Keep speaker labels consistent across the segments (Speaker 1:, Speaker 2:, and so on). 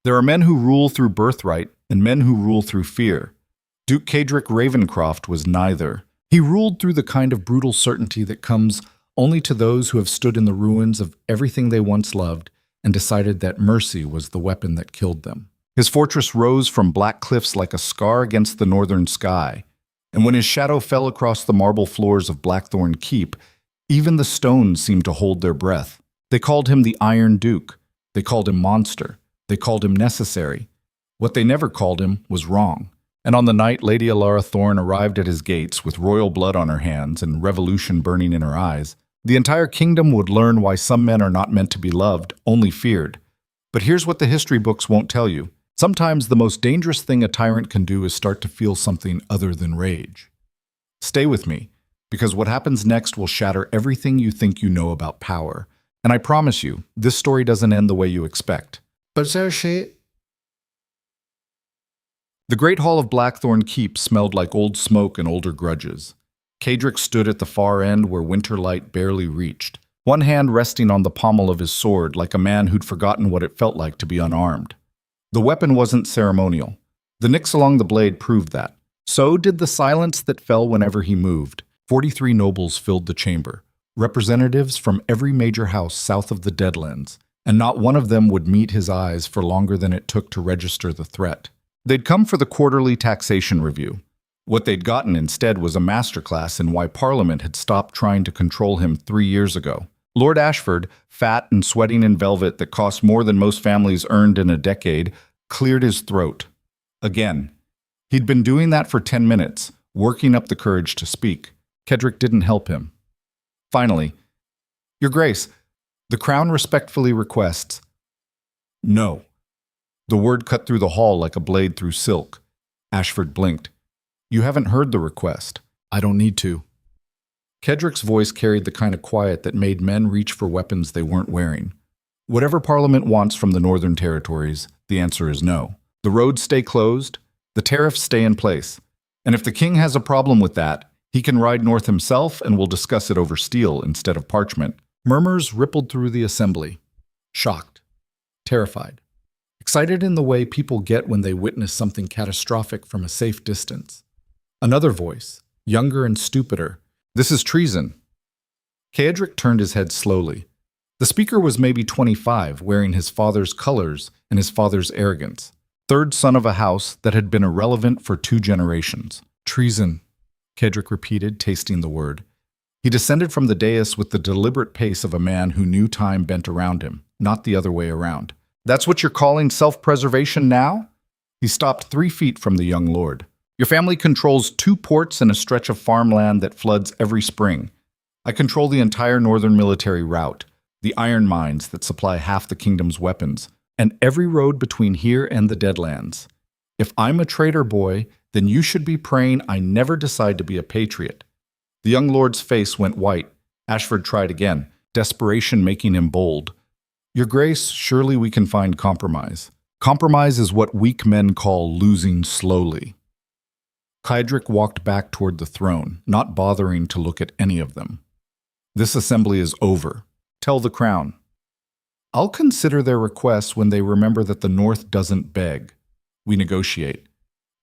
Speaker 1: There are men who rule through birthright and men who rule through fear. Duke Cadric Ravencroft was neither. He ruled through the kind of brutal certainty that comes only to those who have stood in the ruins of everything they once loved and decided that mercy was the weapon that killed them. His fortress rose from black cliffs like a scar against the northern sky, and when his shadow fell across the marble floors of Blackthorn Keep, even the stones seemed to hold their breath. They called him the Iron Duke. They called him monster. They called him necessary. What they never called him was wrong. And on the night Lady Alara Thorne arrived at his gates with royal blood on her hands and revolution burning in her eyes, the entire kingdom would learn why some men are not meant to be loved, only feared. But here's what the history books won't tell you. Sometimes the most dangerous thing a tyrant can do is start to feel something other than rage. Stay with me, because what happens next will shatter everything you think you know about power. And I promise you, this story doesn't end the way you expect. The Great Hall of Blackthorn Keep smelled like old smoke and older grudges. Cadric stood at the far end where winter light barely reached, one hand resting on the pommel of his sword like a man who'd forgotten what it felt like to be unarmed. The weapon wasn't ceremonial. The nicks along the blade proved that. So did the silence that fell whenever he moved. 43 nobles filled the chamber, representatives from every major house south of the Deadlands, and not one of them would meet his eyes for longer than it took to register the threat. They'd come for the quarterly taxation review. What they'd gotten instead was a masterclass in why Parliament had stopped trying to control him 3 years ago. Lord Ashford, fat and sweating in velvet that cost more than most families earned in a decade, cleared his throat. Again. He'd been doing that for 10 minutes, working up the courage to speak. Cedric didn't help him. Finally, Your Grace, the Crown respectfully requests. No. The word cut through the hall like a blade through silk. Ashford blinked. You haven't heard the request. I don't need to. Cedric's voice carried the kind of quiet that made men reach for weapons they weren't wearing. Whatever Parliament wants from the Northern Territories, the answer is no. The roads stay closed, the tariffs stay in place, and if the king has a problem with that, he can ride north himself and we'll discuss it over steel instead of parchment. Murmurs rippled through the assembly. Shocked. Terrified. Excited in the way people get when they witness something catastrophic from a safe distance. Another voice, younger and stupider. This is treason. Caedric turned his head slowly. The speaker was maybe 25, wearing his father's colors and his father's arrogance. Third son of a house that had been irrelevant for 2 generations. Treason, Caedric repeated, tasting the word. He descended from the dais with the deliberate pace of a man who knew time bent around him, not the other way around. That's what you're calling self-preservation now? He stopped 3 feet from the young lord. Your family controls 2 ports and a stretch of farmland that floods every spring. I control the entire northern military route, the iron mines that supply half the kingdom's weapons, and every road between here and the Deadlands. If I'm a traitor boy, then you should be praying I never decide to be a patriot. The young lord's face went white. Ashford tried again, desperation making him bold. Your Grace, surely we can find compromise. Compromise is what weak men call losing slowly. Caedric walked back toward the throne, not bothering to look at any of them. This assembly is over. Tell the crown. I'll consider their requests when they remember that the North doesn't beg. We negotiate.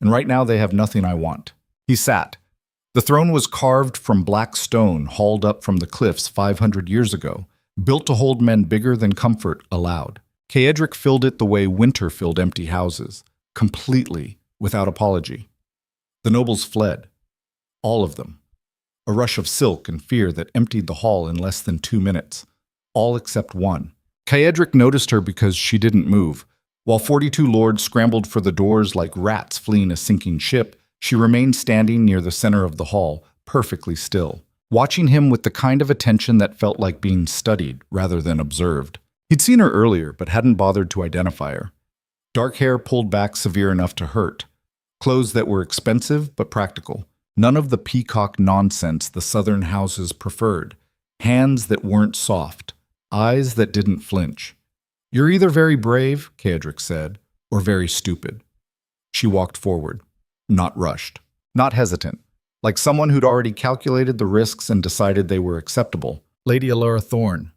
Speaker 1: And right now they have nothing I want. He sat. The throne was carved from black stone hauled up from the cliffs 500 years ago, built to hold men bigger than comfort allowed. Caedric filled it the way winter filled empty houses, completely, without apology. The nobles fled. All of them. A rush of silk and fear that emptied the hall in less than 2 minutes. All except one. Caedric noticed her because she didn't move. While 42 lords scrambled for the doors like rats fleeing a sinking ship, she remained standing near the center of the hall, perfectly still, watching him with the kind of attention that felt like being studied rather than observed. He'd seen her earlier, but hadn't bothered to identify her. Dark hair pulled back severe enough to hurt. Clothes that were expensive but practical. None of the peacock nonsense the southern houses preferred. Hands that weren't soft. Eyes that didn't flinch. You're either very brave, Caedric said, or very stupid. She walked forward, not rushed, not hesitant, like someone who'd already calculated the risks and decided they were acceptable. Lady Alara Thorne.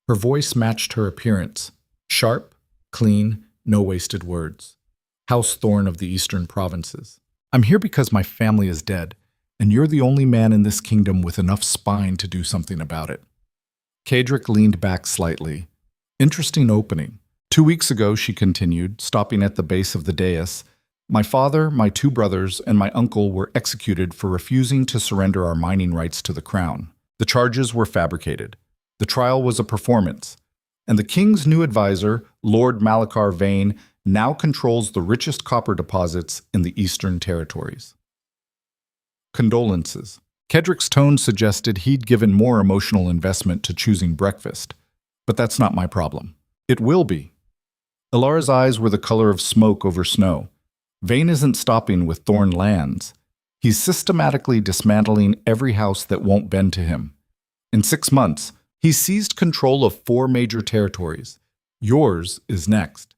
Speaker 1: Her voice matched her appearance, sharp, clean, No wasted words. House Thorn of the Eastern Provinces. I'm here because my family is dead, and you're the only man in this kingdom with enough spine to do something about it. Kadric leaned back slightly. Interesting opening. 2 weeks ago, she continued, stopping at the base of the dais, my father, my 2 brothers, and my uncle were executed for refusing to surrender our mining rights to the crown. The charges were fabricated. The trial was a performance. And the king's new advisor, Lord Malachar Vane, now controls the richest copper deposits in the Eastern Territories. Condolences. Kedric's tone suggested he'd given more emotional investment to choosing breakfast. But that's not my problem. It will be. Alara's eyes were the color of smoke over snow. Vane isn't stopping with Thorn lands. He's systematically dismantling every house that won't bend to him. In 6 months, he's seized control of 4 major territories. Yours is next.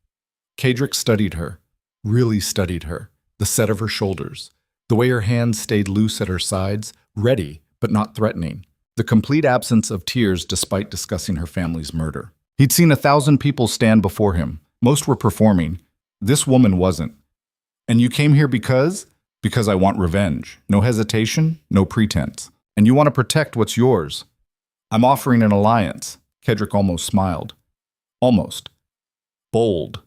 Speaker 1: Kadric studied her, really studied her, the set of her shoulders, the way her hands stayed loose at her sides, ready but not threatening, the complete absence of tears despite discussing her family's murder. He'd seen 1,000 people stand before him. Most were performing. This woman wasn't. And you came here because? Because I want revenge. No hesitation, no pretense. And you want to protect what's yours. I'm offering an alliance. Kedric almost smiled. Almost. Bold.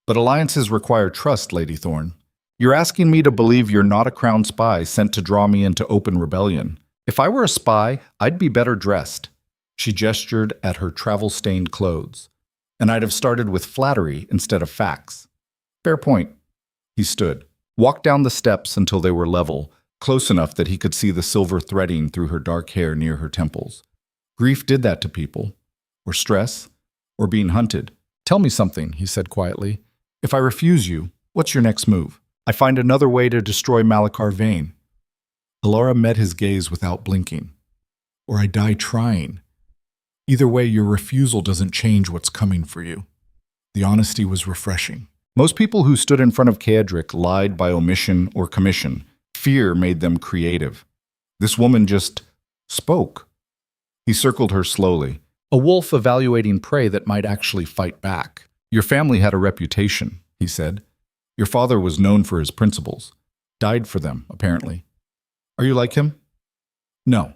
Speaker 1: But alliances require trust, Lady Thorn. You're asking me to believe you're not a crown spy sent to draw me into open rebellion. If I were a spy, I'd be better dressed. She gestured at her travel-stained clothes. And I'd have started with flattery instead of facts. Fair point. He stood, walked down the steps until they were level, close enough that he could see the silver threading through her dark hair near her temples. Grief did that to people. Or stress. Or being hunted. Tell me something, he said quietly. If I refuse you, what's your next move? I find another way to destroy Malachar Vane. Alara met his gaze without blinking. Or I die trying. Either way, your refusal doesn't change what's coming for you. The honesty was refreshing. Most people who stood in front of Kadric lied by omission or commission. Fear made them creative. This woman just spoke. He circled her slowly. A wolf evaluating prey that might actually fight back. Your family had a reputation, he said. Your father was known for his principles. Died for them, apparently. Are you like him? No.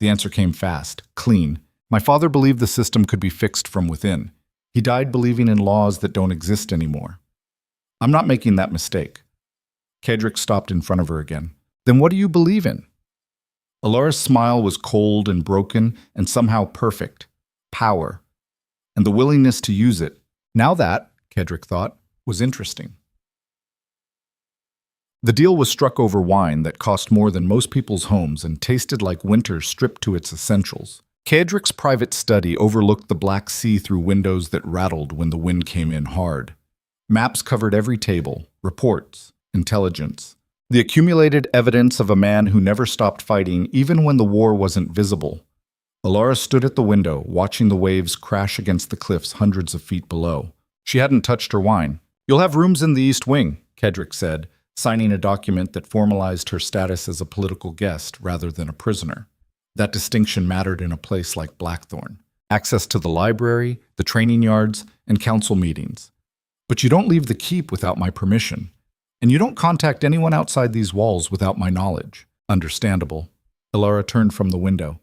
Speaker 1: The answer came fast, clean. My father believed the system could be fixed from within. He died believing in laws that don't exist anymore. I'm not making that mistake. Kadric stopped in front of her again. Then what do you believe in? Alara's smile was cold and broken and somehow perfect. Power. And the willingness to use it. Now that, Kadric thought, was interesting. The deal was struck over wine that cost more than most people's homes and tasted like winter stripped to its essentials. Kadric's private study overlooked the Black Sea through windows that rattled when the wind came in hard. Maps covered every table, reports, intelligence. The accumulated evidence of a man who never stopped fighting even when the war wasn't visible. Alara stood at the window, watching the waves crash against the cliffs hundreds of feet below. She hadn't touched her wine. You'll have rooms in the East Wing, Kadric said, signing a document that formalized her status as a political guest rather than a prisoner. That distinction mattered in a place like Blackthorn. Access to the library, the training yards, and council meetings. But you don't leave the keep without my permission. And you don't contact anyone outside these walls without my knowledge. Understandable. Alara turned from the window.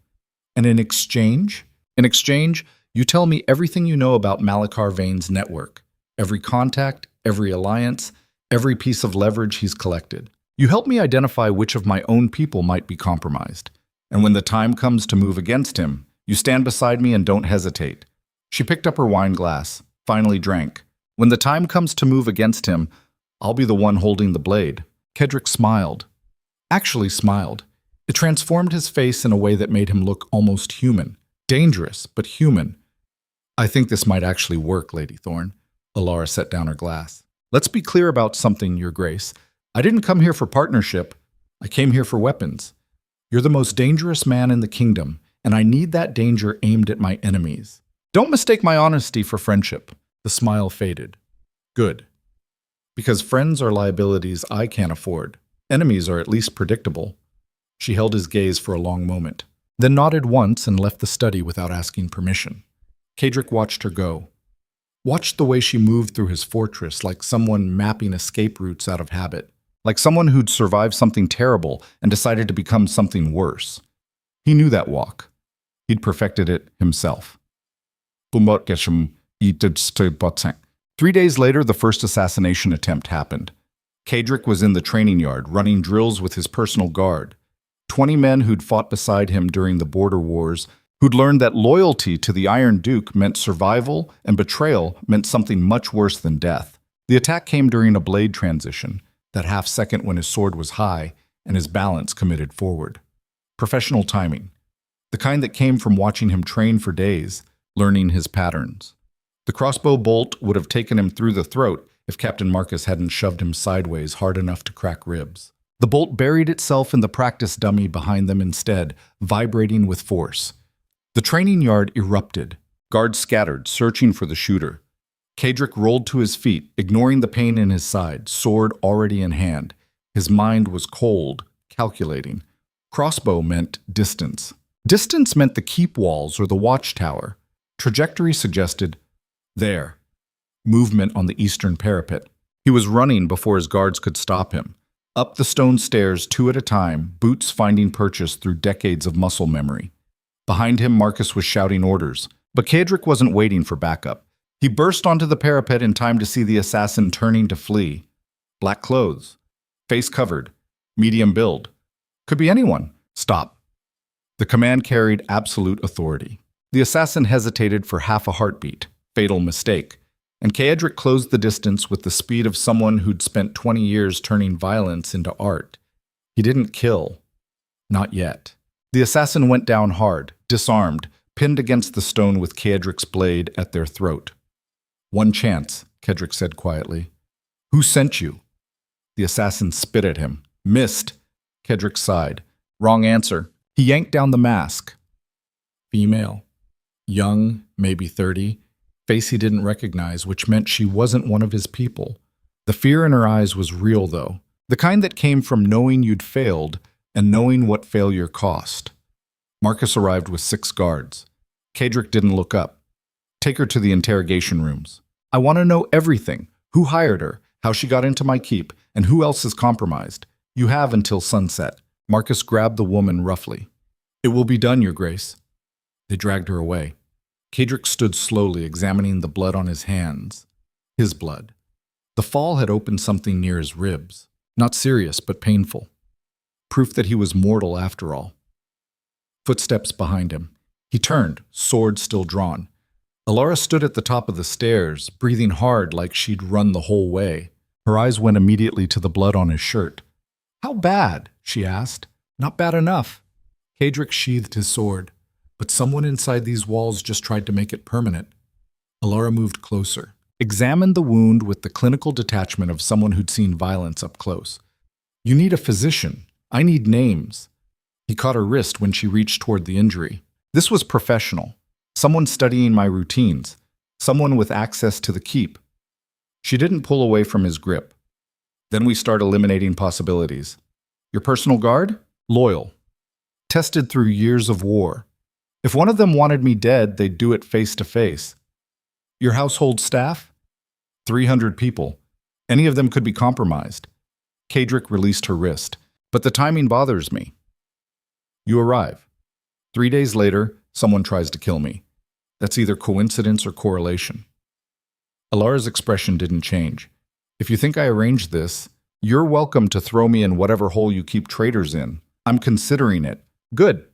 Speaker 1: And in exchange? In exchange, you tell me everything you know about Malachar Vane's network. Every contact, every alliance, every piece of leverage he's collected. You help me identify which of my own people might be compromised. And when the time comes to move against him, you stand beside me and don't hesitate. She picked up her wine glass, finally drank. When the time comes to move against him, I'll be the one holding the blade. Kadric smiled. Actually smiled. It transformed his face in a way that made him look almost human. Dangerous, but human. I think this might actually work, Lady Thorn. Alara set down her glass. Let's be clear about something, Your Grace. I didn't come here for partnership. I came here for weapons. You're the most dangerous man in the kingdom, and I need that danger aimed at my enemies. Don't mistake my honesty for friendship. The smile faded. Good. Because friends are liabilities I can't afford. Enemies are at least predictable. She held his gaze for a long moment, then nodded once and left the study without asking permission. Kadric watched her go. Watched the way she moved through his fortress like someone mapping escape routes out of habit, like someone who'd survived something terrible and decided to become something worse. He knew that walk. He'd perfected it himself. 3 days later, the first assassination attempt happened. Kadric was in the training yard, running drills with his personal guard. 20 men who'd fought beside him during the border wars, who'd learned that loyalty to the Iron Duke meant survival and betrayal meant something much worse than death. The attack came during a blade transition, that half second when his sword was high and his balance committed forward. Professional timing. The kind that came from watching him train for days, learning his patterns. The crossbow bolt would have taken him through the throat if Captain Marcus hadn't shoved him sideways hard enough to crack ribs. The bolt buried itself in the practice dummy behind them instead, vibrating with force. The training yard erupted. Guards scattered, searching for the shooter. Kadric rolled to his feet, ignoring the pain in his side, sword already in hand. His mind was cold, calculating. Crossbow meant distance. Distance meant the keep walls or the watchtower. Trajectory suggested there. Movement on the eastern parapet. He was running before his guards could stop him. Up the stone stairs, 2 at a time, boots finding purchase through decades of muscle memory. Behind him, Marcus was shouting orders. But Kadric wasn't waiting for backup. He burst onto the parapet in time to see the assassin turning to flee. Black clothes. Face covered. Medium build. Could be anyone. Stop. The command carried absolute authority. The assassin hesitated for half a heartbeat. Fatal mistake. And Kadric closed the distance with the speed of someone who'd spent 20 years turning violence into art. He didn't kill. Not yet. The assassin went down hard, disarmed, pinned against the stone with Kadric's blade at their throat. One chance, Kadric said quietly. Who sent you? The assassin spit at him. Missed. Kadric sighed. Wrong answer. He yanked down the mask. Female. Young, maybe 30. Face he didn't recognize, which meant she wasn't one of his people. The fear in her eyes was real, though. The kind that came from knowing you'd failed and knowing what failure cost. Marcus arrived with 6 guards. Kadric didn't look up. Take her to the interrogation rooms. I want to know everything. Who hired her, how she got into my keep, and who else is compromised. You have until sunset. Marcus grabbed the woman roughly. It will be done, Your Grace. They dragged her away. Kadric stood slowly, examining the blood on his hands. His blood. The fall had opened something near his ribs. Not serious, but painful. Proof that he was mortal after all. Footsteps behind him. He turned, sword still drawn. Alara stood at the top of the stairs, breathing hard like she'd run the whole way. Her eyes went immediately to the blood on his shirt. How bad? She asked. Not bad enough. Kadric sheathed his sword. But someone inside these walls just tried to make it permanent. Alara moved closer, examined the wound with the clinical detachment of someone who'd seen violence up close. You need a physician. I need names. He caught her wrist when she reached toward the injury. This was professional. Someone studying my routines. Someone with access to the keep. She didn't pull away from his grip. Then we start eliminating possibilities. Your personal guard? Loyal. Tested through years of war. If one of them wanted me dead, they'd do it face to face. Your household staff? 300 people. Any of them could be compromised. Kadric released her wrist. But the timing bothers me. You arrive. 3 days later, someone tries to kill me. That's either coincidence or correlation. Alara's expression didn't change. If you think I arranged this, you're welcome to throw me in whatever hole you keep traitors in. I'm considering it. Good.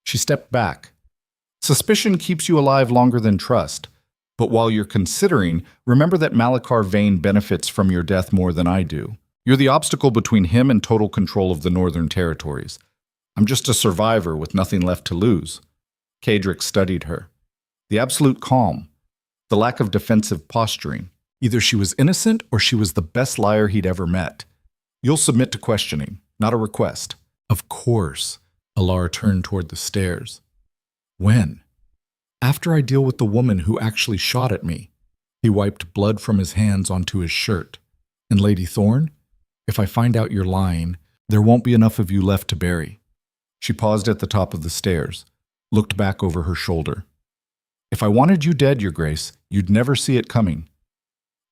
Speaker 1: She stepped back. Suspicion keeps you alive longer than trust. But while you're considering, remember that Malachar Vane benefits from your death more than I do. You're the obstacle between him and total control of the Northern Territories. I'm just a survivor with nothing left to lose. Kadric studied her. The absolute calm. The lack of defensive posturing. Either she was innocent or she was the best liar he'd ever met. You'll submit to questioning, not a request. Of course. Alara turned toward the stairs. When? After I deal with the woman who actually shot at me. He wiped blood from his hands onto his shirt. And Lady Thorne? If I find out you're lying, there won't be enough of you left to bury. She paused at the top of the stairs, looked back over her shoulder. If I wanted you dead, Your Grace, you'd never see it coming.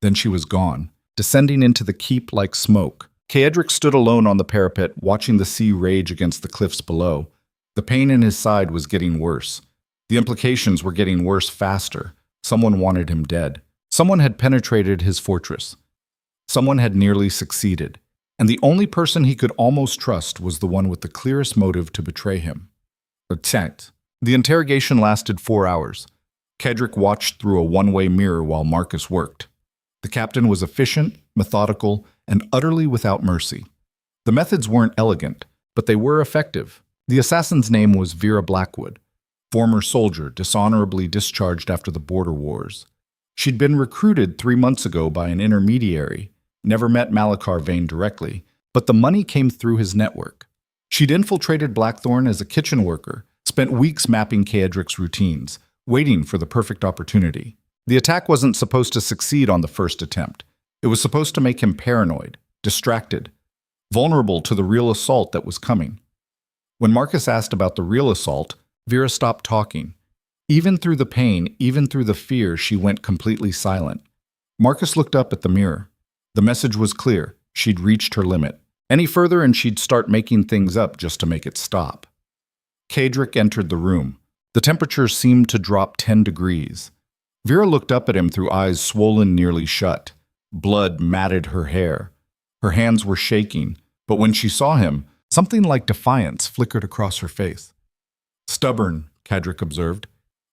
Speaker 1: Then she was gone, descending into the keep like smoke. Kaedric stood alone on the parapet, watching the sea rage against the cliffs below. The pain in his side was getting worse. The implications were getting worse faster. Someone wanted him dead. Someone had penetrated his fortress. Someone had nearly succeeded. And the only person he could almost trust was the one with the clearest motive to betray him. The interrogation lasted 4 hours. Kaedric watched through a one-way mirror while Marcus worked. The captain was efficient, methodical, and utterly without mercy. The methods weren't elegant, but they were effective. The assassin's name was Vera Blackwood, former soldier dishonorably discharged after the border wars. She'd been recruited 3 months ago by an intermediary, never met Malachar Vane directly, but the money came through his network. She'd infiltrated Blackthorn as a kitchen worker, spent weeks mapping Kaedric's routines, waiting for the perfect opportunity. The attack wasn't supposed to succeed on the first attempt. It was supposed to make him paranoid, distracted, vulnerable to the real assault that was coming. When Marcus asked about the real assault, Vera stopped talking. Even through the pain, even through the fear, she went completely silent. Marcus looked up at the mirror. The message was clear. She'd reached her limit. Any further and she'd start making things up just to make it stop. Kaedric entered the room. The temperature seemed to drop 10 degrees. Vera looked up at him through eyes swollen nearly shut. Blood matted her hair. Her hands were shaking, but when she saw him, something like defiance flickered across her face. Stubborn, Kaedric observed.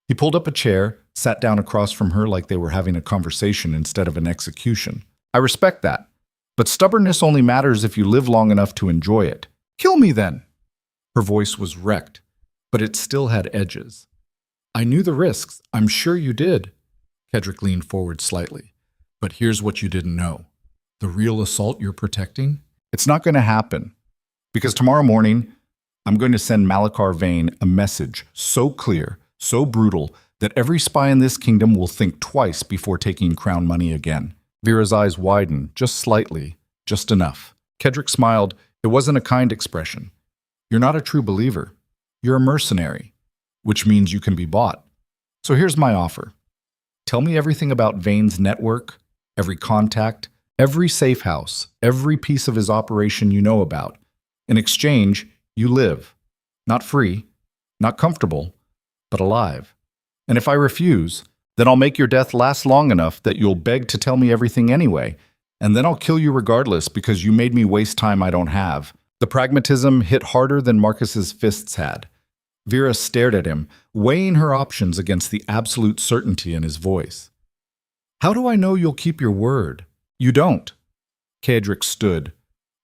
Speaker 1: He pulled up a chair, sat down across from her like they were having a conversation instead of an execution. I respect that, but stubbornness only matters if you live long enough to enjoy it. Kill me then. Her voice was wrecked, but it still had edges. I knew the risks. I'm sure you did. Kaedric leaned forward slightly. But here's what you didn't know. The real assault you're protecting? It's not going to happen. Because tomorrow morning, I'm going to send Malachar Vane a message so clear, so brutal, that every spy in this kingdom will think twice before taking crown money again. Vera's eyes widened, just slightly, just enough. Kaedric smiled. It wasn't a kind expression. You're not a true believer. You're a mercenary, which means you can be bought. So here's my offer. Tell me everything about Vane's network, every contact, every safe house, every piece of his operation you know about. In exchange, you live. Not free, not comfortable, but alive. And if I refuse, then I'll make your death last long enough that you'll beg to tell me everything anyway, and then I'll kill you regardless because you made me waste time I don't have. The pragmatism hit harder than Marcus's fists had. Vera stared at him, weighing her options against the absolute certainty in his voice. How do I know you'll keep your word? You don't. Kaedric stood.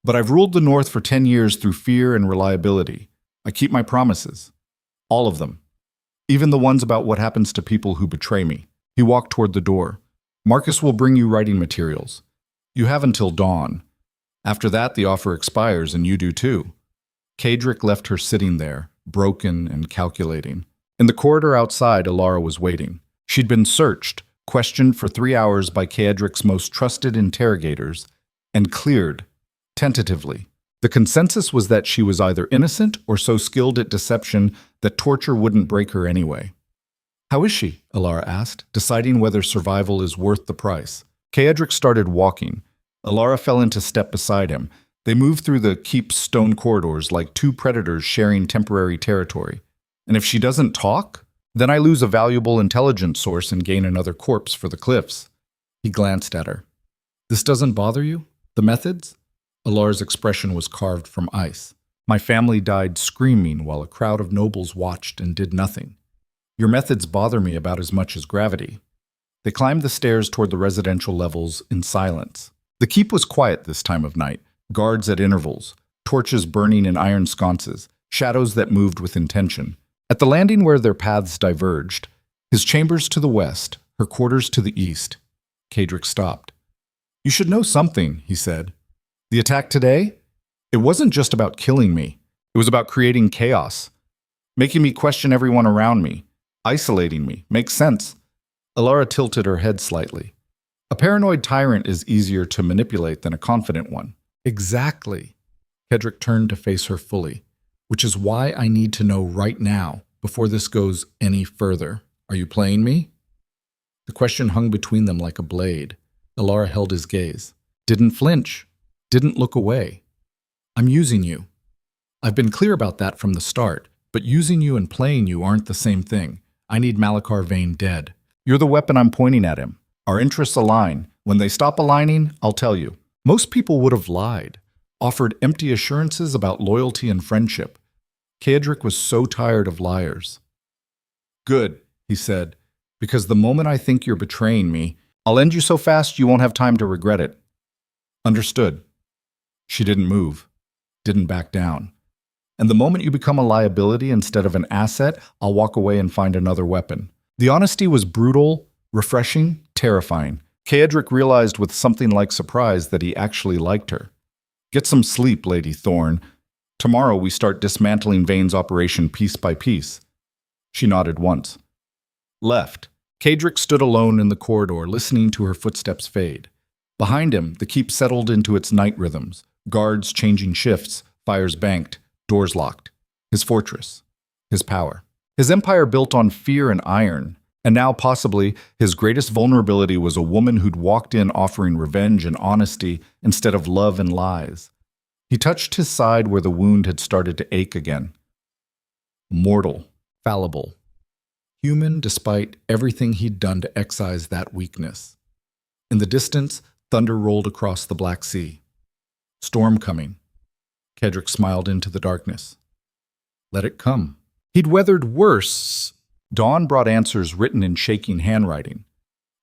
Speaker 1: But I've ruled the North for 10 years through fear and reliability. I keep my promises. All of them. Even the ones about what happens to people who betray me. He walked toward the door. Marcus will bring you writing materials. You have until dawn. After that, the offer expires, and you do too. Kaedric left her sitting there, broken and calculating. In the corridor outside, Alara was waiting. She'd been searched, questioned for 3 hours by Kaedric's most trusted interrogators, and cleared, tentatively. The consensus was that she was either innocent or so skilled at deception that torture wouldn't break her anyway. How is she? Alara asked, deciding whether survival is worth the price. Kaedric started walking. Alara fell into step beside him. They moved through the keep's stone corridors like two predators sharing temporary territory. And if she doesn't talk, then I lose a valuable intelligence source and gain another corpse for the cliffs. He glanced at her. This doesn't bother you? The methods? Alara's expression was carved from ice. My family died screaming while a crowd of nobles watched and did nothing. Your methods bother me about as much as gravity. They climbed the stairs toward the residential levels in silence. The keep was quiet this time of night, guards at intervals, torches burning in iron sconces, shadows that moved with intention. At the landing where their paths diverged, his chambers to the west, her quarters to the east, Kaedric stopped. You should know something, he said. The attack today? It wasn't just about killing me. It was about creating chaos, making me question everyone around me, isolating me. Makes sense. Alara tilted her head slightly. A paranoid tyrant is easier to manipulate than a confident one. Exactly. Kaedric turned to face her fully, which is why I need to know right now, before this goes any further. Are you playing me? The question hung between them like a blade. Alara held his gaze. Didn't flinch. Didn't look away. I'm using you. I've been clear about that from the start, but using you and playing you aren't the same thing. I need Malachar Vane dead. You're the weapon I'm pointing at him. Our interests align. When they stop aligning, I'll tell you. Most people would have lied, offered empty assurances about loyalty and friendship. Kaedric was so tired of liars. Good, he said, because the moment I think you're betraying me, I'll end you so fast you won't have time to regret it. Understood. She didn't move, didn't back down. And the moment you become a liability instead of an asset, I'll walk away and find another weapon. The honesty was brutal, refreshing, terrifying. Kaedric realized with something like surprise that he actually liked her. Get some sleep, Lady Thorn. Tomorrow we start dismantling Vane's operation piece by piece. She nodded once. Left. Kaedric stood alone in the corridor, listening to her footsteps fade. Behind him, the keep settled into its night rhythms. Guards changing shifts, fires banked, doors locked. His fortress. His power. His empire built on fear and iron. And now, possibly, his greatest vulnerability was a woman who'd walked in offering revenge and honesty instead of love and lies. He touched his side where the wound had started to ache again. Mortal. Fallible. Human despite everything he'd done to excise that weakness. In the distance, thunder rolled across the Black Sea. Storm coming. Kaedric smiled into the darkness. Let it come. He'd weathered worse. Dawn brought answers written in shaking handwriting.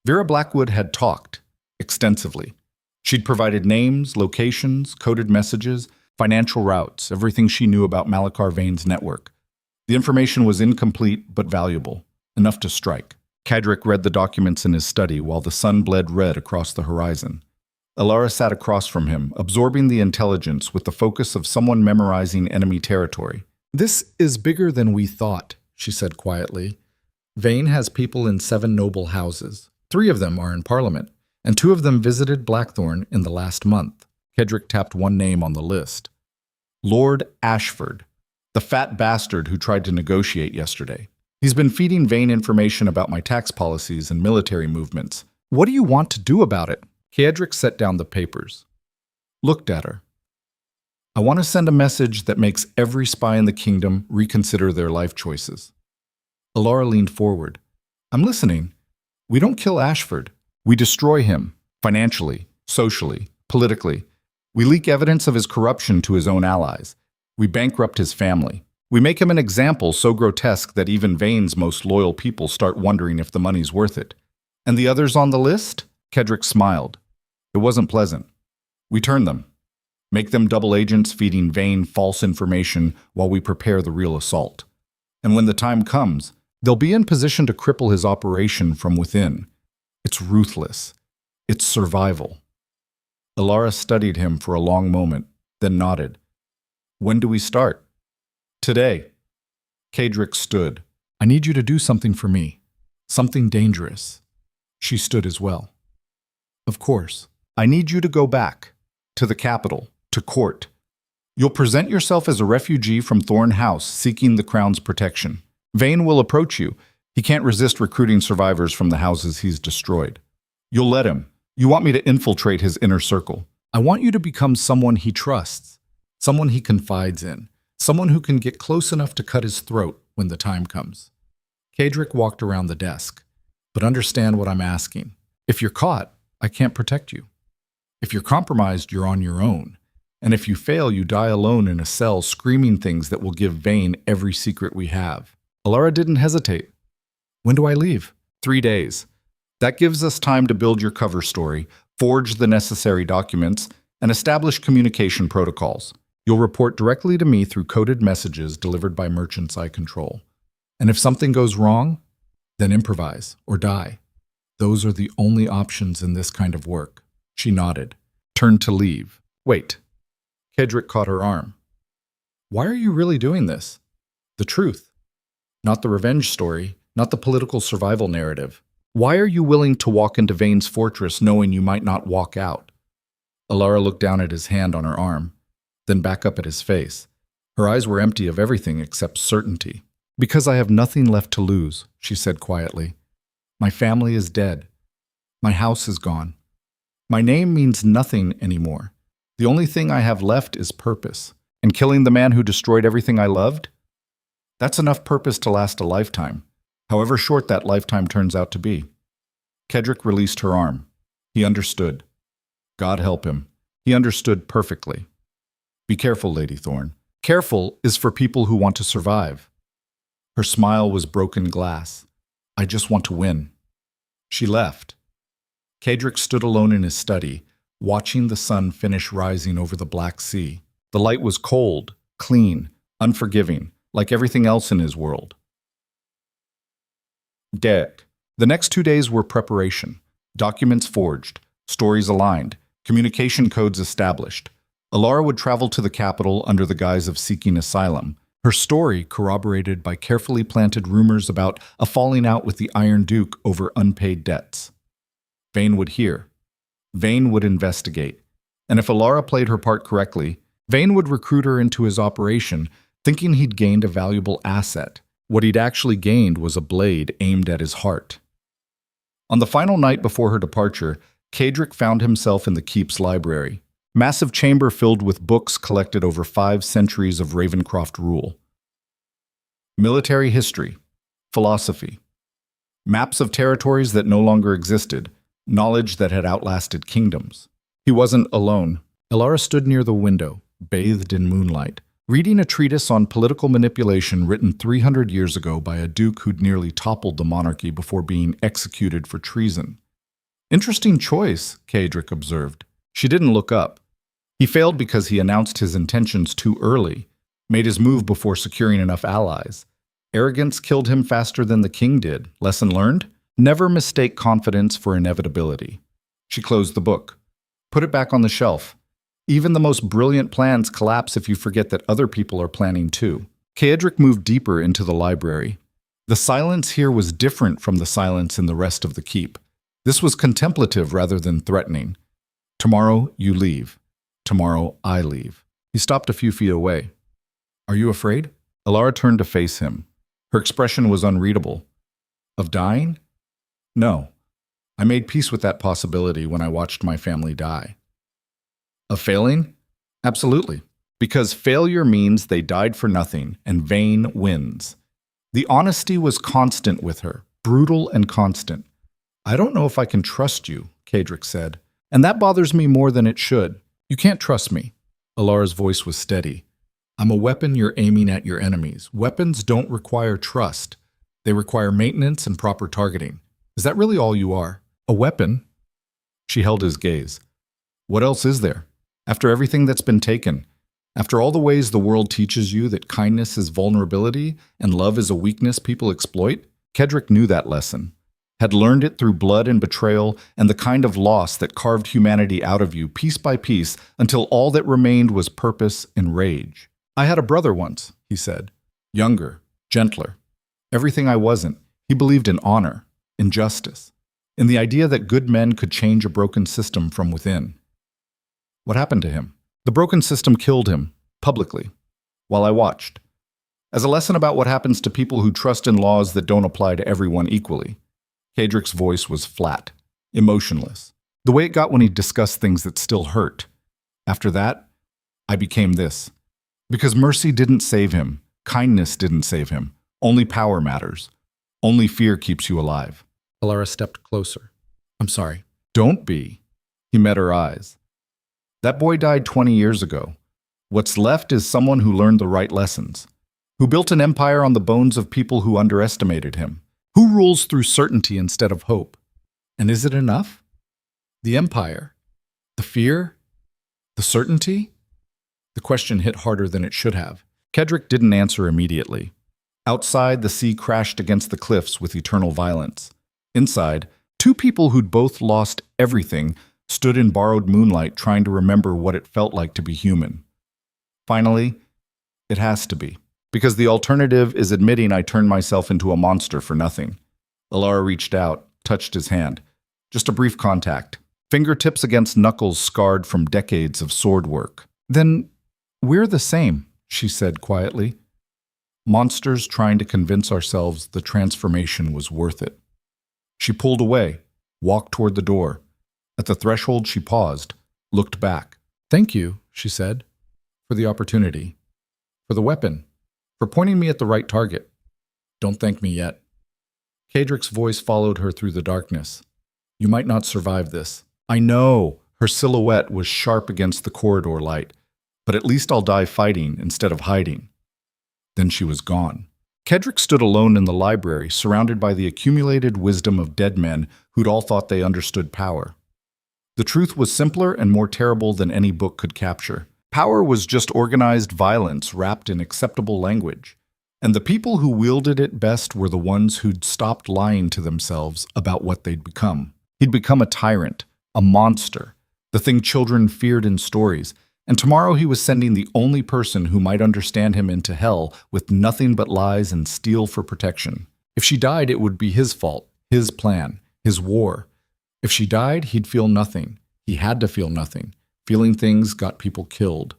Speaker 1: Vera Blackwood had talked, extensively. She'd provided names, locations, coded messages, financial routes, everything she knew about Malachar Vane's network. The information was incomplete but valuable, enough to strike. Kaedric read the documents in his study while the sun bled red across the horizon. Alara sat across from him, absorbing the intelligence with the focus of someone memorizing enemy territory. This is bigger than we thought, she said quietly. Vane has people in 7 noble houses. 3 of them are in Parliament, and 2 of them visited Blackthorn in the last month. Kaedric tapped one name on the list. Lord Ashford, the fat bastard who tried to negotiate yesterday. He's been feeding Vane information about my tax policies and military movements. What do you want to do about it? Kaedric set down the papers. Looked at her. I want to send a message that makes every spy in the kingdom reconsider their life choices. Alara leaned forward. I'm listening. We don't kill Ashford. We destroy him, financially, socially, politically. We leak evidence of his corruption to his own allies. We bankrupt his family. We make him an example so grotesque that even Vane's most loyal people start wondering if the money's worth it. And the others on the list? Kaedric smiled. It wasn't pleasant. We turn them. Make them double agents feeding Vane false information while we prepare the real assault. And when the time comes, they'll be in position to cripple his operation from within. It's ruthless. It's survival. Alara studied him for a long moment, then nodded. When do we start? Today. Kaedric stood. I need you to do something for me. Something dangerous. She stood as well. Of course. I need you to go back. To the capital. To court. You'll present yourself as a refugee from Thorn House seeking the crown's protection. Vane will approach you. He can't resist recruiting survivors from the houses he's destroyed. You'll let him. You want me to infiltrate his inner circle. I want you to become someone he trusts, someone he confides in, someone who can get close enough to cut his throat when the time comes. Kaedric walked around the desk. But understand what I'm asking. If you're caught, I can't protect you. If you're compromised, you're on your own. And if you fail, you die alone in a cell screaming things that will give Vane every secret we have. Alara didn't hesitate. When do I leave? 3 days. That gives us time to build your cover story, forge the necessary documents, and establish communication protocols. You'll report directly to me through coded messages delivered by merchants I control. And if something goes wrong, then improvise or die. Those are the only options in this kind of work. She nodded, turned to leave. Wait. Kaedric caught her arm. Why are you really doing this? The truth. Not the revenge story, not the political survival narrative. Why are you willing to walk into Vane's fortress knowing you might not walk out? Alara looked down at his hand on her arm, then back up at his face. Her eyes were empty of everything except certainty. Because I have nothing left to lose, she said quietly. My family is dead. My house is gone. My name means nothing anymore. The only thing I have left is purpose. And killing the man who destroyed everything I loved? That's enough purpose to last a lifetime, however short that lifetime turns out to be. Kedrick released her arm. He understood. God help him. He understood perfectly. Be careful, Lady Thorne. Careful is for people who want to survive. Her smile was broken glass. I just want to win. She left. Kedrick stood alone in his study, watching the sun finish rising over the Black Sea. The light was cold, clean, unforgiving, like everything else in his world. Dead. The next 2 days were preparation. Documents forged, stories aligned, communication codes established. Alara would travel to the capital under the guise of seeking asylum, her story corroborated by carefully planted rumors about a falling out with the Iron Duke over unpaid debts. Vane would hear. Vane would investigate. And if Alara played her part correctly, Vane would recruit her into his operation, thinking he'd gained a valuable asset. What he'd actually gained was a blade aimed at his heart. On the final night before her departure, Kedrick found himself in the keep's library. Massive chamber filled with books collected over 5 centuries of Ravencroft rule. Military history, philosophy, maps of territories that no longer existed, knowledge that had outlasted kingdoms. He wasn't alone. Alara stood near the window, bathed in moonlight, reading a treatise on political manipulation written 300 years ago by a duke who'd nearly toppled the monarchy before being executed for treason. Interesting choice, Kedrick observed. She didn't look up. He failed because he announced his intentions too early, made his move before securing enough allies. Arrogance killed him faster than the king did. Lesson learned? Never mistake confidence for inevitability. She closed the book. Put it back on the shelf. Even the most brilliant plans collapse if you forget that other people are planning too. Kedrick moved deeper into the library. The silence here was different from the silence in the rest of the keep. This was contemplative rather than threatening. Tomorrow, you leave. Tomorrow, I leave. He stopped a few feet away. Are you afraid? Alara turned to face him. Her expression was unreadable. Of dying? No. I made peace with that possibility when I watched my family die. Of failing? Absolutely. Because failure means they died for nothing, and Vane wins. The honesty was constant with her, brutal and constant. I don't know if I can trust you, Kedrick said, and that bothers me more than it should. You can't trust me. Alara's voice was steady. I'm a weapon you're aiming at your enemies. Weapons don't require trust. They require maintenance and proper targeting. Is that really all you are? A weapon? She held his gaze. What else is there? After everything that's been taken, after all the ways the world teaches you that kindness is vulnerability and love is a weakness people exploit, Kedrick knew that lesson, had learned it through blood and betrayal and the kind of loss that carved humanity out of you piece by piece until all that remained was purpose and rage. I had a brother once, he said. Younger, gentler. Everything I wasn't. He believed in honor, in justice, in the idea that good men could change a broken system from within. What happened to him? The broken system killed him, publicly, while I watched. As a lesson about what happens to people who trust in laws that don't apply to everyone equally. Kedrick's voice was flat, emotionless, the way it got when he discussed things that still hurt. After that, I became this. Because mercy didn't save him, kindness didn't save him. Only power matters. Only fear keeps you alive. Alara stepped closer. I'm sorry. Don't be. He met her eyes. That boy died 20 years ago. What's left is someone who learned the right lessons, who built an empire on the bones of people who underestimated him, who rules through certainty instead of hope. And is it enough? The empire? The fear? The certainty? The question hit harder than it should have. Kedrick didn't answer immediately. Outside, the sea crashed against the cliffs with eternal violence. Inside, 2 people who'd both lost everything stood in borrowed moonlight trying to remember what it felt like to be human. Finally, it has to be. Because the alternative is admitting I turned myself into a monster for nothing. Alara reached out, touched his hand. Just a brief contact. Fingertips against knuckles scarred from decades of sword work. Then, we're the same, she said quietly. Monsters trying to convince ourselves the transformation was worth it. She pulled away, walked toward the door. At the threshold, she paused, looked back. "Thank you," she said, "for the opportunity, for the weapon, for pointing me at the right target. Don't thank me yet." Kadrick's voice followed her through the darkness. "You might not survive this. I know." Her silhouette was sharp against the corridor light. "But at least I'll die fighting instead of hiding." Then she was gone. Kedrick stood alone in the library, surrounded by the accumulated wisdom of dead men who'd all thought they understood power. The truth was simpler and more terrible than any book could capture. Power was just organized violence wrapped in acceptable language. And the people who wielded it best were the ones who'd stopped lying to themselves about what they'd become. He'd become a tyrant, a monster, the thing children feared in stories, and tomorrow he was sending the only person who might understand him into hell with nothing but lies and steel for protection. If she died, it would be his fault, his plan, his war. If she died, he'd feel nothing. He had to feel nothing. Feeling things got people killed.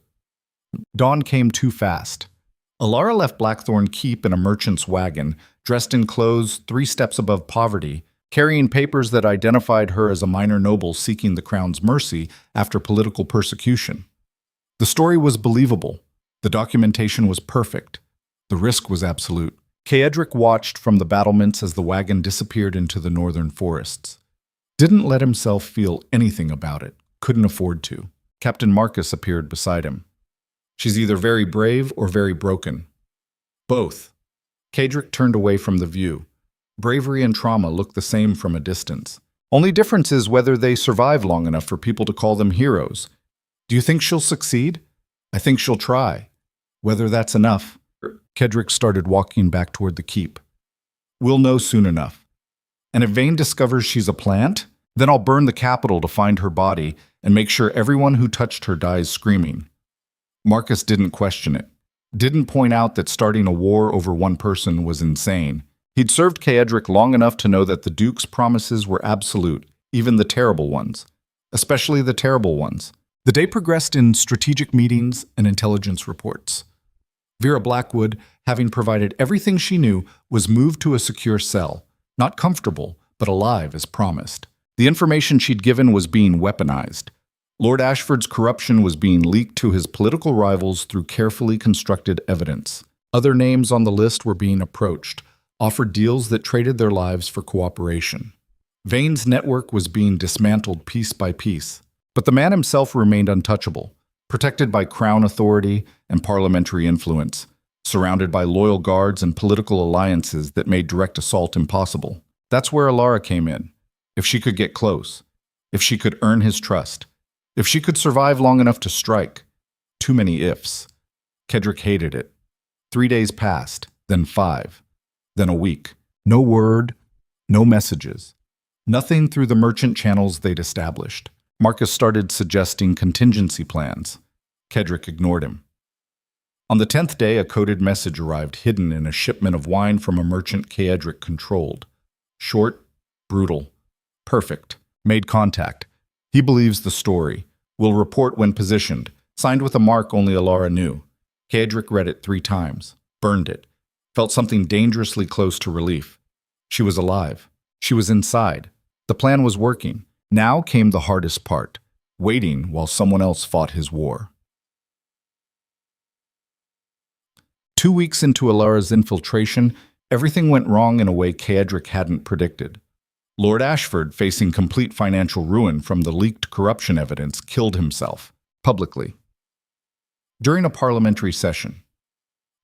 Speaker 1: Dawn came too fast. Alara left Blackthorn Keep in a merchant's wagon, dressed in clothes 3 steps above poverty, carrying papers that identified her as a minor noble seeking the crown's mercy after political persecution. The story was believable. The documentation was perfect. The risk was absolute. Kaedric watched from the battlements as the wagon disappeared into the northern forests. Didn't let himself feel anything about it. Couldn't afford to. Captain Marcus appeared beside him. "She's either very brave or very broken." "Both." Kaedric turned away from the view. Bravery and trauma look the same from a distance. Only difference is whether they survive long enough for people to call them heroes. Do you think she'll succeed? I think she'll try. Whether that's enough. Kedrick started walking back toward the keep. "We'll know soon enough. And if Vane discovers she's a plant, then I'll burn the capital to find her body and make sure everyone who touched her dies screaming." Marcus didn't question it. Didn't point out that starting a war over one person was insane. He'd served Kaedric long enough to know that the Duke's promises were absolute, even the terrible ones. Especially the terrible ones. The day progressed in strategic meetings and intelligence reports. Vera Blackwood, having provided everything she knew, was moved to a secure cell. Not comfortable, but alive as promised. The information she'd given was being weaponized. Lord Ashford's corruption was being leaked to his political rivals through carefully constructed evidence. Other names on the list were being approached, offered deals that traded their lives for cooperation. Vane's network was being dismantled piece by piece. But the man himself remained untouchable, protected by crown authority and parliamentary influence, surrounded by loyal guards and political alliances that made direct assault impossible. That's where Alara came in. If she could get close, if she could earn his trust, if she could survive long enough to strike. Too many ifs. Kedrick hated it. 3 days passed, then 5, then a week. No word, no messages. Nothing through the merchant channels they'd established. Marcus started suggesting contingency plans. Kedrick ignored him. On the 10th day, a coded message arrived hidden in a shipment of wine from a merchant Kaedric controlled. Short, brutal, perfect. Made contact. He believes the story. Will report when positioned. Signed with a mark only Alara knew. Kaedric read it 3 times. Burned it. Felt something dangerously close to relief. She was alive. She was inside. The plan was working. Now came the hardest part, waiting while someone else fought his war. 2 weeks into Alara's infiltration, everything went wrong in a way Kaedric hadn't predicted. Lord Ashford, facing complete financial ruin from the leaked corruption evidence, killed himself, publicly. During a parliamentary session,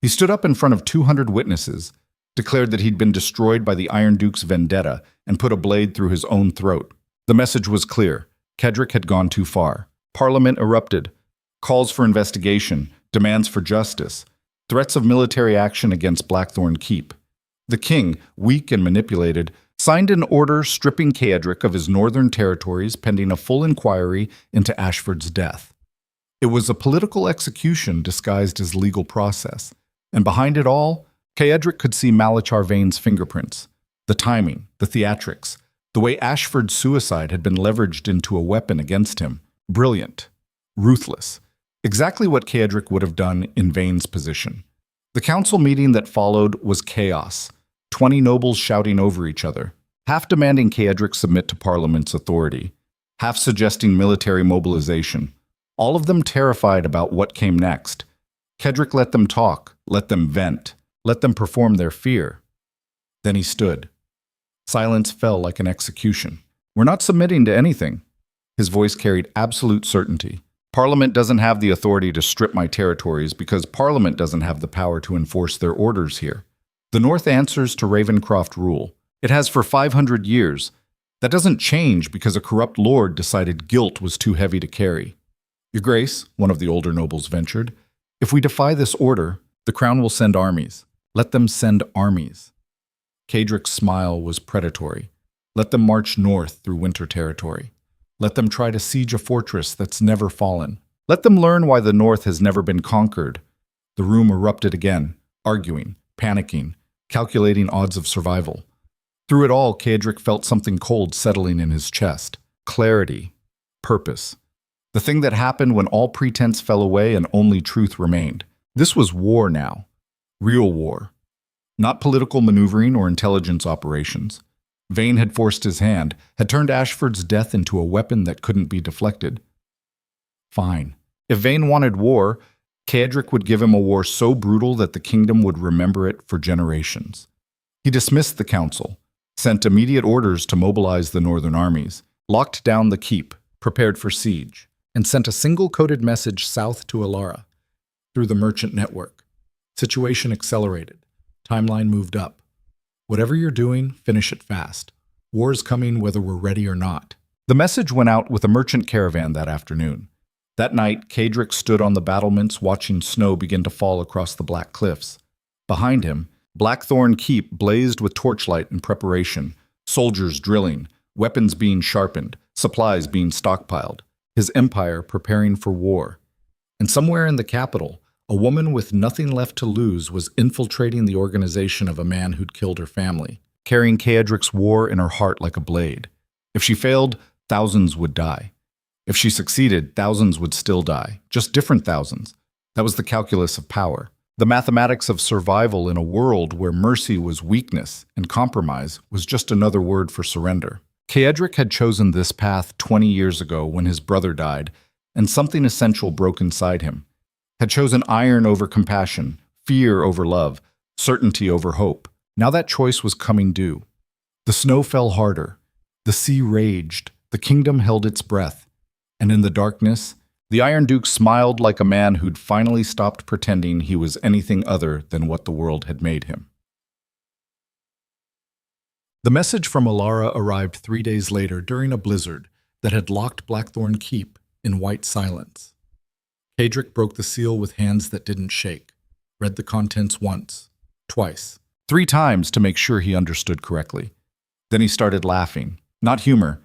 Speaker 1: he stood up in front of 200 witnesses, declared that he'd been destroyed by the Iron Duke's vendetta, and put a blade through his own throat. The message was clear. Kedrick had gone too far. Parliament erupted. Calls for investigation, demands for justice, threats of military action against Blackthorn Keep. The king, weak and manipulated, signed an order stripping Kaedric of his northern territories pending a full inquiry into Ashford's death. It was a political execution disguised as legal process. And behind it all, Kaedric could see Malachar Vane's fingerprints. The timing, the theatrics, the way Ashford's suicide had been leveraged into a weapon against him. Brilliant. Ruthless. Exactly what Kaedric would have done in Vane's position. The council meeting that followed was chaos. 20 nobles shouting over each other, half demanding Caedric submit to Parliament's authority, half suggesting military mobilization, all of them terrified about what came next. Caedric let them talk, let them vent, let them perform their fear. Then he stood. Silence fell like an execution. We're not submitting to anything. His voice carried absolute certainty. Parliament doesn't have the authority to strip my territories because Parliament doesn't have the power to enforce their orders here. The North answers to Ravencroft rule. It has for 500 years. That doesn't change because a corrupt lord decided guilt was too heavy to carry. Your Grace, one of the older nobles ventured, if we defy this order, the crown will send armies. Let them send armies. Caedric's smile was predatory. Let them march north through winter territory. Let them try to siege a fortress that's never fallen. Let them learn why the North has never been conquered. The room erupted again, arguing, panicking, calculating odds of survival. Through it all, Caedric felt something cold settling in his chest. Clarity. Purpose. The thing that happened when all pretense fell away and only truth remained. This was war now. Real war. Not political maneuvering or intelligence operations. Vane had forced his hand, had turned Ashford's death into a weapon that couldn't be deflected. Fine. If Vane wanted war, Caedric would give him a war so brutal that the kingdom would remember it for generations. He dismissed the council, sent immediate orders to mobilize the northern armies, locked down the keep, prepared for siege, and sent a single-coded message south to Alara through the merchant network. Situation accelerated. Timeline moved up. Whatever you're doing, finish it fast. War's coming whether we're ready or not. The message went out with a merchant caravan that afternoon. That night, Caedric stood on the battlements watching snow begin to fall across the black cliffs. Behind him, Blackthorn Keep blazed with torchlight in preparation, soldiers drilling, weapons being sharpened, supplies being stockpiled, his empire preparing for war. And somewhere in the capital, a woman with nothing left to lose was infiltrating the organization of a man who'd killed her family, carrying Caedric's war in her heart like a blade. If she failed, thousands would die. If she succeeded, thousands would still die, just different thousands. That was the calculus of power, the mathematics of survival in a world where mercy was weakness and compromise was just another word for surrender. Caedric had chosen this path 20 years ago when his brother died, and something essential broke inside him. Had chosen iron over compassion, fear over love, certainty over hope. Now that choice was coming due. The snow fell harder. The sea raged. The kingdom held its breath. And in the darkness, the Iron Duke smiled like a man who'd finally stopped pretending he was anything other than what the world had made him. The message from Alara arrived 3 days later during a blizzard that had locked Blackthorn Keep in white silence. Caedric broke the seal with hands that didn't shake, read the contents once, twice, 3 times to make sure he understood correctly. Then he started laughing. Not humor,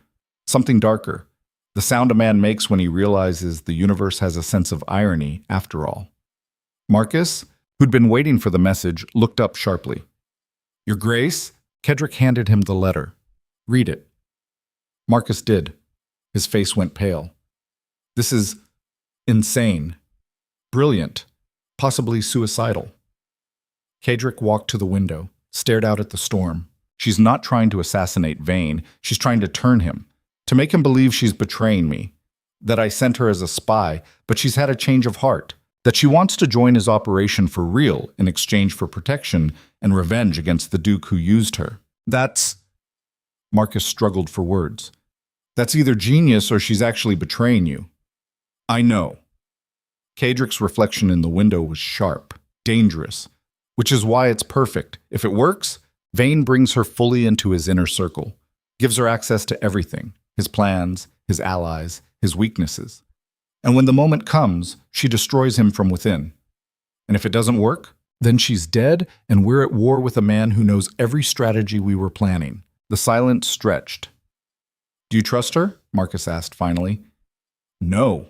Speaker 1: something darker. The sound a man makes when he realizes the universe has a sense of irony after all. Marcus, who'd been waiting for the message, looked up sharply. Your Grace? Caedric handed him the letter. Read it. Marcus did. His face went pale. This is insane. Brilliant. Possibly suicidal. Caedric walked to the window, stared out at the storm. She's not trying to assassinate Vane. She's trying to turn him, to make him believe she's betraying me, that I sent her as a spy, but she's had a change of heart, that she wants to join his operation for real in exchange for protection and revenge against the Duke who used her. That's... Marcus struggled for words. That's either genius or she's actually betraying you. I know. Caedric's reflection in the window was sharp, dangerous, which is why it's perfect. If it works, Vane brings her fully into his inner circle, gives her access to everything, his plans, his allies, his weaknesses. And when the moment comes, she destroys him from within. And if it doesn't work, then she's dead and we're at war with a man who knows every strategy we were planning. The silence stretched. Do you trust her? Marcus asked finally. No.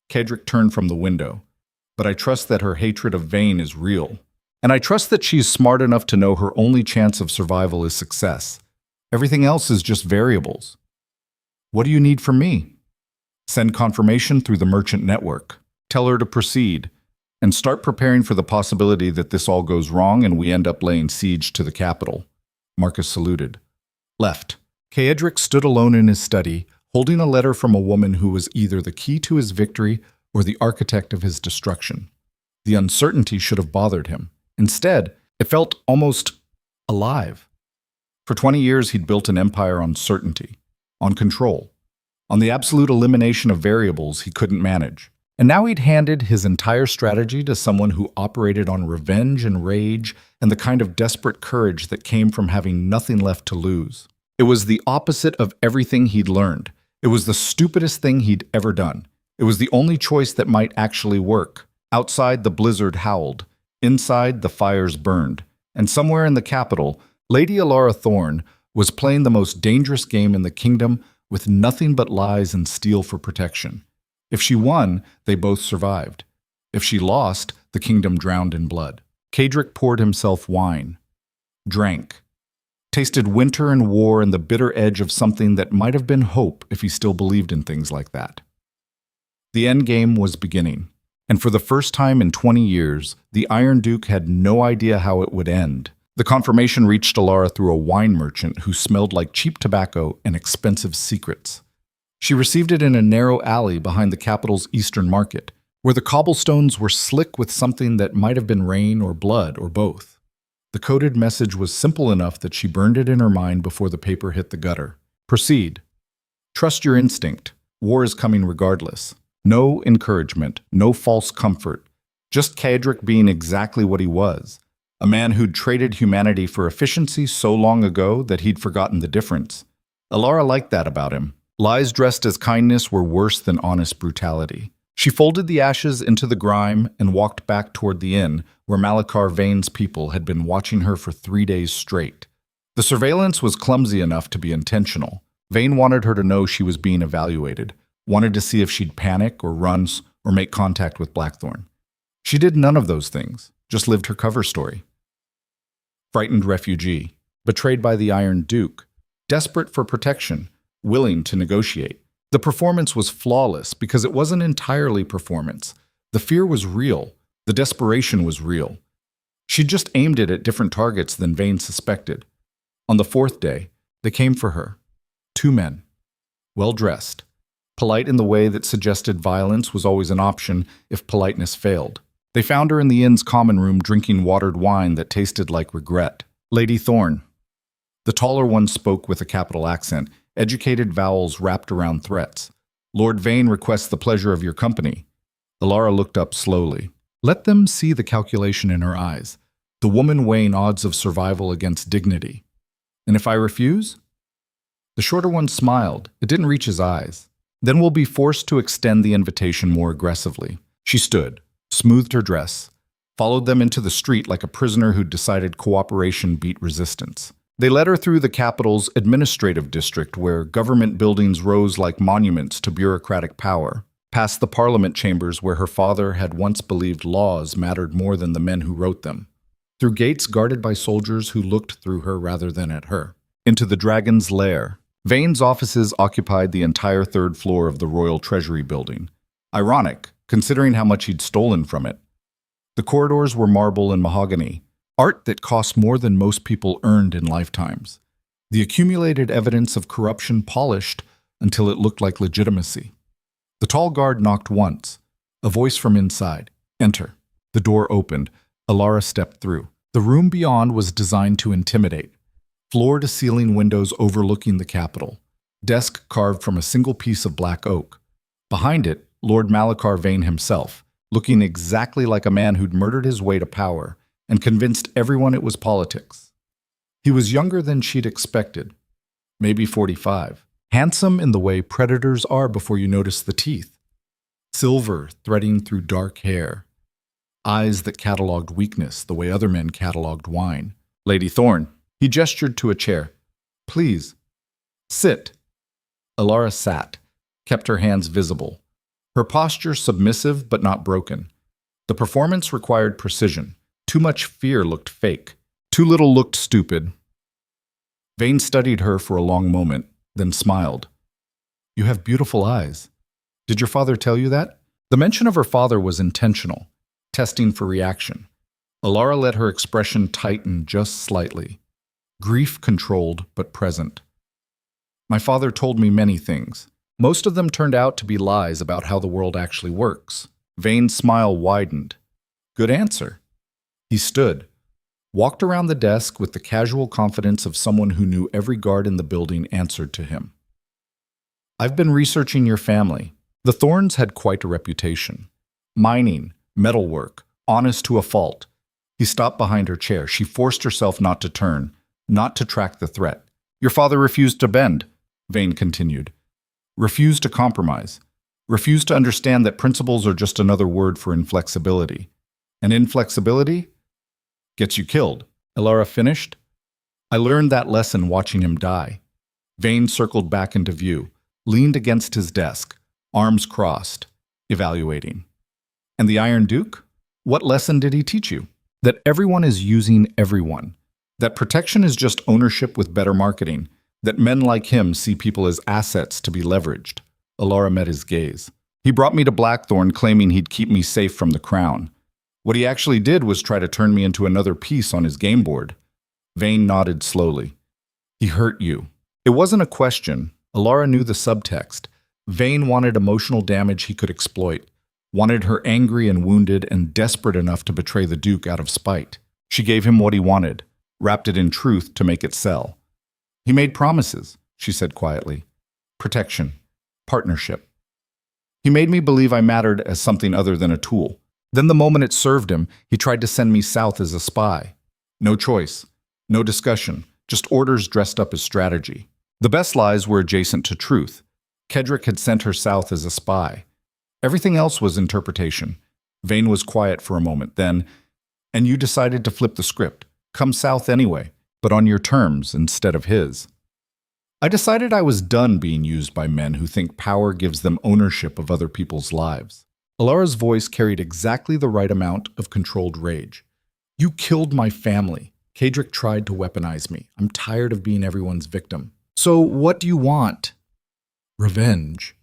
Speaker 1: Caedric turned from the window. But I trust that her hatred of Vane is real. And I trust that she's smart enough to know her only chance of survival is success. Everything else is just variables. What do you need from me? Send confirmation through the merchant network. Tell her to proceed. and start preparing for the possibility that this all goes wrong and we end up laying siege to the capital. Marcus saluted. Left. Kaedric stood alone in his study, holding a letter from a woman who was either the key to his victory or the architect of his destruction. The uncertainty should have bothered him. Instead, it felt almost alive. For 20 years, he'd built an empire on certainty, on control, on the absolute elimination of variables he couldn't manage. And now he'd handed his entire strategy to someone who operated on revenge and rage and the kind of desperate courage that came from having nothing left to lose. It was the opposite of everything he'd learned. It was the stupidest thing he'd ever done. It was the only choice that might actually work. Outside, the blizzard howled. Inside, the fires burned. And somewhere in the capital, Lady Alara Thorne was playing the most dangerous game in the kingdom with nothing but lies and steel for protection. If she won, they both survived. If she lost, the kingdom drowned in blood. Kaedric poured himself wine, drank, tasted winter and war and the bitter edge of something that might have been hope if he still believed in things like that. The endgame was beginning, and for the first time in 20 years, the Iron Duke had no idea how it would end. The confirmation reached Alara through a wine merchant who smelled like cheap tobacco and expensive secrets. She received it in a narrow alley behind the capital's eastern market, where the cobblestones were slick with something that might have been rain or blood or both. The coded message was simple enough that she burned it in her mind before the paper hit the gutter. Proceed. Trust your instinct. War is coming regardless. No encouragement, no false comfort. Just Kaedric being exactly what he was. A man who'd traded humanity for efficiency so long ago that he'd forgotten the difference. Alara liked that about him. Lies dressed as kindness were worse than honest brutality. She folded the ashes into the grime and walked back toward the inn, where Malachar Vane's people had been watching her for 3 days straight. The surveillance was clumsy enough to be intentional. Vane wanted her to know she was being evaluated, wanted to see if she'd panic or run or make contact with Blackthorn. She did none of those things, just lived her cover story. Frightened refugee, betrayed by the Iron Duke, desperate for protection, willing to negotiate. The performance was flawless because it wasn't entirely performance. The fear was real. The desperation was real. She just aimed it at different targets than Vane suspected. On the 4th day, they came for her. 2 men, well-dressed, polite in the way that suggested violence was always an option if politeness failed. They found her in the inn's common room drinking watered wine that tasted like regret. Lady Thorne. The taller one spoke with a capital accent, educated vowels wrapped around threats. Lord Vane requests the pleasure of your company. Alara looked up slowly. Let them see the calculation in her eyes. The woman weighing odds of survival against dignity. And if I refuse? The shorter one smiled. It didn't reach his eyes. Then we'll be forced to extend the invitation more aggressively. She stood, smoothed her dress, followed them into the street like a prisoner who'd decided cooperation beat resistance. They led her through the capital's administrative district, where government buildings rose like monuments to bureaucratic power, past the parliament chambers where her father had once believed laws mattered more than the men who wrote them, through gates guarded by soldiers who looked through her rather than at her, into the Dragon's Lair. Vane's offices occupied the entire 3rd floor of the Royal Treasury building. Ironic, considering how much he'd stolen from it. The corridors were marble and mahogany, art that cost more than most people earned in lifetimes. The accumulated evidence of corruption polished until it looked like legitimacy. The tall guard knocked once. A voice from inside. Enter. The door opened. Alara stepped through. The room beyond was designed to intimidate. Floor-to-ceiling windows overlooking the capital. Desk carved from a single piece of black oak. Behind it, Lord Malachar Vane himself, looking exactly like a man who'd murdered his way to power and convinced everyone it was politics. He was younger than she'd expected, maybe 45, handsome in the way predators are before you notice the teeth, silver threading through dark hair, eyes that cataloged weakness the way other men cataloged wine. Lady Thorne, he gestured to a chair. Please, sit. Alara sat, kept her hands visible, her posture submissive but not broken. The performance required precision. Too much fear looked fake. Too little looked stupid. Vane studied her for a long moment, then smiled. You have beautiful eyes. Did your father tell you that? The mention of her father was intentional. testing for reaction. Alara let her expression tighten just slightly. Grief controlled but present. My father told me many things. Most of them turned out to be lies about how the world actually works. Vane's smile widened. Good answer. He stood, walked around the desk with the casual confidence of someone who knew every guard in the building answered to him. I've been researching your family. The Thorns had quite a reputation. Mining, metalwork, honest to a fault. He stopped behind her chair. She forced herself not to turn, not to track the threat. Your father refused to bend, Vane continued. Refused to compromise. Refused to understand that principles are just another word for inflexibility. And inflexibility gets you killed. Alara finished. I learned that lesson watching him die. Vane circled back into view, leaned against his desk, arms crossed, evaluating. And the Iron Duke? What lesson did he teach you? That everyone is using everyone. That protection is just ownership with better marketing. That men like him see people as assets to be leveraged. Alara met his gaze. He brought me to Blackthorn claiming he'd keep me safe from the crown. What he actually did was try to turn me into another piece on his game board. Vane nodded slowly. He hurt you. It wasn't a question. Alara knew the subtext. Vane wanted emotional damage he could exploit. Wanted her angry and wounded and desperate enough to betray the Duke out of spite. She gave him what he wanted, wrapped it in truth to make it sell. He made promises, she said quietly. Protection. Partnership. He made me believe I mattered as something other than a tool. Then the moment it served him, he tried to send me south as a spy. No choice. No discussion. Just orders dressed up as strategy. The best lies were adjacent to truth. Kedrick had sent her south as a spy. Everything else was interpretation. Vane was quiet for a moment, then, and you decided to flip the script. Come south anyway, but on your terms instead of his. I decided I was done being used by men who think power gives them ownership of other people's lives. Alara's voice carried exactly the right amount of controlled rage. You killed my family. Kedrick tried to weaponize me. I'm tired of being everyone's victim. So what do you want? Revenge.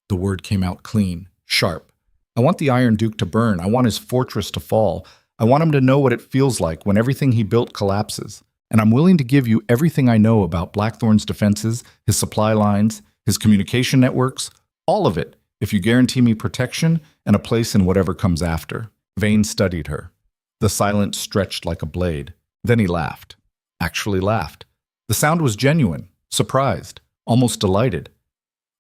Speaker 1: The word came out clean, sharp. I want the Iron Duke to burn. I want his fortress to fall. I want him to know what it feels like when everything he built collapses. And I'm willing to give you everything I know about Blackthorn's defenses, his supply lines, his communication networks, all of it, if you guarantee me protection and a place in whatever comes after. Vane studied her. The silence stretched like a blade. Then he laughed. Actually laughed. The sound was genuine, surprised, almost delighted.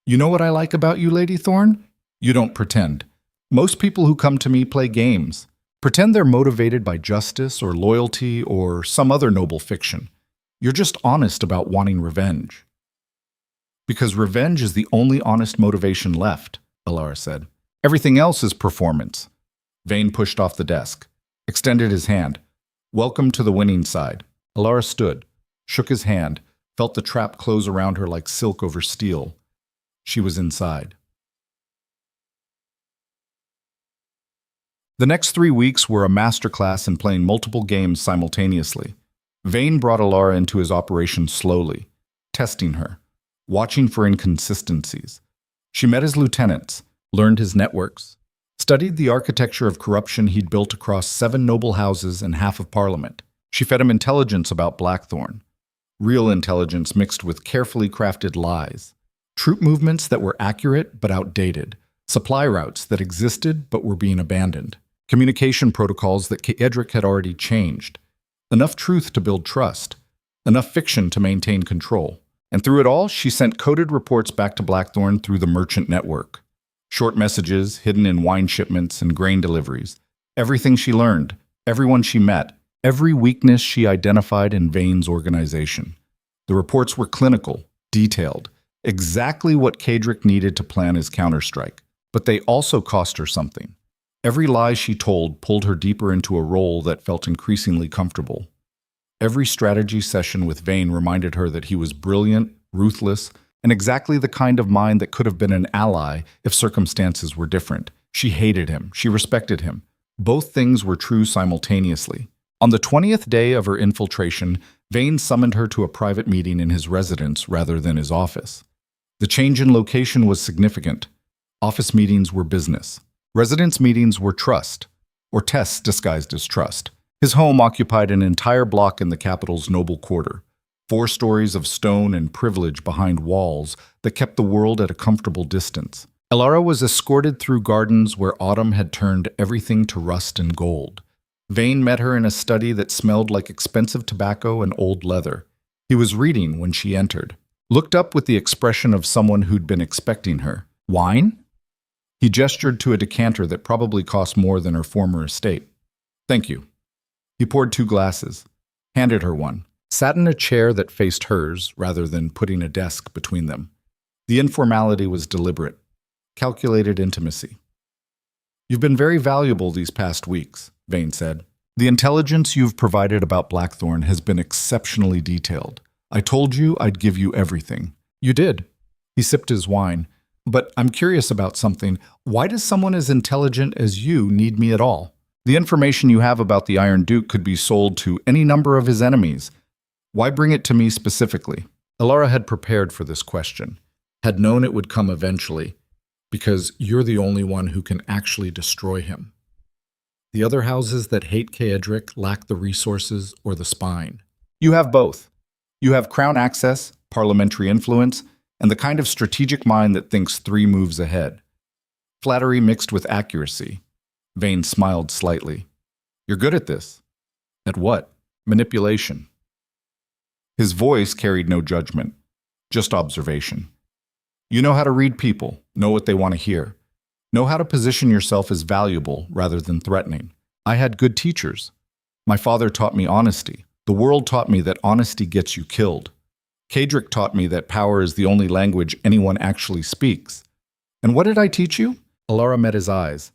Speaker 1: You know what I like about you, Lady Thorn? You don't pretend. Most people who come to me play games. Pretend they're motivated by justice or loyalty or some other noble fiction. You're just honest about wanting revenge. Because revenge is the only honest motivation left, Alara said. Everything else is performance. Vane pushed off the desk, extended his hand. Welcome to the winning side. Alara stood, shook his hand, felt the trap close around her like silk over steel. She was inside. The next 3 weeks were a masterclass in playing multiple games simultaneously. Vane brought Alara into his operation slowly, testing her, watching for inconsistencies. She met his lieutenants, learned his networks, studied the architecture of corruption he'd built across 7 noble houses and half of Parliament. She fed him intelligence about Blackthorn, real intelligence mixed with carefully crafted lies, troop movements that were accurate but outdated, supply routes that existed but were being abandoned, communication protocols that Kedrick had already changed, enough truth to build trust, enough fiction to maintain control. And through it all, she sent coded reports back to Blackthorn through the merchant network. Short messages hidden in wine shipments and grain deliveries. Everything she learned, everyone she met, every weakness she identified in Vane's organization. The reports were clinical, detailed, exactly what Kedrick needed to plan his counterstrike. But they also cost her something. Every lie she told pulled her deeper into a role that felt increasingly comfortable. Every strategy session with Vane reminded her that he was brilliant, ruthless, and exactly the kind of mind that could have been an ally if circumstances were different. She hated him. She respected him. Both things were true simultaneously. On the 20th day of her infiltration, Vane summoned her to a private meeting in his residence rather than his office. The change in location was significant. Office meetings were business. Residence meetings were trust. or tests disguised as trust. His home occupied an entire block in the capital's noble quarter, 4 stories of stone and privilege behind walls that kept the world at a comfortable distance. Elara was escorted through gardens where autumn had turned everything to rust and gold. Vane met her in a study that smelled like expensive tobacco and old leather. He was reading when she entered, looked up with the expression of someone who'd been expecting her. Wine? He gestured to a decanter that probably cost more than her former estate. Thank you. He poured 2 glasses, handed her one, sat in a chair that faced hers rather than putting a desk between them. The informality was deliberate, calculated intimacy. You've been very valuable these past weeks, Vane said. The intelligence you've provided about Blackthorn has been exceptionally detailed. I told you I'd give you everything. You did. He sipped his wine. But I'm curious about something. Why does someone as intelligent as you need me at all? The information you have about the Iron Duke could be sold to any number of his enemies. Why bring it to me specifically? Elara had prepared for this question, had known it would come eventually, because you're the only one who can actually destroy him. The other houses that hate Kaedric lack the resources or the spine. You have both. You have crown access, parliamentary influence, and the kind of strategic mind that thinks 3 moves ahead. Flattery mixed with accuracy. Vane smiled slightly. You're good at this. At what? Manipulation. His voice carried no judgment, just observation. You know how to read people, know what they want to hear. Know how to position yourself as valuable rather than threatening. I had good teachers. My father taught me honesty. The world taught me that honesty gets you killed. Kaedric taught me that power is the only language anyone actually speaks. And what did I teach you? Elara met his eyes.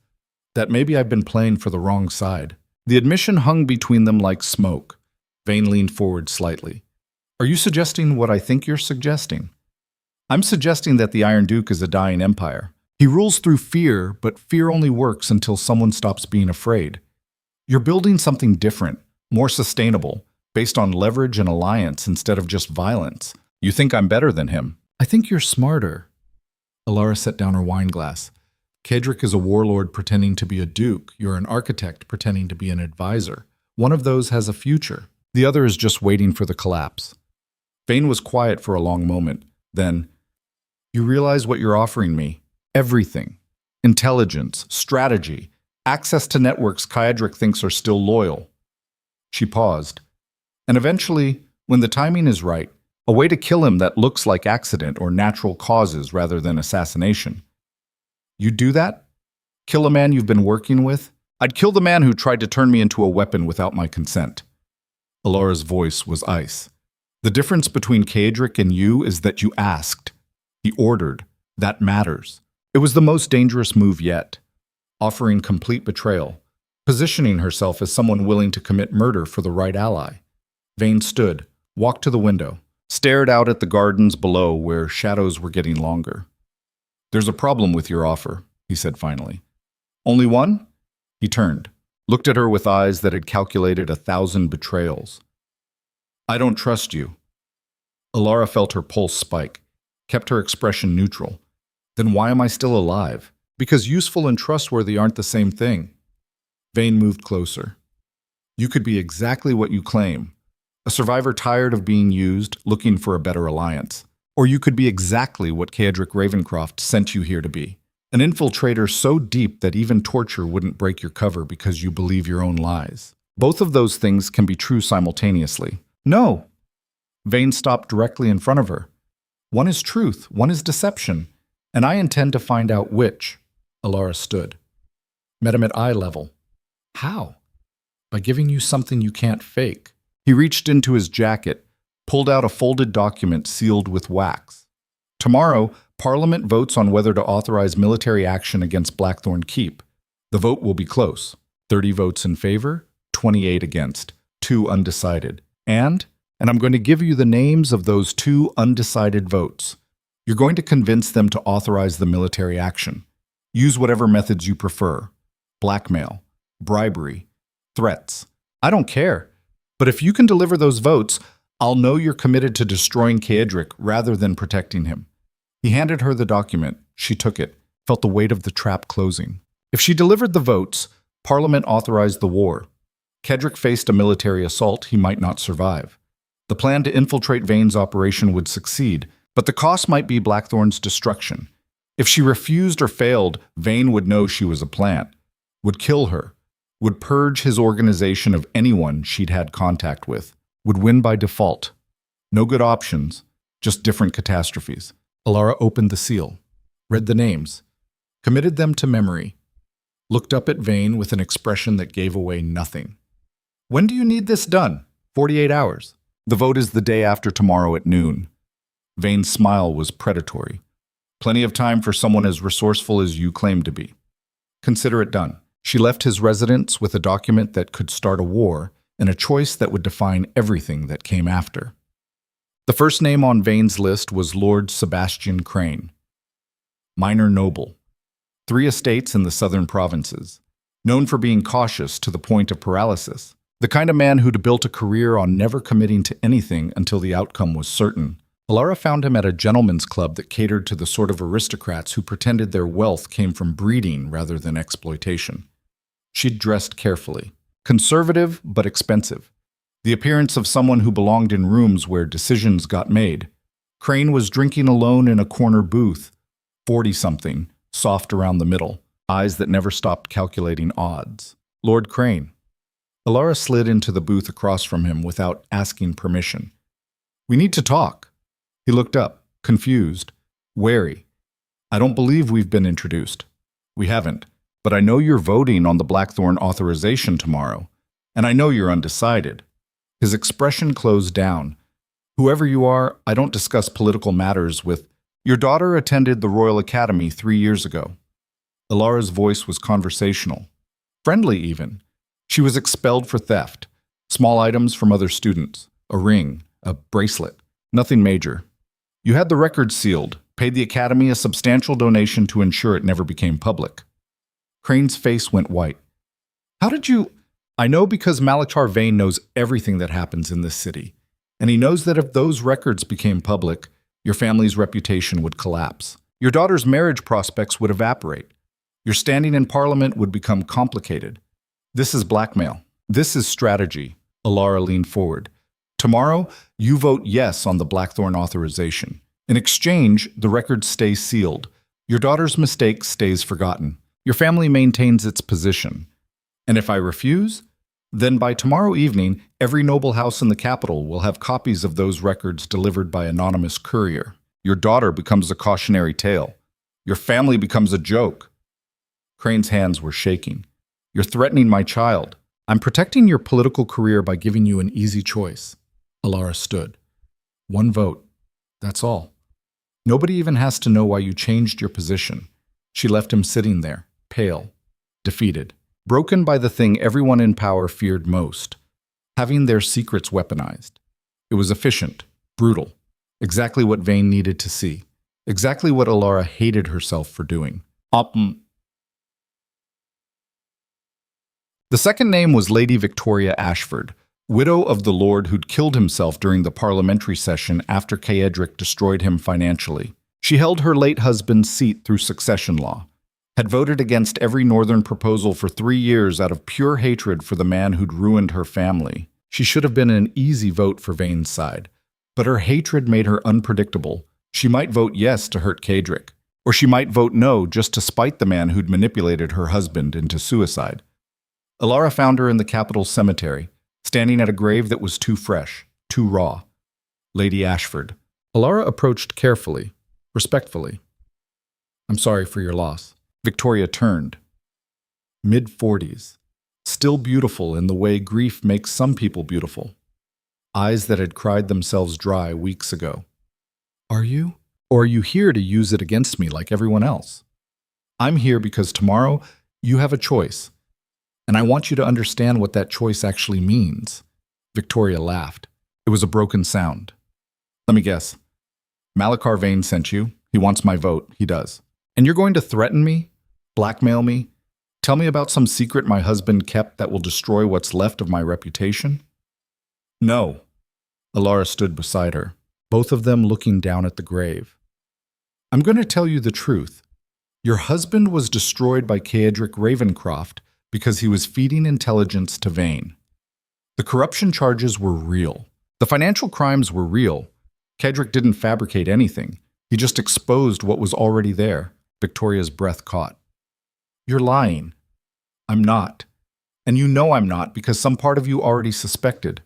Speaker 1: That maybe I've been playing for the wrong side. The admission hung between them like smoke. Vane leaned forward slightly. Are you suggesting what I think you're suggesting? I'm suggesting that the Iron Duke is a dying empire. He rules through fear, but fear only works until someone stops being afraid. You're building something different, more sustainable, based on leverage and alliance instead of just violence. You think I'm better than him. I think you're smarter. Elara set down her wine glass. Kaedric is a warlord pretending to be a duke. You're an architect pretending to be an advisor. One of those has a future. The other is just waiting for the collapse. Vane was quiet for a long moment. Then, you realize what you're offering me? Everything. Intelligence, strategy, access to networks Kaedric thinks are still loyal. She paused. And eventually, when the timing is right, a way to kill him that looks like accident or natural causes rather than assassination. You'd do that? Kill a man you've been working with? I'd kill the man who tried to turn me into a weapon without my consent. Elara's voice was ice. The difference between Kaedric and you is that you asked. He ordered. That matters. It was the most dangerous move yet. Offering complete betrayal. Positioning herself as someone willing to commit murder for the right ally. Vane stood, walked to the window, stared out at the gardens below where shadows were getting longer. There's a problem with your offer, he said finally. Only one? He turned, looked at her with eyes that had calculated 1,000 betrayals. I don't trust you. Elara felt her pulse spike, kept her expression neutral. Then why am I still alive? Because useful and trustworthy aren't the same thing. Vane moved closer. You could be exactly what you claim. A survivor tired of being used, looking for a better alliance. Or you could be exactly what Kaedric Ravencroft sent you here to be. An infiltrator so deep that even torture wouldn't break your cover because you believe your own lies. Both of those things can be true simultaneously. No. Vane stopped directly in front of her. One is truth, one is deception, and I intend to find out which. Elara stood. Met him at eye level. How? By giving you something you can't fake. He reached into his jacket, pulled out a folded document sealed with wax. Tomorrow, Parliament votes on whether to authorize military action against Blackthorn Keep. The vote will be close. 30 votes in favor, 28 against, 2 undecided. And I'm going to give you the names of those 2 undecided votes. You're going to convince them to authorize the military action. Use whatever methods you prefer. Blackmail, bribery, threats. I don't care. But if you can deliver those votes, I'll know you're committed to destroying Kaedric rather than protecting him. He handed her the document. She took it, felt the weight of the trap closing. If she delivered the votes, Parliament authorized the war. Kedrick faced a military assault he might not survive. The plan to infiltrate Vane's operation would succeed, but the cost might be Blackthorn's destruction. If she refused or failed, Vane would know she was a plant, would kill her, would purge his organization of anyone she'd had contact with, would win by default. No good options, just different catastrophes. Alara opened the seal, read the names, committed them to memory, looked up at Vane with an expression that gave away nothing. When do you need this done? 48 hours. The vote is the day after tomorrow at noon. Vane's smile was predatory. Plenty of time for someone as resourceful as you claim to be. Consider it done. She left his residence with a document that could start a war and a choice that would define everything that came after. The first name on Vane's list was Lord Sebastian Crane. Minor noble. 3 estates in the southern provinces. Known for being cautious to the point of paralysis. The kind of man who'd built a career on never committing to anything until the outcome was certain. Alara found him at a gentleman's club that catered to the sort of aristocrats who pretended their wealth came from breeding rather than exploitation. She'd dressed carefully. Conservative, but expensive. The appearance of someone who belonged in rooms where decisions got made. Crane was drinking alone in a corner booth, 40-something, soft around the middle, eyes that never stopped calculating odds. Lord Crane. Alara slid into the booth across from him without asking permission. We need to talk. He looked up, confused, wary. I don't believe we've been introduced. We haven't, but I know you're voting on the Blackthorn authorization tomorrow, and I know you're undecided. His expression closed down. Whoever you are, I don't discuss political matters with. Your daughter attended the Royal Academy 3 years ago. Alara's voice was conversational, friendly even. She was expelled for theft, small items from other students, a ring, a bracelet, nothing major. You had the record sealed, paid the Academy a substantial donation to ensure it never became public. Crane's face went white. How did you... I know because Malachar Vane knows everything that happens in this city, and he knows that if those records became public, your family's reputation would collapse. Your daughter's marriage prospects would evaporate. Your standing in Parliament would become complicated. This is blackmail. This is strategy. Alara leaned forward. Tomorrow, you vote yes on the Blackthorn authorization. In exchange, the records stay sealed. Your daughter's mistake stays forgotten. Your family maintains its position. And if I refuse, then by tomorrow evening, every noble house in the capital will have copies of those records delivered by anonymous courier. Your daughter becomes a cautionary tale. Your family becomes a joke. Crane's hands were shaking. You're threatening my child. I'm protecting your political career by giving you an easy choice. Alara stood. 1 vote. That's all. Nobody even has to know why you changed your position. She left him sitting there, pale, defeated, broken by the thing everyone in power feared most, having their secrets weaponized. It was efficient, brutal, exactly what Vane needed to see, exactly what Alara hated herself for doing. The second name was Lady Victoria Ashford, widow of the lord who'd killed himself during the parliamentary session after Caedric destroyed him financially. She held her late husband's seat through succession law, had voted against every northern proposal for 3 years out of pure hatred for the man who'd ruined her family. She should have been an easy vote for Vane's side, but her hatred made her unpredictable. She might vote yes to hurt Caedric, or she might vote no just to spite the man who'd manipulated her husband into suicide. Alara found her in the capital's cemetery, standing at a grave that was too fresh, too raw. Lady Ashford. Alara approached carefully, respectfully. I'm sorry for your loss. Victoria turned. Mid-40s. Still beautiful in the way grief makes some people beautiful. Eyes that had cried themselves dry weeks ago. Are you? Or are you here to use it against me like everyone else? I'm here because tomorrow you have a choice. And I want you to understand what that choice actually means. Victoria laughed. It was a broken sound. Let me guess. Malachar Vane sent you. He wants my vote. He does. And you're going to threaten me? Blackmail me? Tell me about some secret my husband kept that will destroy what's left of my reputation? No. Alara stood beside her, both of them looking down at the grave. I'm going to tell you the truth. Your husband was destroyed by Caedric Ravencroft because he was feeding intelligence to Vane. The corruption charges were real. The financial crimes were real. Kedrick didn't fabricate anything. He just exposed what was already there. Victoria's breath caught. You're lying. I'm not. And you know I'm not because some part of you already suspected.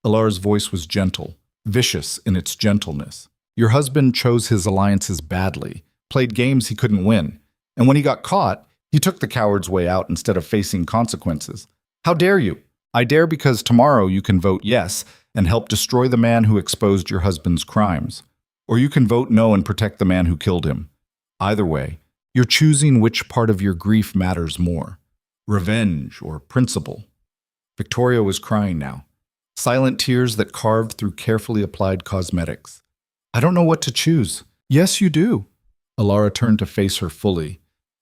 Speaker 1: Alara's voice was gentle, vicious in its gentleness. Your husband chose his alliances badly, played games he couldn't win, and when he got caught, he took the coward's way out instead of facing consequences. How dare you? I dare because tomorrow you can vote yes and help destroy the man who exposed your husband's crimes. Or you can vote no and protect the man who killed him. Either way, you're choosing which part of your grief matters more, revenge or principle. Victoria was crying now, silent tears that carved through carefully applied cosmetics. I don't know what to choose. Yes, you do. Alara turned to face her fully.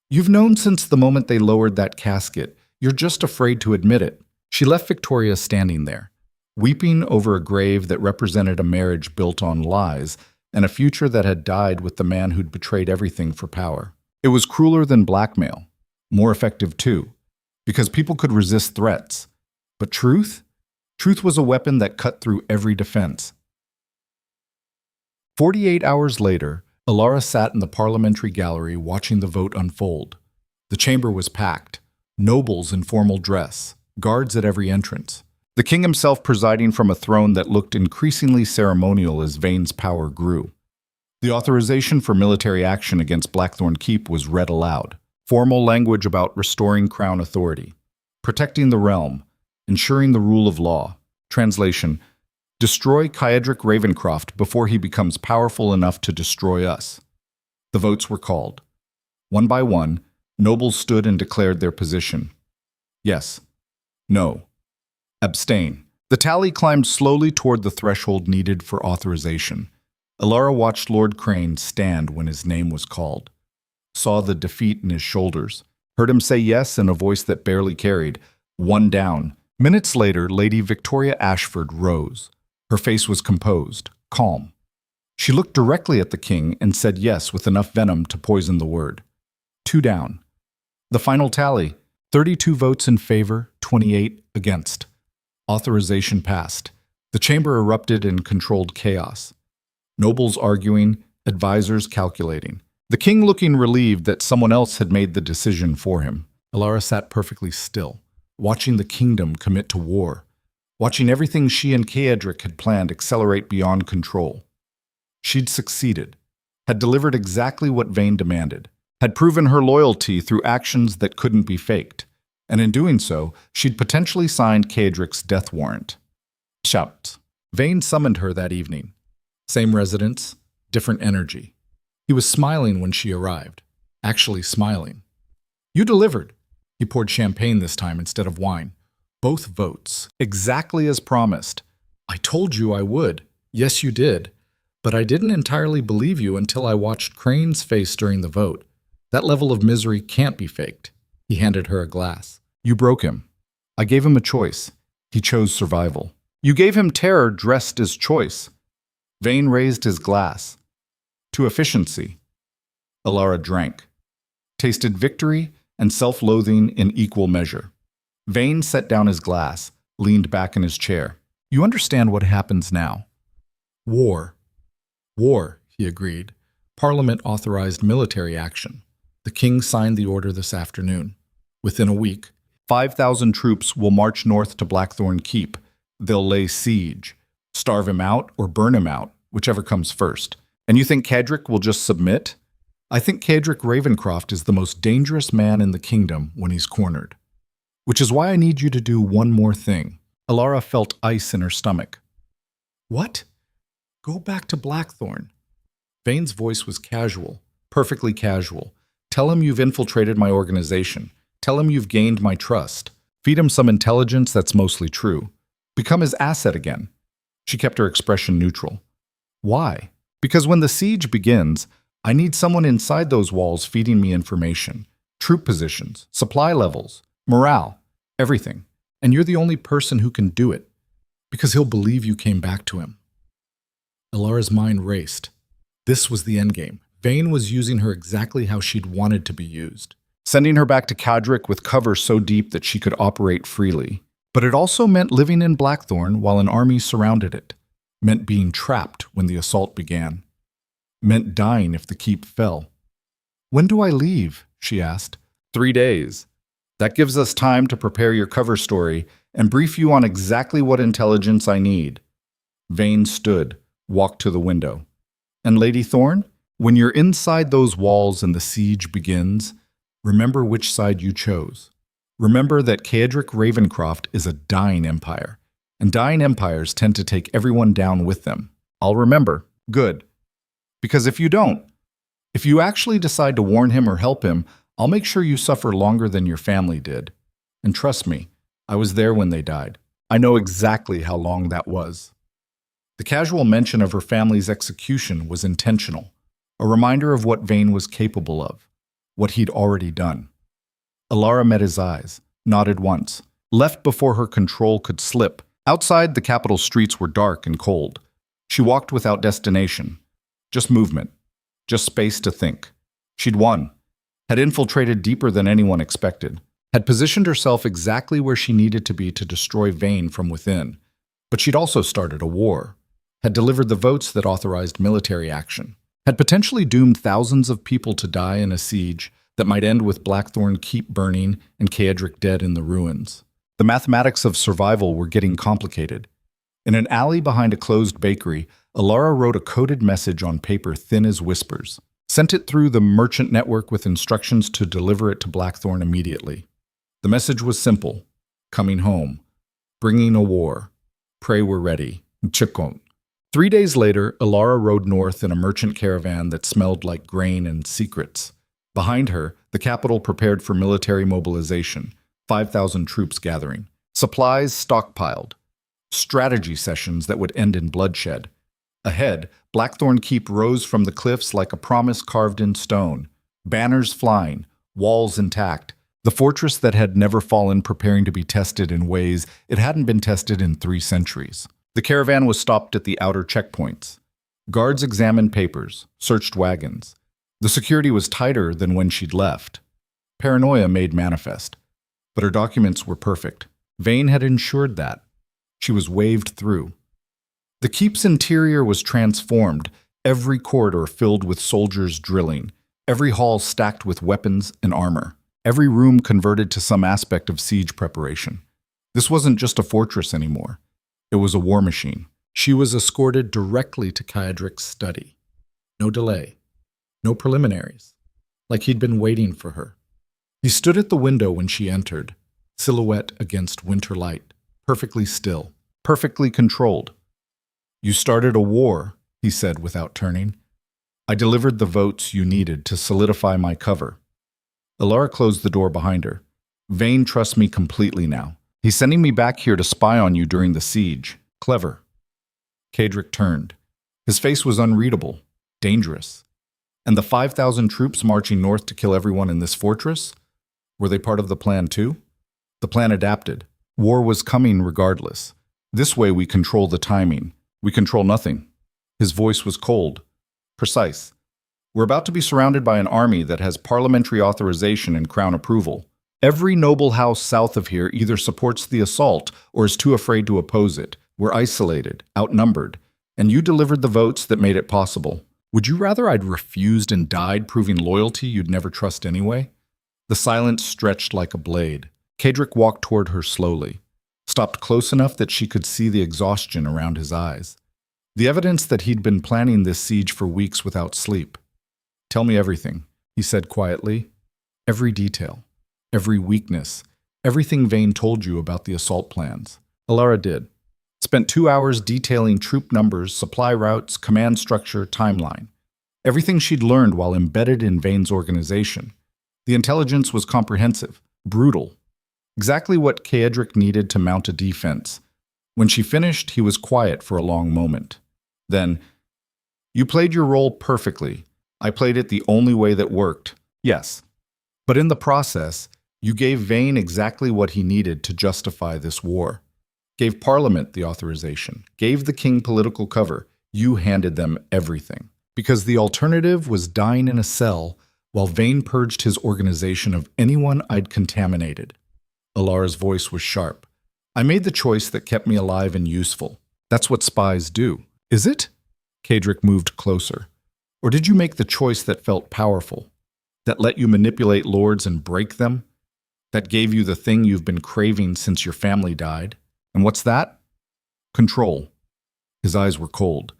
Speaker 1: You've known since the moment they lowered that casket. You're just afraid to admit it. She left Victoria standing there, weeping over a grave that represented a marriage built on lies and a future that had died with the man who'd betrayed everything for power. It was crueler than blackmail, more effective too, because people could resist threats. But truth? Truth was a weapon that cut through every defense. 48 hours later, Alara sat in the parliamentary gallery watching the vote unfold. The chamber was packed, nobles in formal dress, guards at every entrance. The king himself presiding from a throne that looked increasingly ceremonial as Vane's power grew. The authorization for military action against Blackthorn Keep was read aloud. Formal language about restoring crown authority, protecting the realm, ensuring the rule of law. Translation: destroy Caedric Ravencroft before he becomes powerful enough to destroy us. The votes were called. One by one, nobles stood and declared their position. Yes. No. Abstain. The tally climbed slowly toward the threshold needed for authorization. Alara watched Lord Crane stand when his name was called, saw the defeat in his shoulders, heard him say yes in a voice that barely carried. One down. Minutes later, Lady Victoria Ashford rose. Her face was composed, calm. She looked directly at the king and said yes with enough venom to poison the word. 2 down. The final tally: 32 votes in favor, 28 against. Authorization passed. The chamber erupted in controlled chaos. Nobles arguing, advisors calculating. The king looking relieved that someone else had made the decision for him. Alara sat perfectly still, watching the kingdom commit to war, watching everything she and Caedric had planned accelerate beyond control. She'd succeeded, had delivered exactly what Vane demanded, had proven her loyalty through actions that couldn't be faked, and in doing so, she'd potentially signed Caedric's death warrant. Shout. Vane summoned her that evening. Same residence, different energy. He was smiling when she arrived, actually smiling. You delivered. He poured champagne this time instead of wine. Both votes, exactly as promised. I told you I would. Yes, you did. But I didn't entirely believe you until I watched Crane's face during the vote. That level of misery can't be faked. He handed her a glass. You broke him. I gave him a choice. He chose survival. You gave him terror dressed as choice. Vane raised his glass. To efficiency. Alara drank. Tasted victory and self-loathing in equal measure. Vane set down his glass, leaned back in his chair. You understand what happens now. War. War, he agreed. Parliament authorized military action. The king signed the order this afternoon. Within a week, 5,000 troops will march north to Blackthorn Keep. They'll lay siege, starve him out or burn him out, whichever comes first. And you think Caedric will just submit? I think Caedric Ravencroft is the most dangerous man in the kingdom when he's cornered. Which is why I need you to do one more thing. Alara felt ice in her stomach. What? Go back to Blackthorn. Vane's voice was casual, perfectly casual. Tell him you've infiltrated my organization. Tell him you've gained my trust. Feed him some intelligence that's mostly true. Become his asset again. She kept her expression neutral. Why? Because when the siege begins, I need someone inside those walls feeding me information. Troop positions, supply levels, morale, everything. And you're the only person who can do it. Because he'll believe you came back to him. Alara's mind raced. This was the endgame. Vane was using her exactly how she'd wanted to be used. sending her back to Cadric with cover so deep that she could operate freely. But it also meant living in Blackthorn while an army surrounded it, meant being trapped when the assault began, meant dying if the keep fell. "When do I leave?" she asked. 3 days. That gives us time to prepare your cover story and brief you on exactly what intelligence I need. Vane stood, walked to the window. "And Lady Thorn, when you're inside those walls and the siege begins, remember which side you chose. Remember that Caedric Ravencroft is a dying empire, and dying empires tend to take everyone down with them." "I'll remember." "Good. Because if you don't, if you actually decide to warn him or help him, I'll make sure you suffer longer than your family did. And trust me, I was there when they died. I know exactly how long that was." The casual mention of her family's execution was intentional, a reminder of what Vane was capable of, what he'd already done. Alara met his eyes, nodded once, left before her control could slip. Outside, the capital streets were dark and cold. She walked without destination, just movement, just space to think. She'd won, had infiltrated deeper than anyone expected, had positioned herself exactly where she needed to be to destroy Vane from within. But she'd also started a war, had delivered the votes that authorized military action, had potentially doomed thousands of people to die in a siege that might end with Blackthorn Keep burning and Caedric dead in the ruins. The mathematics of survival were getting complicated. In an alley behind a closed bakery, Alara wrote a coded message on paper thin as whispers, sent it through the merchant network with instructions to deliver it to Blackthorn immediately. The message was simple: coming home, bringing a war, pray we're ready, Chikon. 3 days later, Alara rode north in a merchant caravan that smelled like grain and secrets. Behind her, the capital prepared for military mobilization, 5,000 troops gathering, supplies stockpiled, strategy sessions that would end in bloodshed. Ahead, Blackthorn Keep rose from the cliffs like a promise carved in stone, banners flying, walls intact, the fortress that had never fallen preparing to be tested in ways it hadn't been tested in 3 centuries. The caravan was stopped at the outer checkpoints. Guards examined papers, searched wagons. The security was tighter than when she'd left. Paranoia made manifest. But her documents were perfect. Vane had ensured that. She was waved through. The keep's interior was transformed, every corridor filled with soldiers drilling, every hall stacked with weapons and armor, every room converted to some aspect of siege preparation. This wasn't just a fortress anymore. It was a war machine. She was escorted directly to Caedric's study. No delay. No preliminaries. Like he'd been waiting for her. He stood at the window when she entered, silhouette against winter light, perfectly still, perfectly controlled. "You started a war," he said without turning. "I delivered the votes you needed to solidify my cover." Alara closed the door behind her. "Vane trusts me completely now. He's sending me back here to spy on you during the siege. Clever." Caedric turned. His face was unreadable, dangerous. And the 5,000 troops marching north to kill everyone in this fortress? Were they part of the plan too? The plan adapted. War was coming regardless. This way we control the timing. We control nothing. His voice was cold, precise. "We're about to be surrounded by an army that has parliamentary authorization and crown approval. Every noble house south of here either supports the assault or is too afraid to oppose it. We're isolated, outnumbered, and you delivered the votes that made it possible. Would you rather I'd refused and died, proving loyalty you'd never trust anyway?" The silence stretched like a blade. Caedric walked toward her slowly, stopped close enough that she could see the exhaustion around his eyes. The evidence that he'd been planning this siege for weeks without sleep. "Tell me everything," he said quietly. "Every detail, every weakness, everything Vane told you about the assault plans." Alara did. Spent 2 hours detailing troop numbers, supply routes, command structure, timeline. Everything she'd learned while embedded in Vane's organization. The intelligence was comprehensive, brutal. Exactly what Caedric needed to mount a defense. When she finished, he was quiet for a long moment. Then, "You played your role perfectly. I played it the only way that worked. Yes. But in the process, you gave Vane exactly what he needed to justify this war. Gave Parliament the authorization, gave the king political cover. You handed them everything. Because the alternative was dying in a cell while Vane purged his organization of anyone I'd contaminated. Alara's voice was sharp. I made the choice that kept me alive and useful. That's what spies do. Is it? Kadric moved closer. Or did you make the choice that felt powerful? That let you manipulate lords and break them? That gave you the thing you've been craving since your family died? And what's that? Control. His eyes were cold.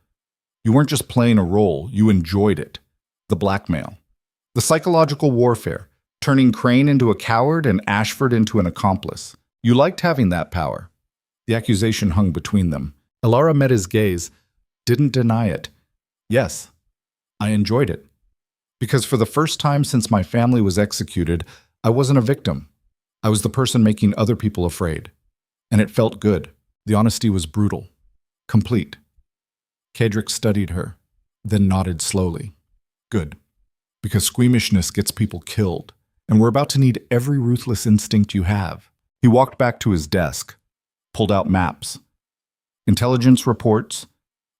Speaker 1: You weren't just playing a role, you enjoyed it. The blackmail. The psychological warfare, turning Crane into a coward and Ashford into an accomplice. You liked having that power. The accusation hung between them. Alara met his gaze, didn't deny it. Yes, I enjoyed it. Because for the first time since my family was executed, I wasn't a victim. I was the person making other people afraid. And it felt good. The honesty was brutal. Complete. Kadric studied her, then nodded slowly. Good. Because squeamishness gets people killed, and we're about to need every ruthless instinct you have. He walked back to his desk, pulled out maps, intelligence reports,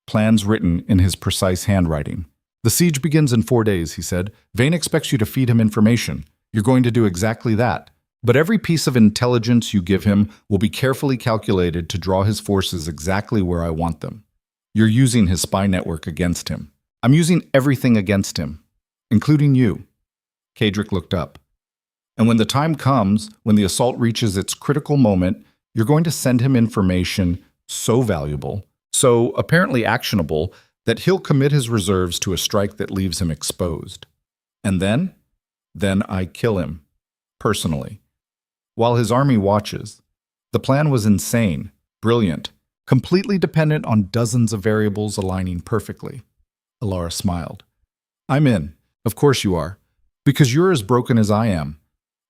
Speaker 1: plans written in his precise handwriting. The siege begins in 4 days, he said. Vane expects you to feed him information. You're going to do exactly that. But every piece of intelligence you give him will be carefully calculated to draw his forces exactly where I want them. You're using his spy network against him. I'm using everything against him, including you. Kadric looked up. And when the time comes, when the assault reaches its critical moment, you're going to send him information so valuable, so apparently actionable, that he'll commit his reserves to a strike that leaves him exposed. And then I kill him, personally. While his army watches. The plan was insane, brilliant, completely dependent on dozens of variables aligning perfectly. Alara smiled. I'm in. Of course you are. Because you're as broken as I am.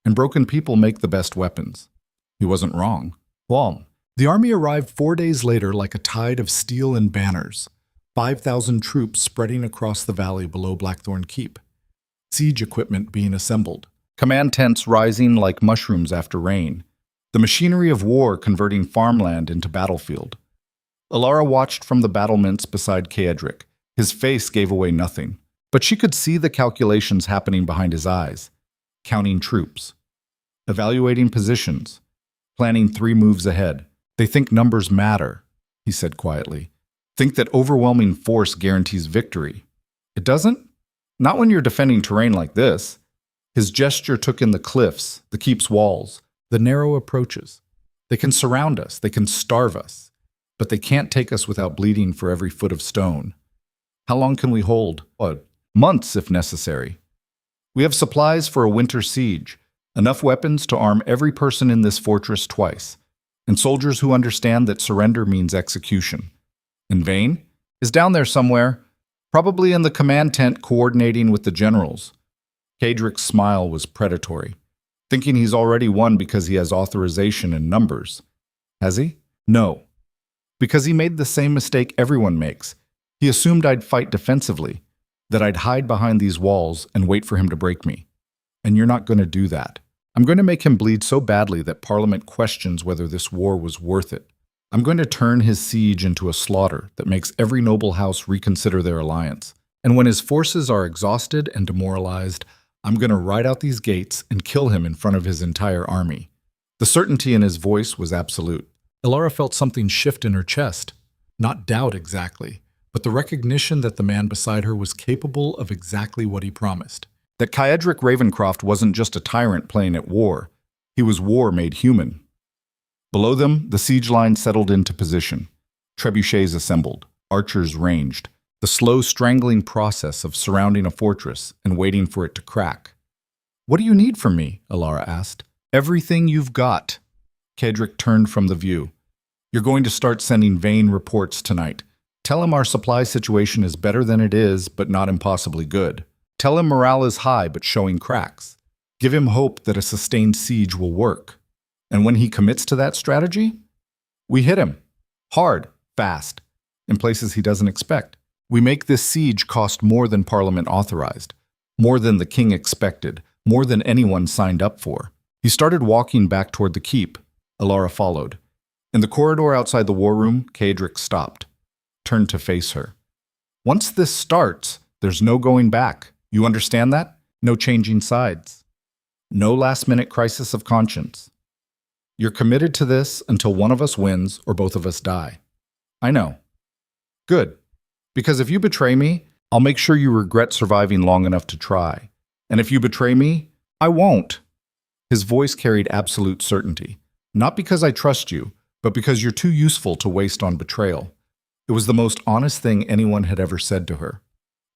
Speaker 1: And broken people make the best weapons. He wasn't wrong. Well, the army arrived 4 days later like a tide of steel and banners. 5,000 troops spreading across the valley below Blackthorn Keep. Siege equipment being assembled. Command tents rising like mushrooms after rain. The machinery of war converting farmland into battlefield. Alara watched from the battlements beside Kadric. His face gave away nothing. But she could see the calculations happening behind his eyes. Counting troops. Evaluating positions. Planning 3 moves ahead. They think numbers matter, he said quietly. Think that overwhelming force guarantees victory. It doesn't? Not when you're defending terrain like this. His gesture took in the cliffs, the keep's walls, the narrow approaches. They can surround us, they can starve us, but they can't take us without bleeding for every foot of stone. How long can we hold? Months if necessary. We have supplies for a winter siege, enough weapons to arm every person in this fortress twice, and soldiers who understand that surrender means execution. And Vane is down there somewhere, probably in the command tent coordinating with the generals. Kadric's smile was predatory, thinking he's already won because he has authorization and numbers. Has he? No. Because he made the same mistake everyone makes. He assumed I'd fight defensively, that I'd hide behind these walls and wait for him to break me. And you're not going to do that. I'm going to make him bleed so badly that Parliament questions whether this war was worth it. I'm going to turn his siege into a slaughter that makes every noble house reconsider their alliance. And when his forces are exhausted and demoralized, I'm going to ride out these gates and kill him in front of his entire army. The certainty in his voice was absolute. Alara felt something shift in her chest. Not doubt exactly, but the recognition that the man beside her was capable of exactly what he promised. That Caedric Ravencroft wasn't just a tyrant playing at war. He was war made human. Below them, the siege line settled into position. Trebuchets assembled, archers ranged. The slow, strangling process of surrounding a fortress and waiting for it to crack. What do you need from me? Alara asked. Everything you've got. Kadric turned from the view. You're going to start sending Vane reports tonight. Tell him our supply situation is better than it is, but not impossibly good. Tell him morale is high, but showing cracks. Give him hope that a sustained siege will work. And when he commits to that strategy, we hit him. Hard, fast, in places he doesn't expect. We make this siege cost more than Parliament authorized, more than the king expected, more than anyone signed up for. He started walking back toward the keep. Alara followed. In the corridor outside the war room, Kadric stopped, turned to face her. Once this starts, there's no going back. You understand that? No changing sides. No last-minute crisis of conscience. You're committed to this until one of us wins or both of us die. I know. Good. Because if you betray me, I'll make sure you regret surviving long enough to try. And if you betray me, I won't. His voice carried absolute certainty. Not because I trust you, but because you're too useful to waste on betrayal. It was the most honest thing anyone had ever said to her.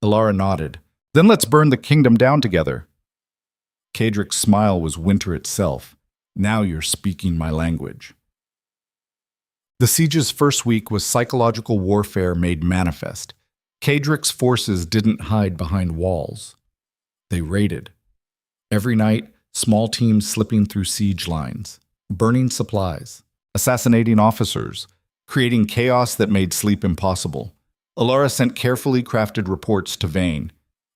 Speaker 1: Ilara nodded. Then let's burn the kingdom down together. Kadric's smile was winter itself. Now you're speaking my language. The siege's first week was psychological warfare made manifest. Kadric's forces didn't hide behind walls. They raided. Every night, small teams slipping through siege lines, burning supplies, assassinating officers, creating chaos that made sleep impossible. Ilara sent carefully crafted reports to Vane,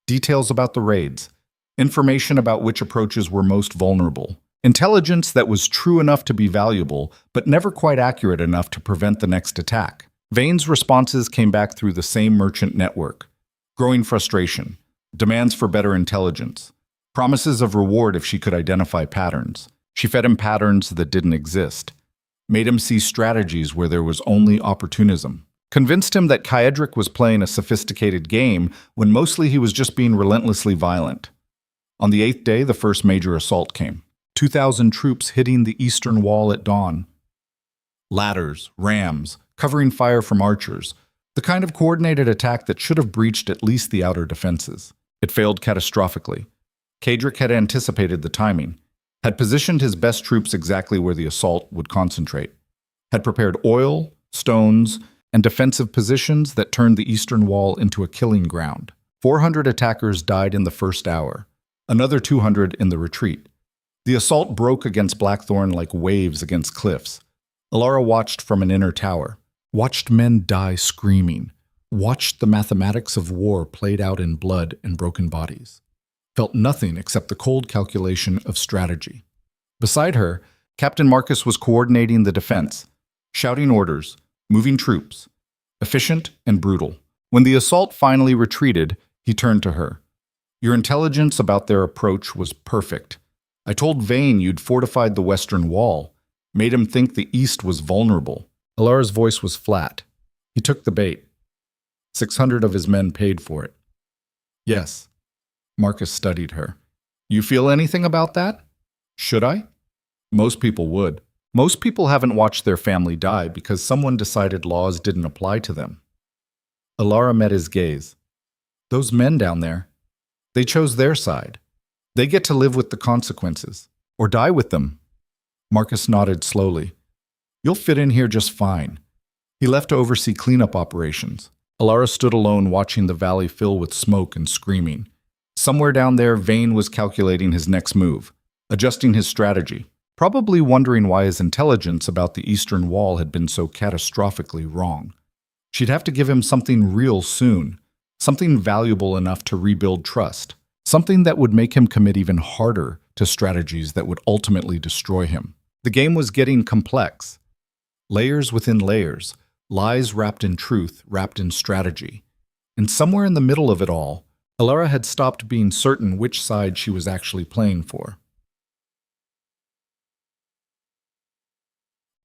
Speaker 1: details about the raids, information about which approaches were most vulnerable, intelligence that was true enough to be valuable, but never quite accurate enough to prevent the next attack. Vane's responses came back through the same merchant network. Growing frustration, demands for better intelligence, promises of reward if she could identify patterns. She fed him patterns that didn't exist, made him see strategies where there was only opportunism, convinced him that Kaedric was playing a sophisticated game when mostly he was just being relentlessly violent. On the 8th day, the first major assault came. 2,000 troops hitting the eastern wall at dawn. Ladders, rams, covering fire from archers, the kind of coordinated attack that should have breached at least the outer defenses. It failed catastrophically. Kadric had anticipated the timing, had positioned his best troops exactly where the assault would concentrate, had prepared oil, stones, and defensive positions that turned the eastern wall into a killing ground. 400 attackers died in the first hour, another 200 in the retreat. The assault broke against Blackthorn like waves against cliffs. Ilara watched from an inner tower, watched men die screaming, watched the mathematics of war played out in blood and broken bodies, felt nothing except the cold calculation of strategy. Beside her, Captain Marcus was coordinating the defense, shouting orders, moving troops, efficient and brutal. When the assault finally retreated, he turned to her. Your intelligence about their approach was perfect. I told Vane you'd fortified the western wall, made him think the east was vulnerable. Ilara's voice was flat. He took the bait. 600 of his men paid for it. Yes. Marcus studied her. You feel anything about that? Should I? Most people would. Most people haven't watched their family die because someone decided laws didn't apply to them. Ilara met his gaze. Those men down there, they chose their side. They get to live with the consequences, or die with them. Marcus nodded slowly. You'll fit in here just fine. He left to oversee cleanup operations. Ilara stood alone watching the valley fill with smoke and screaming. Somewhere down there, Vane was calculating his next move, adjusting his strategy, probably wondering why his intelligence about the eastern wall had been so catastrophically wrong. She'd have to give him something real soon, something valuable enough to rebuild trust, something that would make him commit even harder to strategies that would ultimately destroy him. The game was getting complex. Layers within layers, lies wrapped in truth, wrapped in strategy. And somewhere in the middle of it all, Ilara had stopped being certain which side she was actually playing for.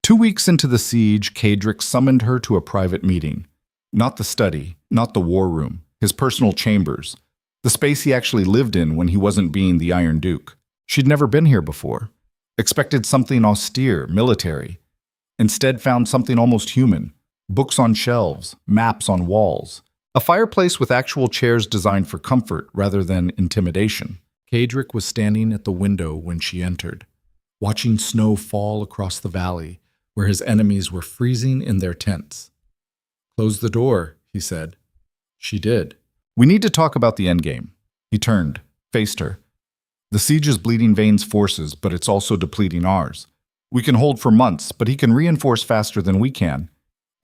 Speaker 1: 2 weeks into the siege, Kadric summoned her to a private meeting. Not the study, not the war room, his personal chambers, the space he actually lived in when he wasn't being the Iron Duke. She'd never been here before. Expected something austere, military. Instead found something almost human. Books on shelves, maps on walls. A fireplace with actual chairs designed for comfort rather than intimidation. Kadric was standing at the window when she entered, watching snow fall across the valley where his enemies were freezing in their tents. Close the door, he said. She did. We need to talk about the endgame. He turned, faced her. The siege is bleeding Vane's forces, but it's also depleting ours. We can hold for months, but he can reinforce faster than we can.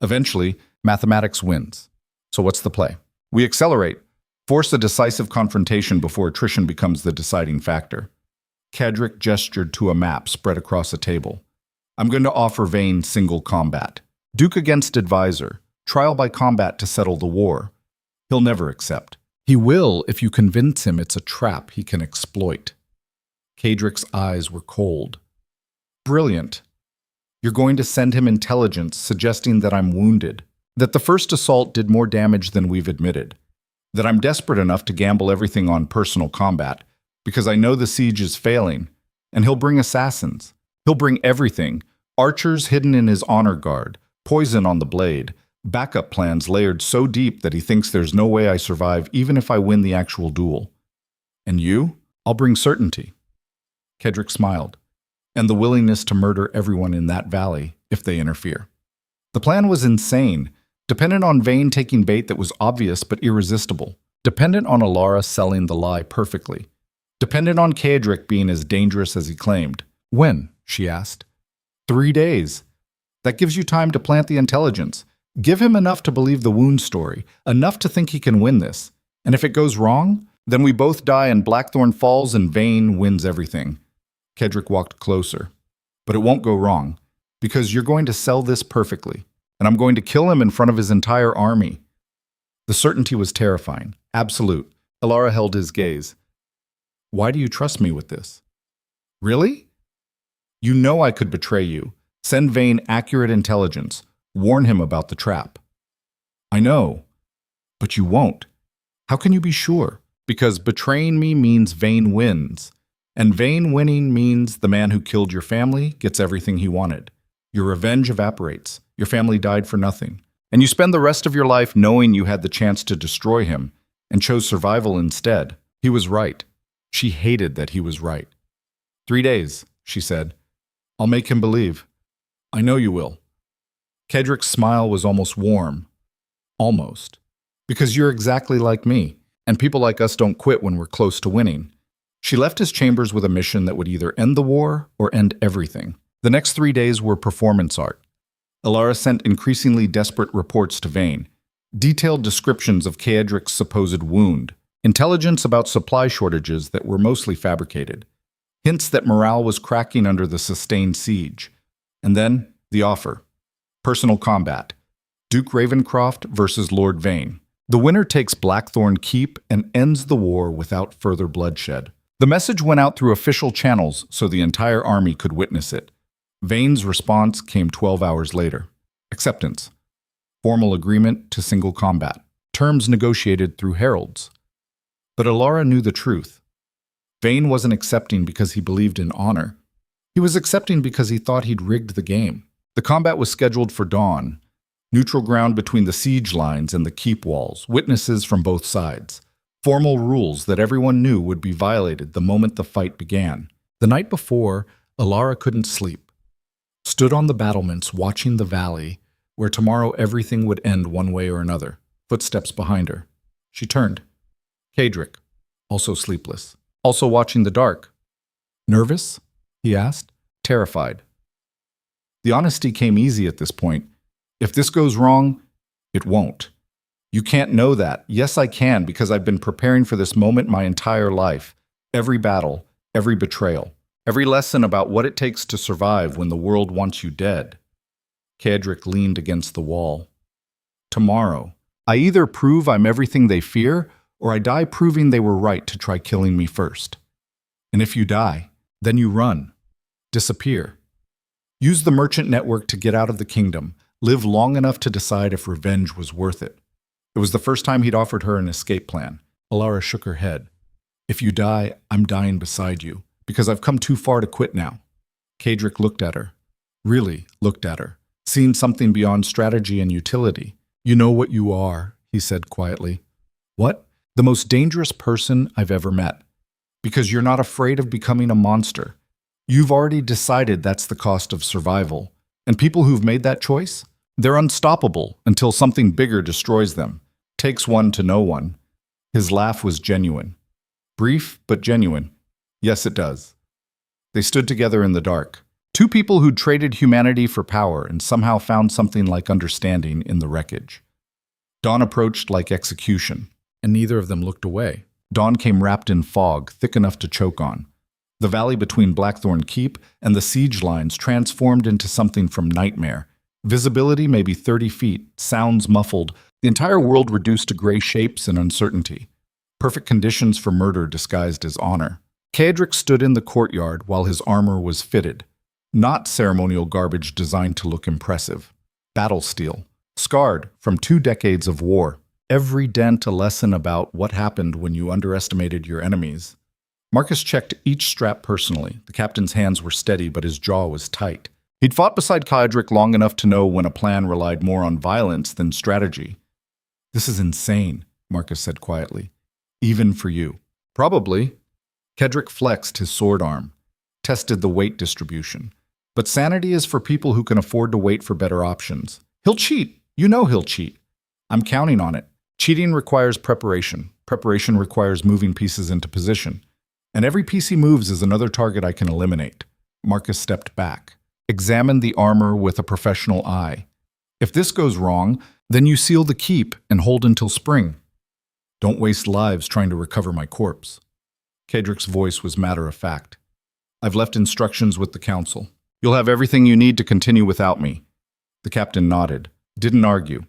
Speaker 1: Eventually, mathematics wins. So what's the play? We accelerate, force a decisive confrontation before attrition becomes the deciding factor. Kadric gestured to a map spread across a table. I'm going to offer Vane single combat. Duke against advisor, trial by combat to settle the war. He'll never accept. He will if you convince him it's a trap he can exploit. Kadrick's eyes were cold. Brilliant. You're going to send him intelligence suggesting that I'm wounded, that the first assault did more damage than we've admitted, that I'm desperate enough to gamble everything on personal combat because I know the siege is failing, and he'll bring assassins. He'll bring everything, archers hidden in his honor guard, poison on the blade, backup plans layered so deep that he thinks there's no way I survive even if I win the actual duel. And you? I'll bring certainty. Kedrick smiled, and the willingness to murder everyone in that valley if they interfere. The plan was insane, dependent on Vayne taking bait that was obvious but irresistible, dependent on Alara selling the lie perfectly, dependent on Kedrick being as dangerous as he claimed. When? She asked. 3 days. That gives you time to plant the intelligence. Give him enough to believe the wound story, enough to think he can win this. And if it goes wrong, then we both die and Blackthorn falls and Vayne wins everything. Kedrick walked closer. But it won't go wrong, because you're going to sell this perfectly, and I'm going to kill him in front of his entire army. The certainty was terrifying, absolute. Alara held his gaze. Why do you trust me with this? Really? You know I could betray you, send Vayne accurate intelligence, warn him about the trap. I know, but you won't. How can you be sure? Because betraying me means Vayne wins. And Vayne winning means the man who killed your family gets everything he wanted. Your revenge evaporates. Your family died for nothing. And you spend the rest of your life knowing you had the chance to destroy him and chose survival instead. He was right. She hated that he was right. 3 days, she said. I'll make him believe. I know you will. Kedrick's smile was almost warm. Almost. Because you're exactly like me, and people like us don't quit when we're close to winning. She left his chambers with a mission that would either end the war or end everything. The next 3 days were performance art. Alara sent increasingly desperate reports to Vayne, detailed descriptions of Kedrick's supposed wound, intelligence about supply shortages that were mostly fabricated, hints that morale was cracking under the sustained siege. And then, the offer. Personal combat. Duke Ravencroft versus Lord Vayne. The winner takes Blackthorn Keep and ends the war without further bloodshed. The message went out through official channels so the entire army could witness it. Vayne's response came 12 hours later. Acceptance. Formal agreement to single combat. Terms negotiated through heralds. But Alara knew the truth. Vayne wasn't accepting because he believed in honor. He was accepting because he thought he'd rigged the game. The combat was scheduled for dawn. Neutral ground between the siege lines and the keep walls, witnesses from both sides. Formal rules that everyone knew would be violated the moment the fight began. The night before, Alara couldn't sleep. Stood on the battlements watching the valley, where tomorrow everything would end one way or another. Footsteps behind her. She turned. Kedrick, also sleepless, also watching the dark. Nervous? He asked, terrified. The honesty came easy at this point. If this goes wrong, it won't. You can't know that. Yes, I can, because I've been preparing for this moment my entire life. Every battle, every betrayal, every lesson about what it takes to survive when the world wants you dead. Kedrick leaned against the wall. Tomorrow, I either prove I'm everything they fear, or I die proving they were right to try killing me first. And if you die, then you run. Disappear. Use the merchant network to get out of the kingdom. Live long enough to decide if revenge was worth it. It was the first time he'd offered her an escape plan. Alara shook her head. If you die, I'm dying beside you, because I've come too far to quit now. Kedrick looked at her. Really looked at her. Seen something beyond strategy and utility. You know what you are, he said quietly. What? The most dangerous person I've ever met. Because you're not afraid of becoming a monster. You've already decided that's the cost of survival. And people who've made that choice? They're unstoppable until something bigger destroys them. Takes one to know one. His laugh was genuine. Brief, but genuine. Yes, it does. They stood together in the dark. Two people who'd traded humanity for power and somehow found something like understanding in the wreckage. Dawn approached like execution, and neither of them looked away. Dawn came wrapped in fog, thick enough to choke on. The valley between Blackthorn Keep and the siege lines transformed into something from nightmare. Visibility maybe 30 feet, sounds muffled, the entire world reduced to gray shapes and uncertainty. perfect conditions for murder disguised as honor. Kaedric stood in the courtyard while his armor was fitted. Not ceremonial garbage designed to look impressive. Battle steel, scarred from 2 decades of war. Every dent a lesson about what happened when you underestimated your enemies. Marcus checked each strap personally. The captain's hands were steady, but his jaw was tight. He'd fought beside Kaedric long enough to know when a plan relied more on violence than strategy. "This is insane," Marcus said quietly. "Even for you." "Probably." Kaedric flexed his sword arm, tested the weight distribution. "But sanity is for people who can afford to wait for better options. He'll cheat. You know he'll cheat. I'm counting on it. Cheating requires preparation. Preparation requires moving pieces into position. And every piece he moves is another target I can eliminate." Marcus stepped back, examined the armor with a professional eye. "If this goes wrong, then you seal the keep and hold until spring. Don't waste lives trying to recover my corpse." Kaedric's voice was matter-of-fact. "I've left instructions with the council. You'll have everything you need to continue without me." The captain nodded, didn't argue.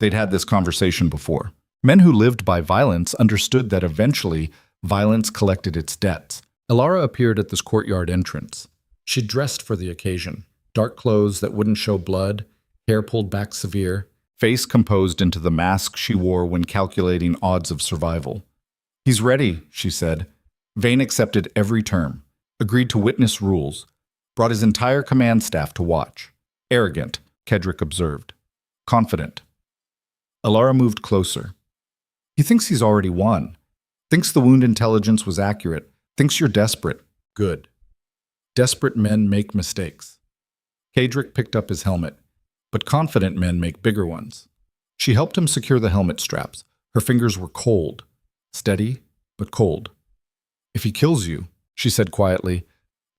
Speaker 1: They'd had this conversation before. Men who lived by violence understood that eventually violence collected its debts. Elara appeared at this courtyard entrance. She dressed for the occasion. Dark clothes that wouldn't show blood, hair pulled back severe, face composed into the mask she wore when calculating odds of survival. "He's ready," she said. Vayne accepted every term, agreed to witness rules, brought his entire command staff to watch. Arrogant, Kaedric observed. Confident. Elara moved closer. "He thinks he's already won. Thinks the wound intelligence was accurate. Thinks you're desperate. Good. Desperate men make mistakes." Kaedric picked up his helmet, but confident men make bigger ones. She helped him secure the helmet straps. Her fingers were cold. Steady, but cold. "If he kills you," she said quietly,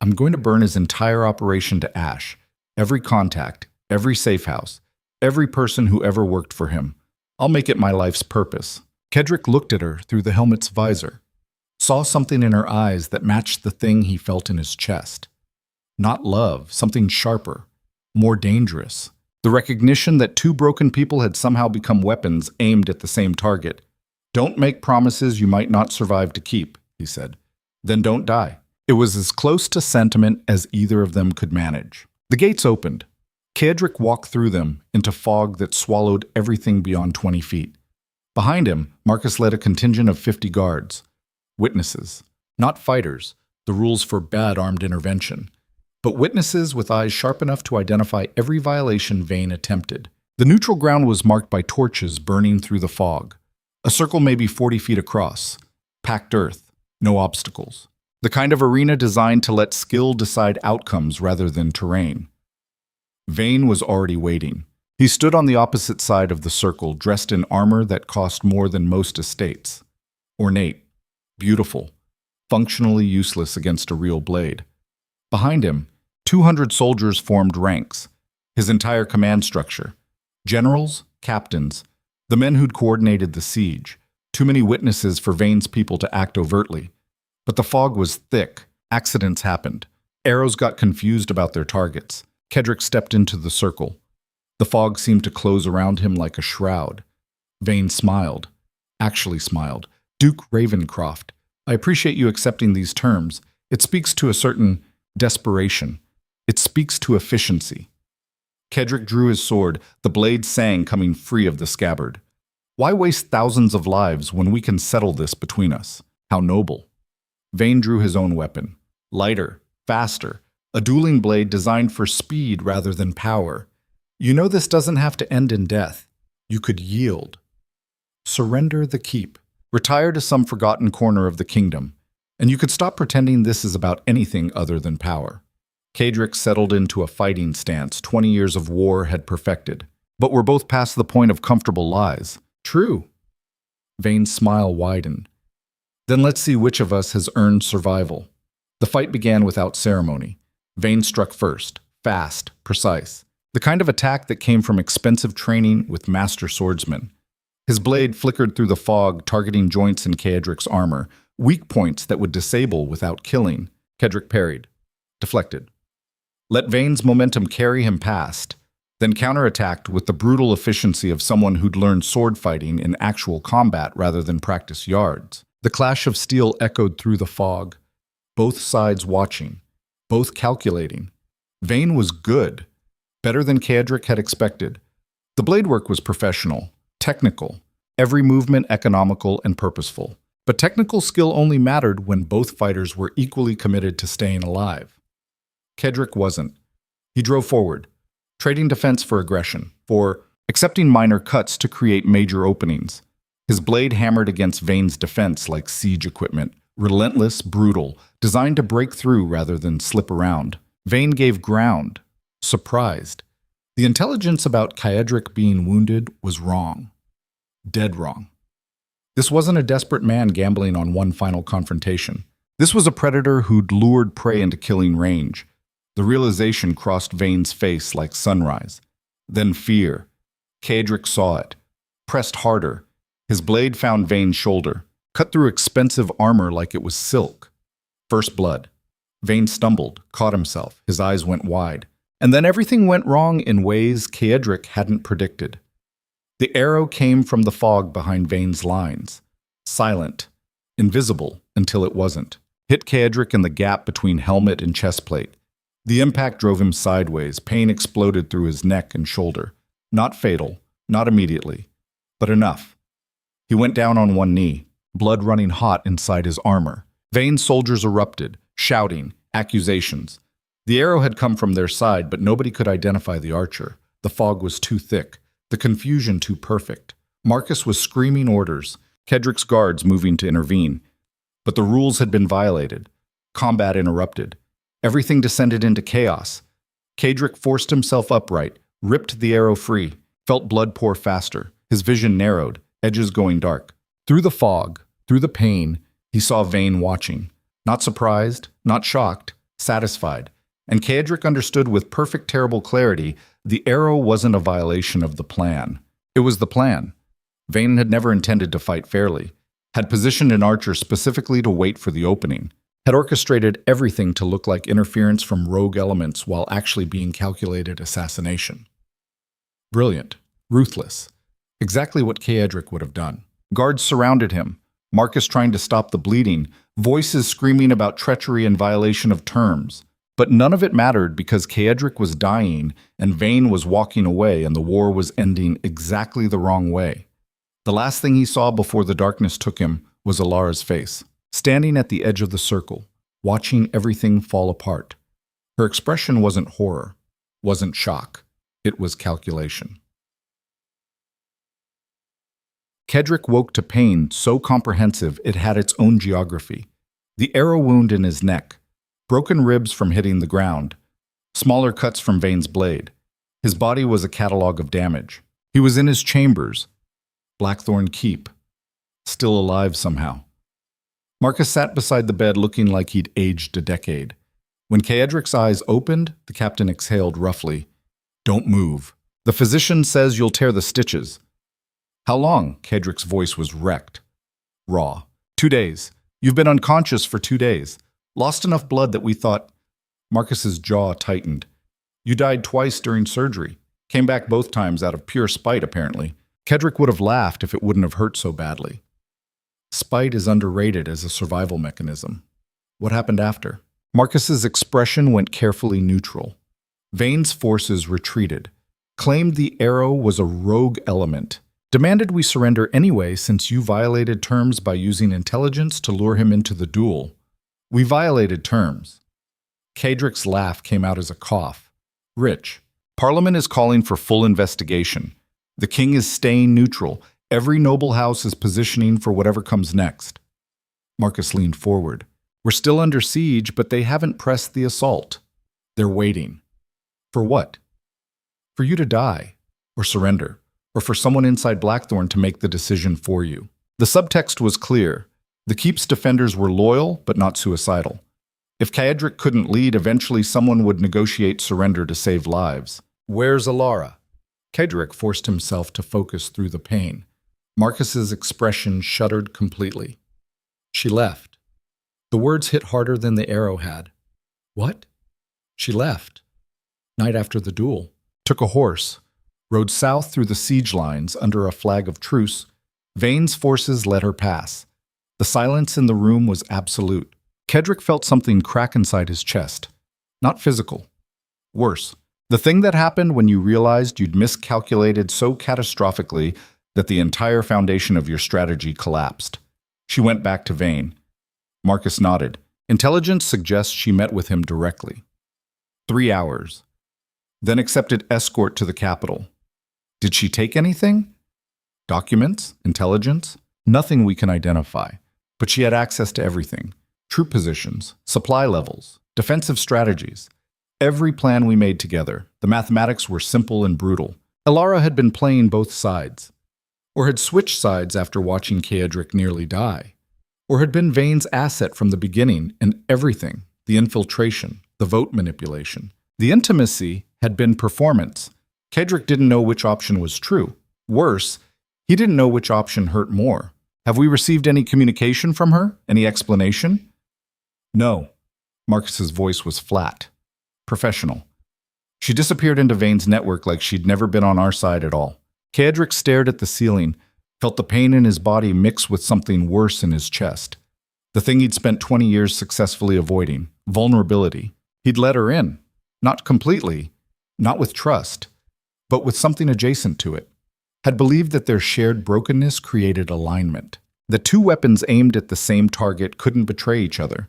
Speaker 1: "I'm going to burn his entire operation to ash. Every contact, every safe house, every person who ever worked for him. I'll make it my life's purpose." Kaedric looked at her through the helmet's visor, saw something in her eyes that matched the thing he felt in his chest. Not love, something sharper, more dangerous. The recognition that 2 broken people had somehow become weapons aimed at the same target. "Don't make promises you might not survive to keep," he said. "Then don't die." It was as close to sentiment as either of them could manage. The gates opened. Kaedric walked through them into fog that swallowed everything beyond 20 feet. Behind him, Marcus led a contingent of 50 guards. Witnesses. Not fighters, the rules for bad armed intervention. But witnesses with eyes sharp enough to identify every violation Vayne attempted. The neutral ground was marked by torches burning through the fog. A circle maybe 40 feet across. Packed earth. No obstacles. The kind of arena designed to let skill decide outcomes rather than terrain. Vayne was already waiting. He stood on the opposite side of the circle, dressed in armor that cost more than most estates. Ornate. Beautiful. Functionally useless against a real blade. Behind him, 200 soldiers formed ranks. His entire command structure. Generals, captains, the men who'd coordinated the siege. Too many witnesses for Vayne's people to act overtly. But the fog was thick. Accidents happened. Arrows got confused about their targets. Kaedric stepped into the circle. The fog seemed to close around him like a shroud. Vayne smiled. Actually smiled. "Duke Ravencroft, I appreciate you accepting these terms. It speaks to a certain desperation. It speaks to efficiency." Kaedric drew his sword, the blade sang coming free of the scabbard. "Why waste thousands of lives when we can settle this between us? How noble." Vayne drew his own weapon. Lighter, faster, a dueling blade designed for speed rather than power. "You know this doesn't have to end in death. You could yield. Surrender the keep. Retire to some forgotten corner of the kingdom. And you could stop pretending this is about anything other than power." Kaedric settled into a fighting stance 20 years of war had perfected. "But we're both past the point of comfortable lies." "True." Vayne's smile widened. "Then let's see which of us has earned survival." The fight began without ceremony. Vayne struck first, fast, precise. The kind of attack that came from expensive training with master swordsmen. His blade flickered through the fog, targeting joints in Kaedric's armor, weak points that would disable without killing. Kaedric parried, deflected. Let Vayne's momentum carry him past, then counterattacked with the brutal efficiency of someone who'd learned sword fighting in actual combat rather than practice yards. The clash of steel echoed through the fog, both sides watching, both calculating. Vane was good, better than Kaedric had expected. The blade work was professional, technical, every movement economical and purposeful. But technical skill only mattered when both fighters were equally committed to staying alive. Kaedric wasn't. He drove forward, trading defense for aggression, for accepting minor cuts to create major openings. His blade hammered against Vane's defense like siege equipment, relentless, brutal, designed to break through rather than slip around. Vane gave ground, surprised. The intelligence about Kaedric being wounded was wrong. Dead wrong. This wasn't a desperate man gambling on one final confrontation. This was a predator who'd lured prey into killing range. The realization crossed Vane's face like sunrise. Then fear. Kaedric saw it, pressed harder. His blade found Vane's shoulder, cut through expensive armor like it was silk. First blood. Vane stumbled, caught himself. His eyes went wide. And then everything went wrong in ways Kaedric hadn't predicted. The arrow came from the fog behind Vane's lines. Silent, invisible until it wasn't. Hit Kaedric in the gap between helmet and chestplate. The impact drove him sideways. Pain exploded through his neck and shoulder. Not fatal, not immediately, but enough. He went down on one knee, blood running hot inside his armor. Vane's soldiers erupted, shouting, accusations. The arrow had come from their side, but nobody could identify the archer. The fog was too thick, the confusion too perfect. Marcus was screaming orders, Kaedric's guards moving to intervene. But the rules had been violated. Combat interrupted. Everything descended into chaos. Kaedric forced himself upright, ripped the arrow free, felt blood pour faster. His vision narrowed, edges going dark. Through the fog, through the pain, he saw Vane watching. Not surprised, not shocked, satisfied. And Kaedric understood with perfect terrible clarity the arrow wasn't a violation of the plan. It was the plan. Vane had never intended to fight fairly, had positioned an archer specifically to wait for the opening, had orchestrated everything to look like interference from rogue elements while actually being calculated assassination. Brilliant, ruthless, exactly what Kaedric would have done. Guards surrounded him, Marcus trying to stop the bleeding, voices screaming about treachery and violation of terms. But none of it mattered because Kaedric was dying and Vane was walking away and the war was ending exactly the wrong way. The last thing he saw before the darkness took him was Alara's face, standing at the edge of the circle, watching everything fall apart. Her expression wasn't horror, wasn't shock. It was calculation. Kaedric woke to pain so comprehensive it had its own geography. The arrow wound in his neck, broken ribs from hitting the ground, smaller cuts from Vane's blade. His body was a catalog of damage. He was in his chambers, Blackthorn Keep, still alive somehow. Marcus sat beside the bed looking like he'd aged a decade. When Kaedric's eyes opened, the captain exhaled roughly. "Don't move. The physician says you'll tear the stitches." "How long?" Kaedric's voice was wrecked. Raw. 2 days. You've been unconscious for 2 days. Lost enough blood that we thought. Marcus's jaw tightened. "You died twice during surgery. Came back both times out of pure spite, apparently." Kaedric would have laughed if it wouldn't have hurt so badly. Spite is underrated as a survival mechanism. What happened after? Marcus's expression went carefully neutral. Vane's forces retreated, claimed the arrow was a rogue element, demanded we surrender anyway since you violated terms by using intelligence to lure him into the duel. We violated terms. Kaedric's laugh came out as a cough. Rich. Parliament is calling for full investigation. The king is staying neutral. Every noble house is positioning for whatever comes next. Marcus leaned forward. We're still under siege, but they haven't pressed the assault. They're waiting. For what? For you to die, or surrender, or for someone inside Blackthorn to make the decision for you. The subtext was clear. The Keep's defenders were loyal, but not suicidal. If Kaedric couldn't lead, eventually someone would negotiate surrender to save lives. Where's Alara? Kaedric forced himself to focus through the pain. Marcus's expression shuddered completely. She left. The words hit harder than the arrow had. What? She left. Night after the duel. Took a horse. Rode south through the siege lines under a flag of truce. Vane's forces let her pass. The silence in the room was absolute. Kedrick felt something crack inside his chest. Not physical. Worse. The thing that happened when you realized you'd miscalculated so catastrophically that the entire foundation of your strategy collapsed. She went back to Vane. Marcus nodded. Intelligence suggests she met with him directly. 3 hours. Then accepted escort to the capital. Did she take anything? Documents? Intelligence? Nothing we can identify. But she had access to everything. Troop positions, supply levels, defensive strategies. Every plan we made together. The mathematics were simple and brutal. Elara had been playing both sides. Or had switched sides after watching Kaedric nearly die. Or had been Vane's asset from the beginning, and everything. The infiltration, the vote manipulation. The intimacy had been performance. Kaedric didn't know which option was true. Worse, he didn't know which option hurt more. Have we received any communication from her? Any explanation? No. Marcus's voice was flat. Professional. She disappeared into Vane's network like she'd never been on our side at all. Kaedric stared at the ceiling, felt the pain in his body mix with something worse in his chest. The thing he'd spent 20 years successfully avoiding. Vulnerability. He'd let her in. Not completely. Not with trust. But with something adjacent to it. Had believed that their shared brokenness created alignment. The two weapons aimed at the same target couldn't betray each other.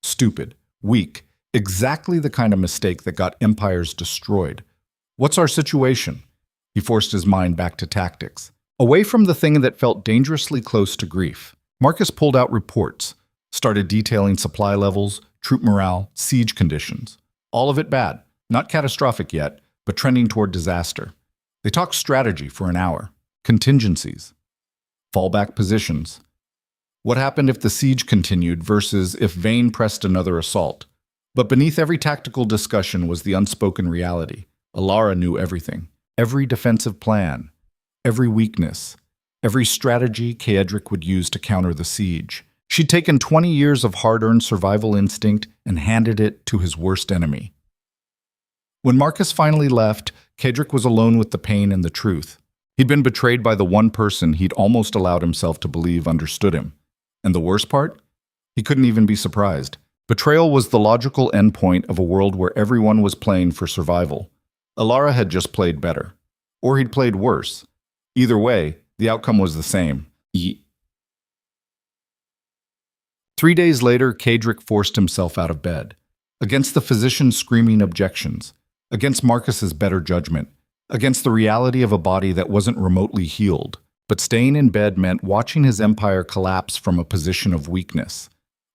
Speaker 1: Stupid. Weak. Exactly the kind of mistake that got empires destroyed. What's our situation? He forced his mind back to tactics. Away from the thing that felt dangerously close to grief. Marcus pulled out reports, started detailing supply levels, troop morale, siege conditions. All of it bad. Not catastrophic yet, but trending toward disaster. They talked strategy for an hour. Contingencies. Fallback positions. What happened if the siege continued versus if Vane pressed another assault? But beneath every tactical discussion was the unspoken reality. Elara knew everything. Every defensive plan. Every weakness. Every strategy Kaedric would use to counter the siege. She'd taken 20 years of hard-earned survival instinct and handed it to his worst enemy. When Marcus finally left, Kaedric was alone with the pain and the truth. He'd been betrayed by the one person he'd almost allowed himself to believe understood him. And the worst part? He couldn't even be surprised. Betrayal was the logical endpoint of a world where everyone was playing for survival. Elara had just played better. Or he'd played worse. Either way, the outcome was the same. 3 days later, Kaedric forced himself out of bed. Against the physician's screaming objections. Against Marcus's better judgment. Against the reality of a body that wasn't remotely healed. But staying in bed meant watching his empire collapse from a position of weakness.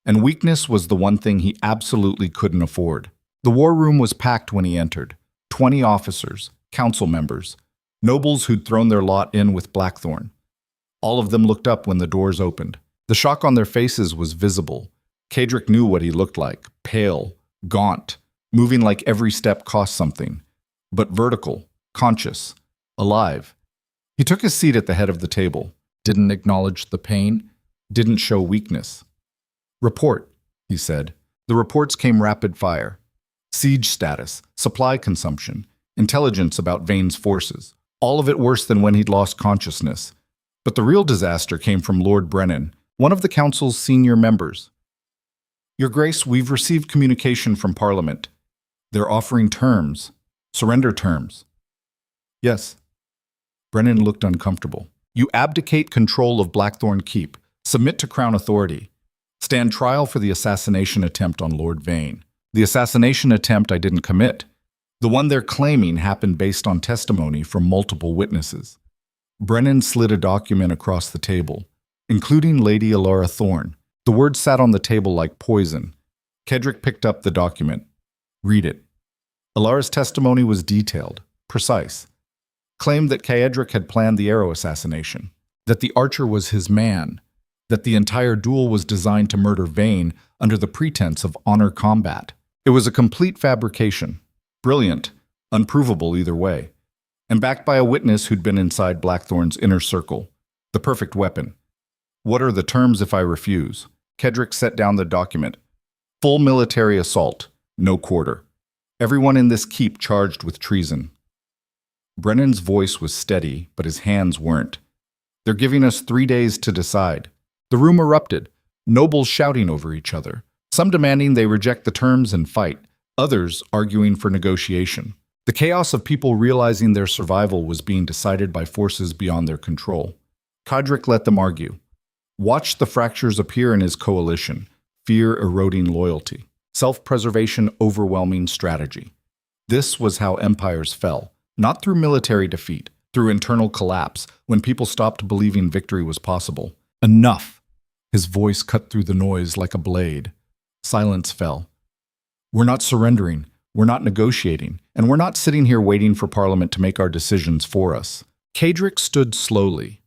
Speaker 1: And weakness was the one thing he absolutely couldn't afford. The war room was packed when he entered. 20 officers, council members, nobles who'd thrown their lot in with Blackthorn. All of them looked up when the doors opened. The shock on their faces was visible. Kaedric knew what he looked like. Pale, gaunt, moving like every step cost something. But vertical, conscious, alive. He took his seat at the head of the table, didn't acknowledge the pain, didn't show weakness. Report, he said. The reports came rapid fire. Siege status, supply consumption, intelligence about Vane's forces. All of it worse than when he'd lost consciousness. But the real disaster came from Lord Brennan, one of the council's senior members. Your Grace, we've received communication from Parliament. They're offering terms, surrender terms. Yes. Brennan looked uncomfortable. You abdicate control of Blackthorn Keep, submit to Crown authority, stand trial for the assassination attempt on Lord Vane. The assassination attempt I didn't commit. The one they're claiming happened based on testimony from multiple witnesses. Brennan slid a document across the table, including Lady Elara Thorne. The words sat on the table like poison. Kaedric picked up the document. Read it. Elara's testimony was detailed, precise. Claimed that Kaedric had planned the arrow assassination, that the archer was his man, that the entire duel was designed to murder Vane under the pretense of honor combat. It was a complete fabrication. Brilliant, unprovable either way, and backed by a witness who'd been inside Blackthorn's inner circle. The perfect weapon. What are the terms if I refuse? Kaedric set down the document. Full military assault, no quarter. Everyone in this keep charged with treason. Brennan's voice was steady, but his hands weren't. They're giving us 3 days to decide. The room erupted. nobles shouting over each other, some demanding they reject the terms and fight, others arguing for negotiation. The chaos of people realizing their survival was being decided by forces beyond their control. Kodrick let them argue. Watched the fractures appear in his coalition, fear eroding loyalty, self-preservation overwhelming strategy. This was how empires fell, not through military defeat, through internal collapse, when people stopped believing victory was possible. Enough! His voice cut through the noise like a blade. Silence fell. We're not surrendering, we're not negotiating, and we're not sitting here waiting for Parliament to make our decisions for us. Kodrick stood slowly,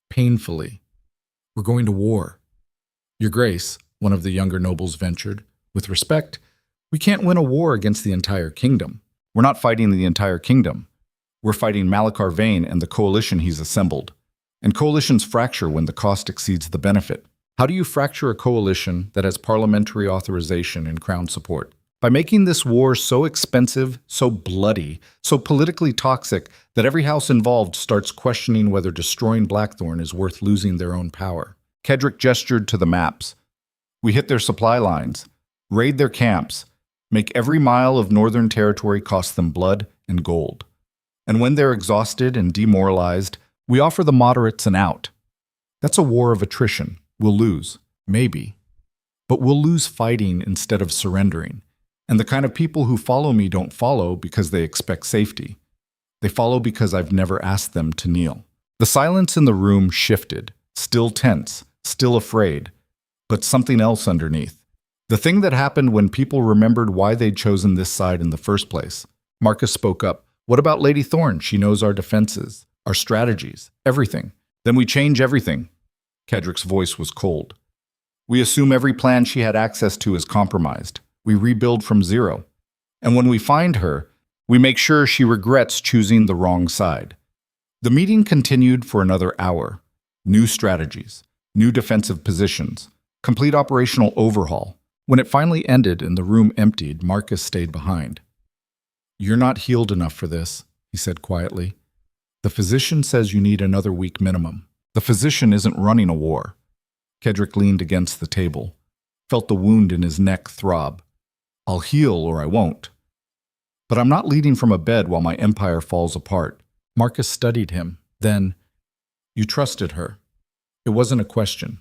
Speaker 1: painfully. We're going to war. Your Grace, one of the younger nobles ventured, with respect, we can't win a war against the entire kingdom. We're not fighting the entire kingdom. We're fighting Malachar Vane and the coalition he's assembled. And coalitions fracture when the cost exceeds the benefit. How do you fracture a coalition that has parliamentary authorization and crown support? By making this war so expensive, so bloody, so politically toxic that every house involved starts questioning whether destroying Blackthorn is worth losing their own power. Kodrick gestured to the maps. We hit their supply lines, raid their camps, make every mile of northern territory cost them blood and gold. And when they're exhausted and demoralized, we offer the moderates an out. That's a war of attrition. We'll lose, maybe. But we'll lose fighting instead of surrendering. And the kind of people who follow me don't follow because they expect safety. They follow because I've never asked them to kneel. The silence in the room shifted, still tense, still afraid, but something else underneath. The thing that happened when people remembered why they'd chosen this side in the first place. Marcus spoke up. What about Lady Thorne? She knows our defenses, our strategies, everything. Then we change everything. Kodrick's voice was cold. We assume every plan she had access to is compromised. We rebuild from zero. And when we find her, we make sure she regrets choosing the wrong side. The meeting continued for another hour. New strategies, new defensive positions, complete operational overhaul. When it finally ended and the room emptied, Marcus stayed behind. You're not healed enough for this, he said quietly. The physician says you need another week minimum. The physician isn't running a war. Kodrick leaned against the table, felt the wound in his neck throb. I'll heal or I won't. But I'm not leading from a bed while my empire falls apart. Marcus studied him. Then, you trusted her. It wasn't a question.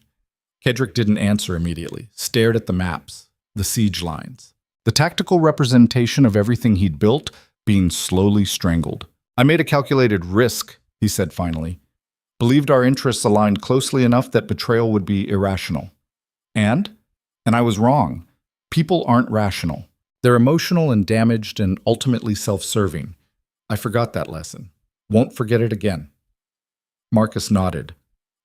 Speaker 1: Kodrick didn't answer immediately, stared at the maps, the siege lines, the tactical representation of everything he'd built being slowly strangled. I made a calculated risk, he said finally. Believed our interests aligned closely enough that betrayal would be irrational. And I was wrong. People aren't rational. They're emotional and damaged and ultimately self-serving. I forgot that lesson. Won't forget it again. Marcus nodded,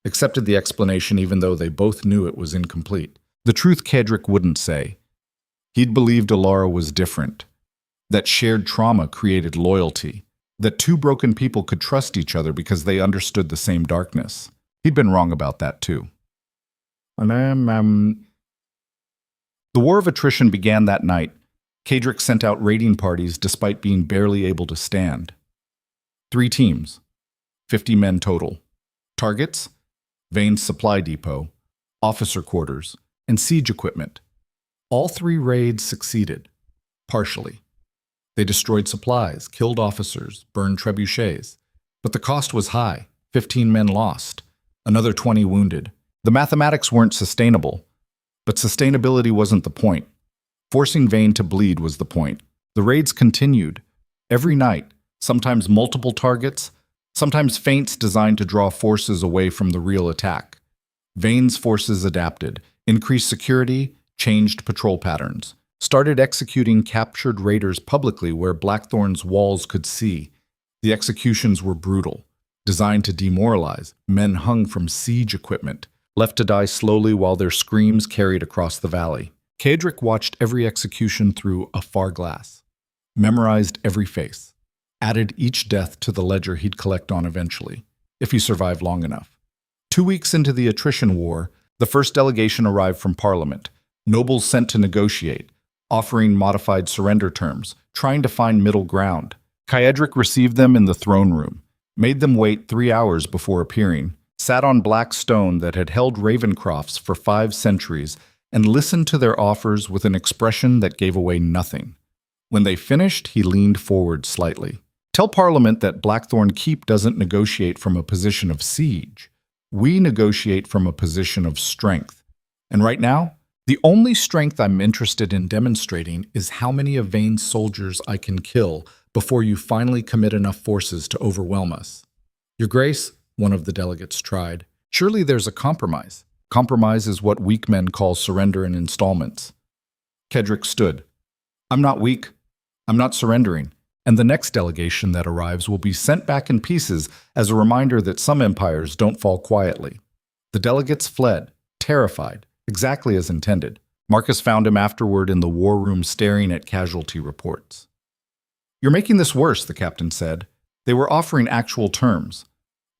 Speaker 1: accepted the explanation even though they both knew it was incomplete. The truth Kodrick wouldn't say. He'd believed Alara was different, that shared trauma created loyalty, that two broken people could trust each other because they understood the same darkness. He'd been wrong about that too. The war of attrition began that night. Kodrick sent out raiding parties despite being barely able to stand. 3 teams, 50 men total. Targets? Vane's supply depot, officer quarters, and siege equipment. All 3 raids succeeded, partially. They destroyed supplies, killed officers, burned trebuchets. But the cost was high, 15 men lost, another 20 wounded. The mathematics weren't sustainable, but sustainability wasn't the point. Forcing Vane to bleed was the point. The raids continued, every night, sometimes multiple targets, sometimes feints designed to draw forces away from the real attack. Vane's forces adapted, increased security, changed patrol patterns, started executing captured raiders publicly where Blackthorn's walls could see. The executions were brutal, designed to demoralize. Men hung from siege equipment, left to die slowly while their screams carried across the valley. Kodrick watched every execution through a far glass, memorized every face, added each death to the ledger he'd collect on eventually, if he survived long enough. 2 weeks into the attrition war, the first delegation arrived from Parliament, nobles sent to negotiate, offering modified surrender terms, trying to find middle ground. Kodrick received them in the throne room, made them wait 3 hours before appearing, sat on black stone that had held Ravencrofts for 5 centuries, and listened to their offers with an expression that gave away nothing. When they finished, he leaned forward slightly. Tell Parliament that Blackthorn Keep doesn't negotiate from a position of siege. We negotiate from a position of strength. And right now, the only strength I'm interested in demonstrating is how many of Vane's soldiers I can kill before you finally commit enough forces to overwhelm us. Your Grace, one of the delegates tried. Surely there's a compromise. Compromise is what weak men call surrender in installments. Cedric stood. I'm not weak. I'm not surrendering. And the next delegation that arrives will be sent back in pieces as a reminder that some empires don't fall quietly. The delegates fled, terrified, exactly as intended. Marcus found him afterward in the war room staring at casualty reports. You're making this worse, the captain said. They were offering actual terms.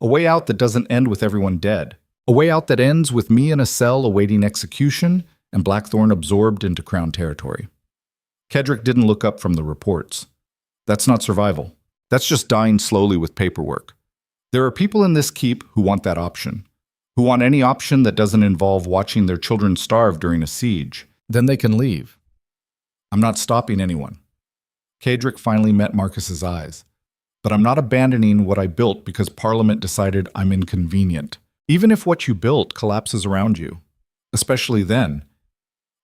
Speaker 1: A way out that doesn't end with everyone dead. A way out that ends with me in a cell awaiting execution and Blackthorn absorbed into Crown territory. Cedric didn't look up from the reports. That's not survival. That's just dying slowly with paperwork. There are people in this keep who want that option, who want any option that doesn't involve watching their children starve during a siege. Then they can leave. I'm not stopping anyone. Cedric finally met Marcus's eyes. But I'm not abandoning what I built because Parliament decided I'm inconvenient, even if what you built collapses around you. Especially then.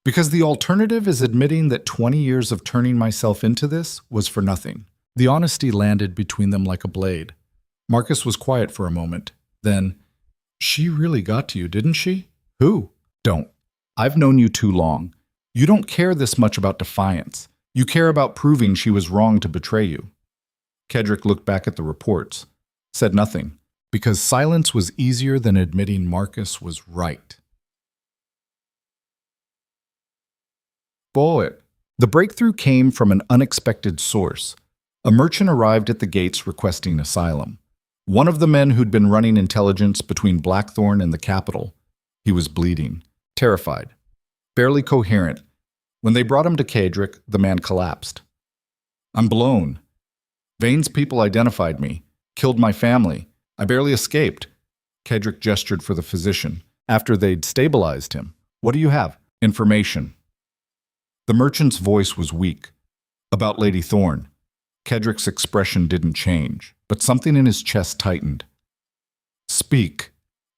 Speaker 1: Because the alternative is admitting that 20 years of turning myself into this was for nothing. The honesty landed between them like a blade. Marcus was quiet for a moment. Then, she really got to you, didn't she? Who? Don't. I've known you too long. You don't care this much about defiance. You care about proving she was wrong to betray you. Cedric looked back at the reports, said nothing, because silence was easier than admitting Marcus was right. Boy, the breakthrough came from an unexpected source. A merchant arrived at the gates requesting asylum. One of the men who'd been running intelligence between Blackthorn and the capital. He was bleeding, terrified, barely coherent. When they brought him to Cedric, the man collapsed. I'm blown. Vane's people identified me, killed my family. I barely escaped. Cedric gestured for the physician. After they'd stabilized him. What do you have? Information. The merchant's voice was weak. About Lady Thorne. Cedric's expression didn't change, but something in his chest tightened. Speak.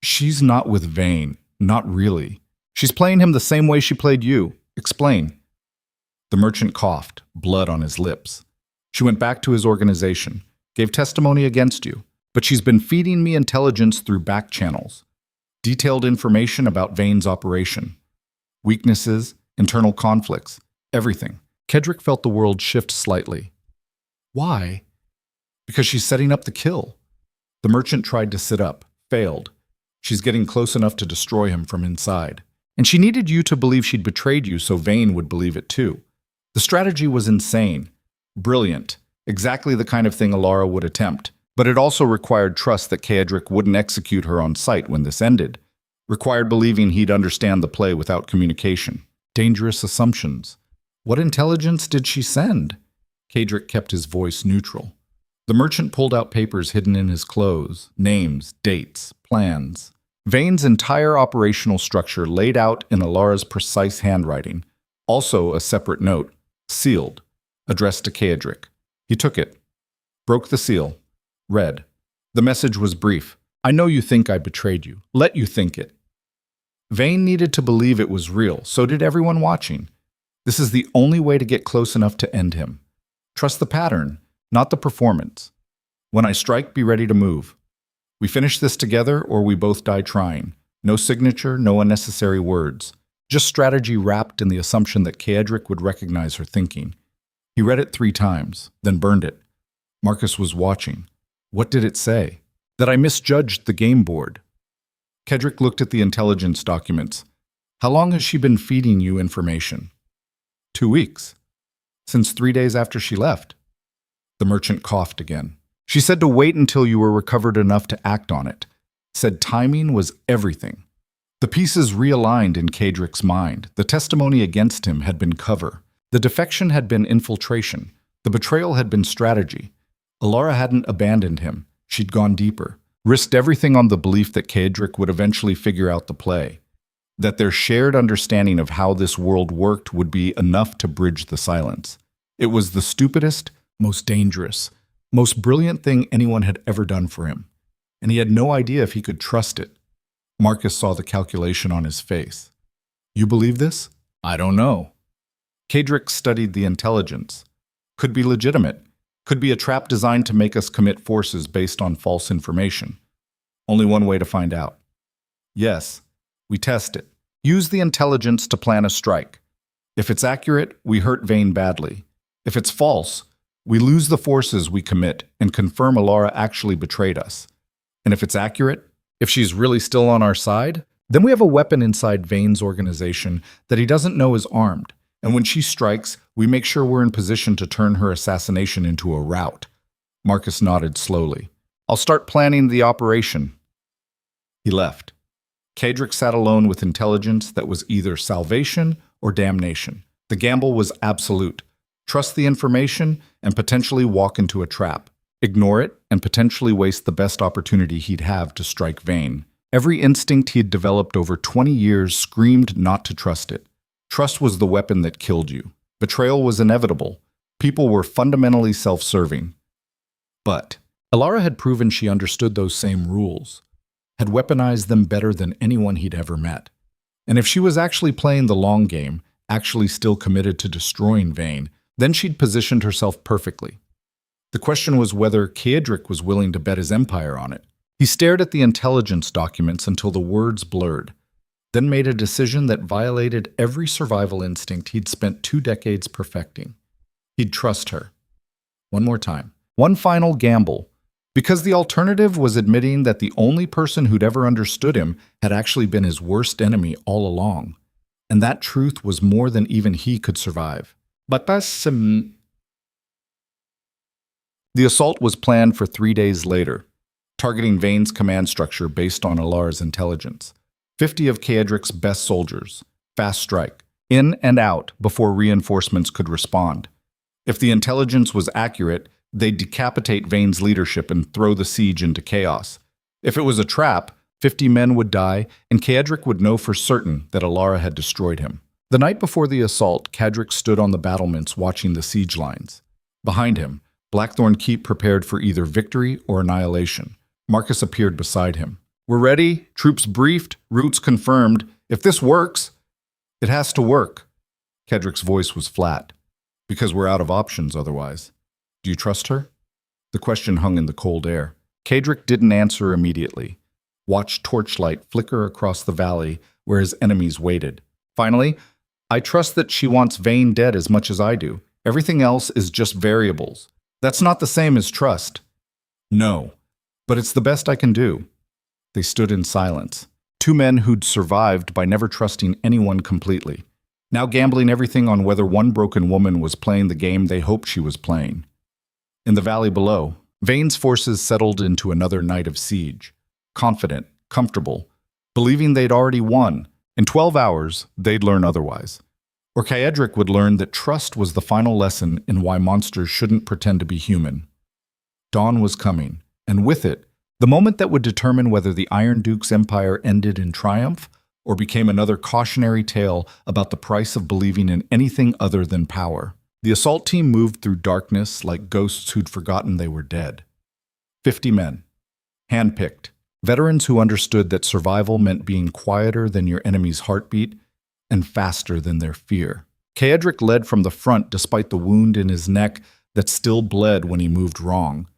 Speaker 1: She's not with Vane. Not really. She's playing him the same way she played you. Explain. The merchant coughed, blood on his lips. She went back to his organization, gave testimony against you, but she's been feeding me intelligence through back channels. Detailed information about Vane's operation. Weaknesses, internal conflicts, everything. Cedric felt the world shift slightly. Why? Because she's setting up the kill. The merchant tried to sit up, failed. She's getting close enough to destroy him from inside. And she needed you to believe she'd betrayed you so Vane would believe it too. The strategy was insane. Brilliant. Exactly the kind of thing Alara would attempt. But it also required trust that Cedric wouldn't execute her on sight when this ended. Required believing he'd understand the play without communication. Dangerous assumptions. What intelligence did she send? Cedric kept his voice neutral. The merchant pulled out papers hidden in his clothes, names, dates, plans. Vane's entire operational structure laid out in Alara's precise handwriting. Also a separate note, sealed, addressed to Cedric. He took it, broke the seal, read. The message was brief. I know you think I betrayed you. Let you think it. Vane needed to believe it was real, so did everyone watching. This is the only way to get close enough to end him. Trust the pattern, not the performance. When I strike, be ready to move. We finish this together or we both die trying. No signature, no unnecessary words. Just strategy wrapped in the assumption that Cedric would recognize her thinking. He read it 3 times, then burned it. Marcus was watching. What did it say? That I misjudged the game board. Cedric looked at the intelligence documents. How long has she been feeding you information? 2 weeks. Since 3 days after she left. The merchant coughed again. She said to wait until you were recovered enough to act on it. Said timing was everything. The pieces realigned in Cedric's mind. The testimony against him had been cover. The defection had been infiltration. The betrayal had been strategy. Alara hadn't abandoned him. She'd gone deeper. risked everything on the belief that Kaedric would eventually figure out the play, that their shared understanding of how this world worked would be enough to bridge the silence. It was the stupidest, most dangerous, most brilliant thing anyone had ever done for him, and he had no idea if he could trust it. Marcus saw the calculation on his face. You believe this? I don't know. Kaedric studied the intelligence. Could be legitimate. Could be a trap designed to make us commit forces based on false information. Only one way to find out. Yes, we test it. Use the intelligence to plan a strike. If it's accurate, we hurt Vayne badly. If it's false, we lose the forces we commit and confirm Alara actually betrayed us. And if it's accurate, if she's really still on our side, then we have a weapon inside Vayne's organization that he doesn't know is armed. And when she strikes, we make sure we're in position to turn her assassination into a rout. Marcus nodded slowly. I'll start planning the operation. He left. Kaedric sat alone with intelligence that was either salvation or damnation. The gamble was absolute. Trust the information and potentially walk into a trap. Ignore it and potentially waste the best opportunity he'd have to strike Vayne. Every instinct he'd developed over 20 years screamed not to trust it. Trust was the weapon that killed you. Betrayal was inevitable. People were fundamentally self-serving. But Alara had proven she understood those same rules, had weaponized them better than anyone he'd ever met. And if she was actually playing the long game, actually still committed to destroying Vayne, then she'd positioned herself perfectly. The question was whether Kaedric was willing to bet his empire on it. He stared at the intelligence documents until the words blurred, then made a decision that violated every survival instinct he'd spent 2 decades perfecting. He'd trust her. One more time. One final gamble. Because the alternative was admitting that the only person who'd ever understood him had actually been his worst enemy all along. And that truth was more than even he could survive. But the assault was planned for 3 days later, targeting Vayne's command structure based on Alara's intelligence. 50 of Kaedric's best soldiers, fast strike, in and out before reinforcements could respond. If the intelligence was accurate, they'd decapitate Vayne's leadership and throw the siege into chaos. If it was a trap, 50 men would die, and Kaedric would know for certain that Alara had destroyed him. The night before the assault, Kaedric stood on the battlements watching the siege lines. Behind him, Blackthorn Keep prepared for either victory or annihilation. Marcus appeared beside him. We're ready, troops briefed, routes confirmed. If this works, it has to work. Kaedric's voice was flat. Because we're out of options otherwise. Do you trust her? The question hung in the cold air. Kaedric didn't answer immediately. Watched torchlight flicker across the valley where his enemies waited. Finally, I trust that she wants Vayne dead as much as I do. Everything else is just variables. That's not the same as trust. No, but it's the best I can do. They stood in silence. 2 men who'd survived by never trusting anyone completely. Now gambling everything on whether one broken woman was playing the game they hoped she was playing. In the valley below, Vayne's forces settled into another night of siege. Confident, comfortable, believing they'd already won. In 12 hours, they'd learn otherwise. Or Kaedric would learn that trust was the final lesson in why monsters shouldn't pretend to be human. Dawn was coming, and with it, the moment that would determine whether the Iron Duke's empire ended in triumph or became another cautionary tale about the price of believing in anything other than power. The assault team moved through darkness like ghosts who'd forgotten they were dead. 50 men, handpicked, veterans who understood that survival meant being quieter than your enemy's heartbeat and faster than their fear. Kaedric led from the front despite the wound in his neck that still bled when he moved wrong,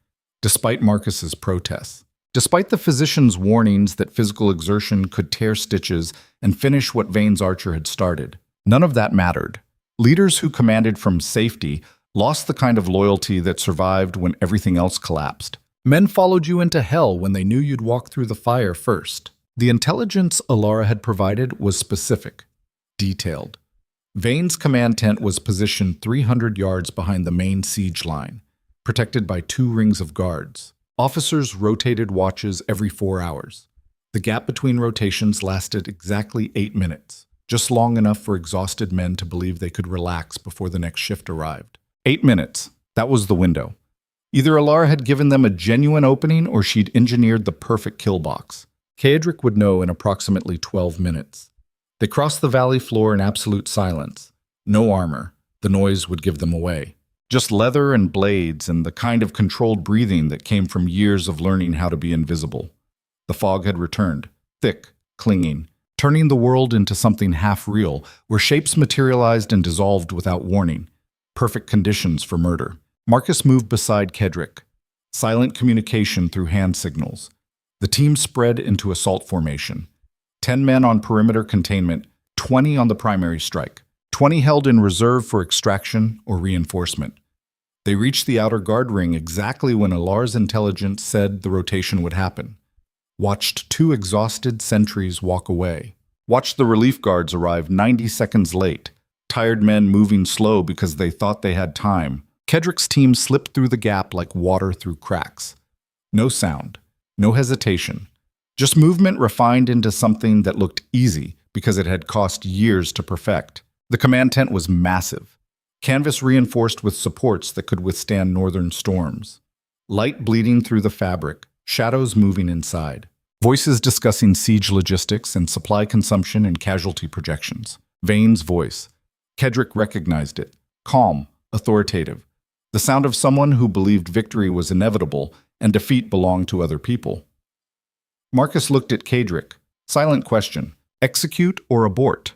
Speaker 1: despite Marcus's protests. Despite the physician's warnings that physical exertion could tear stitches and finish what Vayne's archer had started, none of that mattered. Leaders who commanded from safety lost the kind of loyalty that survived when everything else collapsed. Men followed you into hell when they knew you'd walk through the fire first. The intelligence Alara had provided was specific, detailed. Vayne's command tent was positioned 300 yards behind the main siege line, protected by 2 rings of guards. Officers rotated watches every 4 hours. The gap between rotations lasted exactly 8 minutes, just long enough for exhausted men to believe they could relax before the next shift arrived. 8 minutes, that was the window. Either Alara had given them a genuine opening or she'd engineered the perfect kill box. Kaedric would know in approximately 12 minutes. They crossed the valley floor in absolute silence. No armor. The noise would give them away. Just leather and blades and the kind of controlled breathing that came from years of learning how to be invisible. The fog had returned, thick, clinging, turning the world into something half-real, where shapes materialized and dissolved without warning. Perfect conditions for murder. Marcus moved beside Kaedric. Silent communication through hand signals. The team spread into assault formation. 10 men on perimeter containment, 20 on the primary strike. 20 held in reserve for extraction or reinforcement. They reached the outer guard ring exactly when Alara's intelligence said the rotation would happen. Watched 2 exhausted sentries walk away. Watched the relief guards arrive 90 seconds late. Tired men moving slow because they thought they had time. Kaedric's team slipped through the gap like water through cracks. No sound. No hesitation. Just movement refined into something that looked easy because it had cost years to perfect. The command tent was massive. Canvas reinforced with supports that could withstand northern storms. Light bleeding through the fabric, shadows moving inside. Voices discussing siege logistics and supply consumption and casualty projections. Vane's voice. Kaedric recognized it. Calm, authoritative. The sound of someone who believed victory was inevitable and defeat belonged to other people. Marcus looked at Kaedric. Silent question. Execute or abort?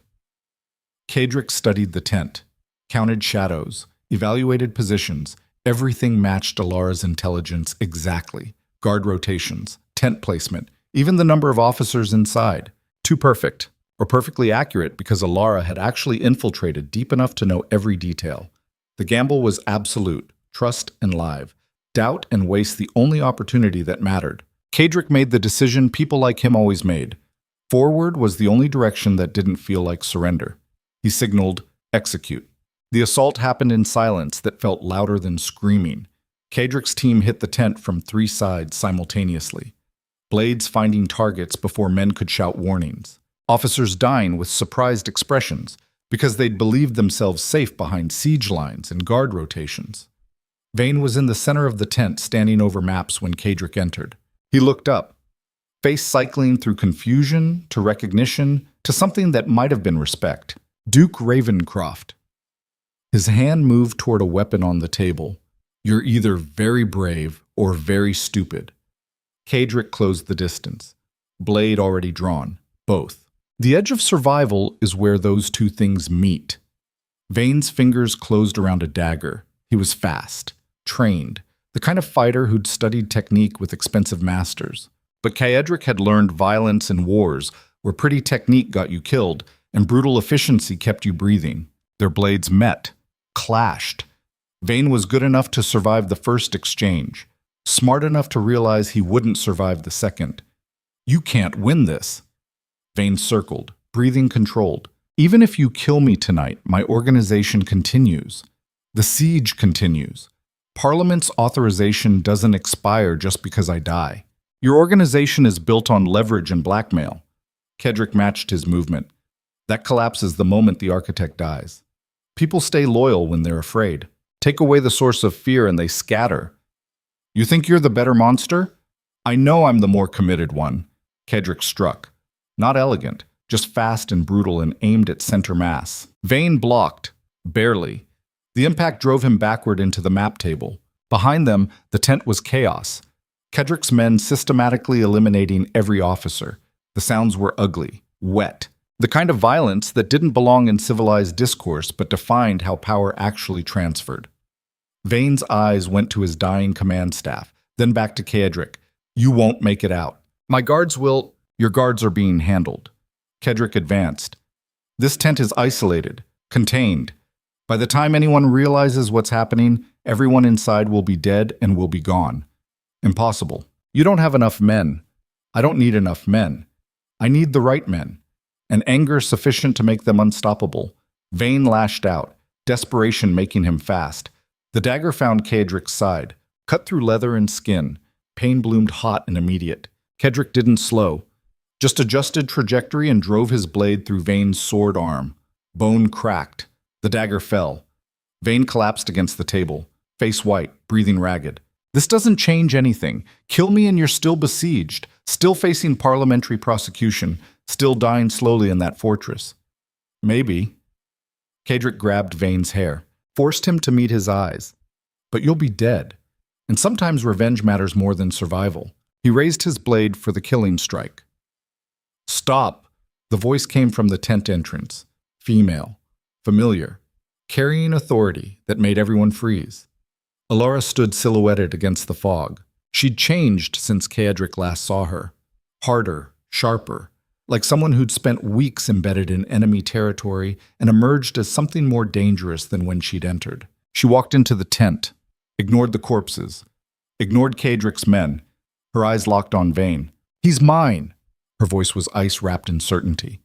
Speaker 1: Kaedric studied the tent, counted shadows, evaluated positions. Everything matched Alara's intelligence exactly. Guard rotations, tent placement, even the number of officers inside. Too perfect, or perfectly accurate because Alara had actually infiltrated deep enough to know every detail. The gamble was absolute, trust and live. Doubt and waste the only opportunity that mattered. Kaedric made the decision people like him always made. Forward was the only direction that didn't feel like surrender. He signaled, execute. The assault happened in silence that felt louder than screaming. Kaedric's team hit the tent from 3 sides simultaneously. Blades finding targets before men could shout warnings. Officers dying with surprised expressions because they'd believed themselves safe behind siege lines and guard rotations. Vane was in the center of the tent standing over maps when Kaedric entered. He looked up, face cycling through confusion to recognition to something that might have been respect. Duke Ravencroft. His hand moved toward a weapon on the table. You're either very brave or very stupid. Kaedric closed the distance. Blade already drawn. Both. The edge of survival is where those two things meet. Vane's fingers closed around a dagger. He was fast, trained, the kind of fighter who'd studied technique with expensive masters. But Kaedric had learned violence in wars, where pretty technique got you killed, and brutal efficiency kept you breathing. Their blades met, clashed. Vane was good enough to survive the first exchange, smart enough to realize he wouldn't survive the second. You can't win this. Vane circled, breathing controlled. Even if you kill me tonight, my organization continues. The siege continues. Parliament's authorization doesn't expire just because I die. Your organization is built on leverage and blackmail. Kaedric matched his movement. That collapses the moment the architect dies. People stay loyal when they're afraid. Take away the source of fear and they scatter. You think you're the better monster? I know I'm the more committed one. Kaedric struck. Not elegant, just fast and brutal and aimed at center mass. Vane blocked. Barely. The impact drove him backward into the map table. Behind them, the tent was chaos. Kaedric's men systematically eliminating every officer. The sounds were ugly, wet. The kind of violence that didn't belong in civilized discourse but defined how power actually transferred. Vane's eyes went to his dying command staff, then back to Kaedric. You won't make it out. My guards will... Your guards are being handled. Kaedric advanced. This tent is isolated, contained. By the time anyone realizes what's happening, everyone inside will be dead and will be gone. Impossible. You don't have enough men. I don't need enough men. I need the right men. An anger sufficient to make them unstoppable. Vane lashed out, desperation making him fast. The dagger found Kaedric's side, cut through leather and skin. Pain bloomed hot and immediate. Kaedric didn't slow, just adjusted trajectory and drove his blade through Vane's sword arm. Bone cracked. The dagger fell. Vane collapsed against the table, face white, breathing ragged. This doesn't change anything. Kill me and you're still besieged, still facing parliamentary prosecution, still dying slowly in that fortress. Maybe. Kadric grabbed Vane's hair, forced him to meet his eyes. But you'll be dead. And sometimes revenge matters more than survival. He raised his blade for the killing strike. Stop! The voice came from the tent entrance. Female. Familiar. Carrying authority that made everyone freeze. Alara stood silhouetted against the fog. She'd changed since Kadric last saw her. Harder, sharper, like someone who'd spent weeks embedded in enemy territory and emerged as something more dangerous than when she'd entered. She walked into the tent, ignored the corpses, ignored Kadric's men. Her eyes locked on Vane. He's mine! Her voice was ice-wrapped in certainty.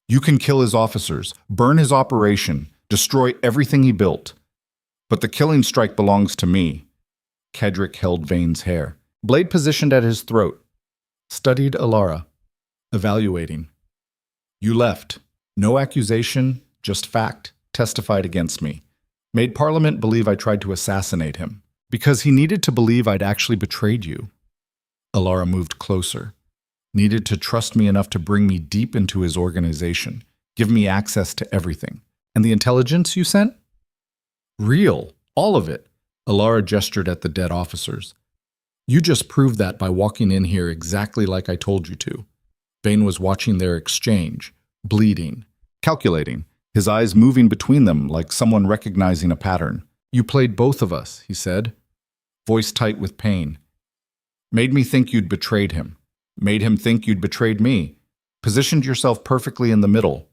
Speaker 1: You can kill his officers, burn his operation, destroy everything he built. But the killing strike belongs to me. Kadric held Vane's hair, blade positioned at his throat. Studied Alara, evaluating. You left. No accusation, just fact, testified against me. Made Parliament believe I tried to assassinate him, because he needed to believe I'd actually betrayed you. Alara moved closer. Needed to trust me enough to bring me deep into his organization, give me access to everything. And the intelligence you sent? Real. All of it. Alara gestured at the dead officers. You just proved that by walking in here exactly like I told you to. Vane was watching their exchange, bleeding, calculating, his eyes moving between them like someone recognizing a pattern. You played both of us, he said, voice tight with pain. Made me think you'd betrayed him. Made him think you'd betrayed me. Positioned yourself perfectly in the middle.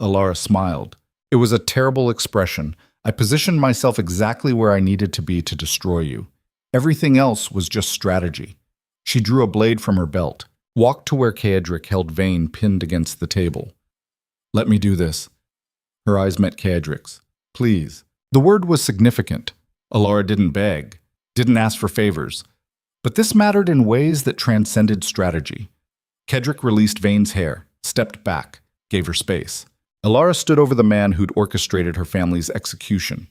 Speaker 1: Alara smiled. It was a terrible expression. I positioned myself exactly where I needed to be to destroy you. Everything else was just strategy. She drew a blade from her belt, walked to where Kadric held Vane pinned against the table. Let me do this. Her eyes met Kadric's. Please. The word was significant. Alara didn't beg, didn't ask for favors. But this mattered in ways that transcended strategy. Kadric released Vane's hair, stepped back, gave her space. Alara stood over the man who'd orchestrated her family's execution,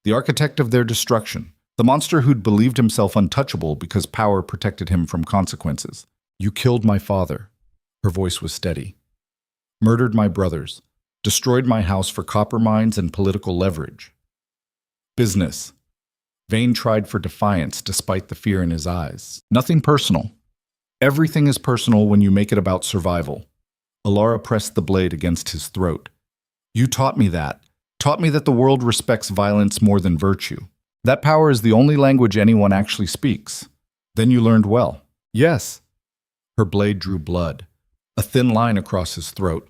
Speaker 1: the architect of their destruction, the monster who'd believed himself untouchable because power protected him from consequences. You killed my father. Her voice was steady. Murdered my brothers. Destroyed my house for copper mines and political leverage. Business. Vane tried for defiance despite the fear in his eyes. Nothing personal. Everything is personal when you make it about survival. Alara pressed the blade against his throat. You taught me that. Taught me that the world respects violence more than virtue. That power is the only language anyone actually speaks. Then you learned well. Yes. Her blade drew blood, a thin line across his throat.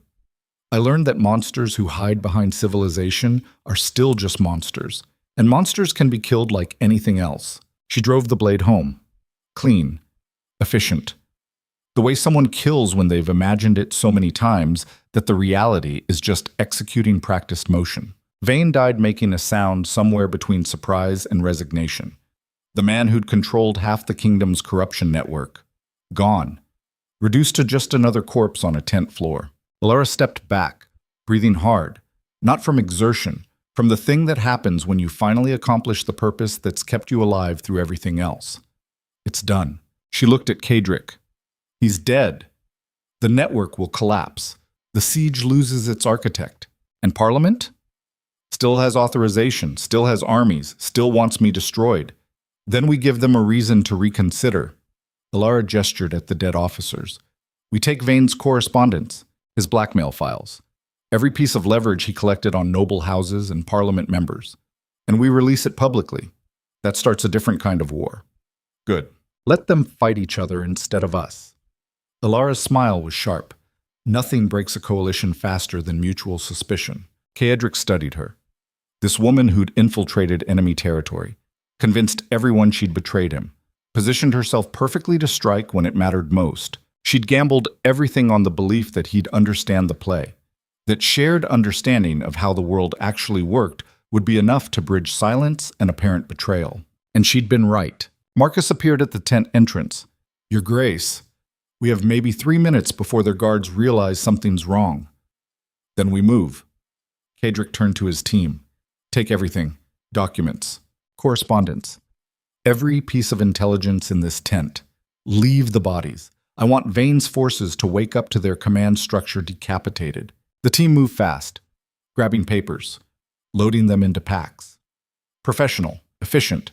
Speaker 1: I learned that monsters who hide behind civilization are still just monsters, and monsters can be killed like anything else. She drove the blade home. Clean. Efficient. The way someone kills when they've imagined it so many times that the reality is just executing practiced motion. Vane died making a sound somewhere between surprise and resignation. The man who'd controlled half the kingdom's corruption network. Gone. Reduced to just another corpse on a tent floor. Alara stepped back, breathing hard, not from exertion, from the thing that happens when you finally accomplish the purpose that's kept you alive through everything else. It's done. She looked at Kadric. He's dead. The network will collapse. The siege loses its architect. And Parliament? Still has authorization, still has armies, still wants me destroyed. Then we give them a reason to reconsider. Alara gestured at the dead officers. We take Vane's correspondence, his blackmail files, every piece of leverage he collected on noble houses and parliament members, and we release it publicly. That starts a different kind of war. Good. Let them fight each other instead of us. Alara's smile was sharp. Nothing breaks a coalition faster than mutual suspicion. Kadric studied her. This woman who'd infiltrated enemy territory, convinced everyone she'd betrayed him, positioned herself perfectly to strike when it mattered most. She'd gambled everything on the belief that he'd understand the play, that shared understanding of how the world actually worked would be enough to bridge silence and apparent betrayal. And she'd been right. Marcus appeared at the tent entrance. Your Grace, we have maybe 3 minutes before their guards realize something's wrong. Then we move. Kadric turned to his team. Take everything. Documents. Correspondence. Every piece of intelligence in this tent. Leave the bodies. I want Vane's forces to wake up to their command structure decapitated. The team moved fast, grabbing papers, loading them into packs. Professional, efficient.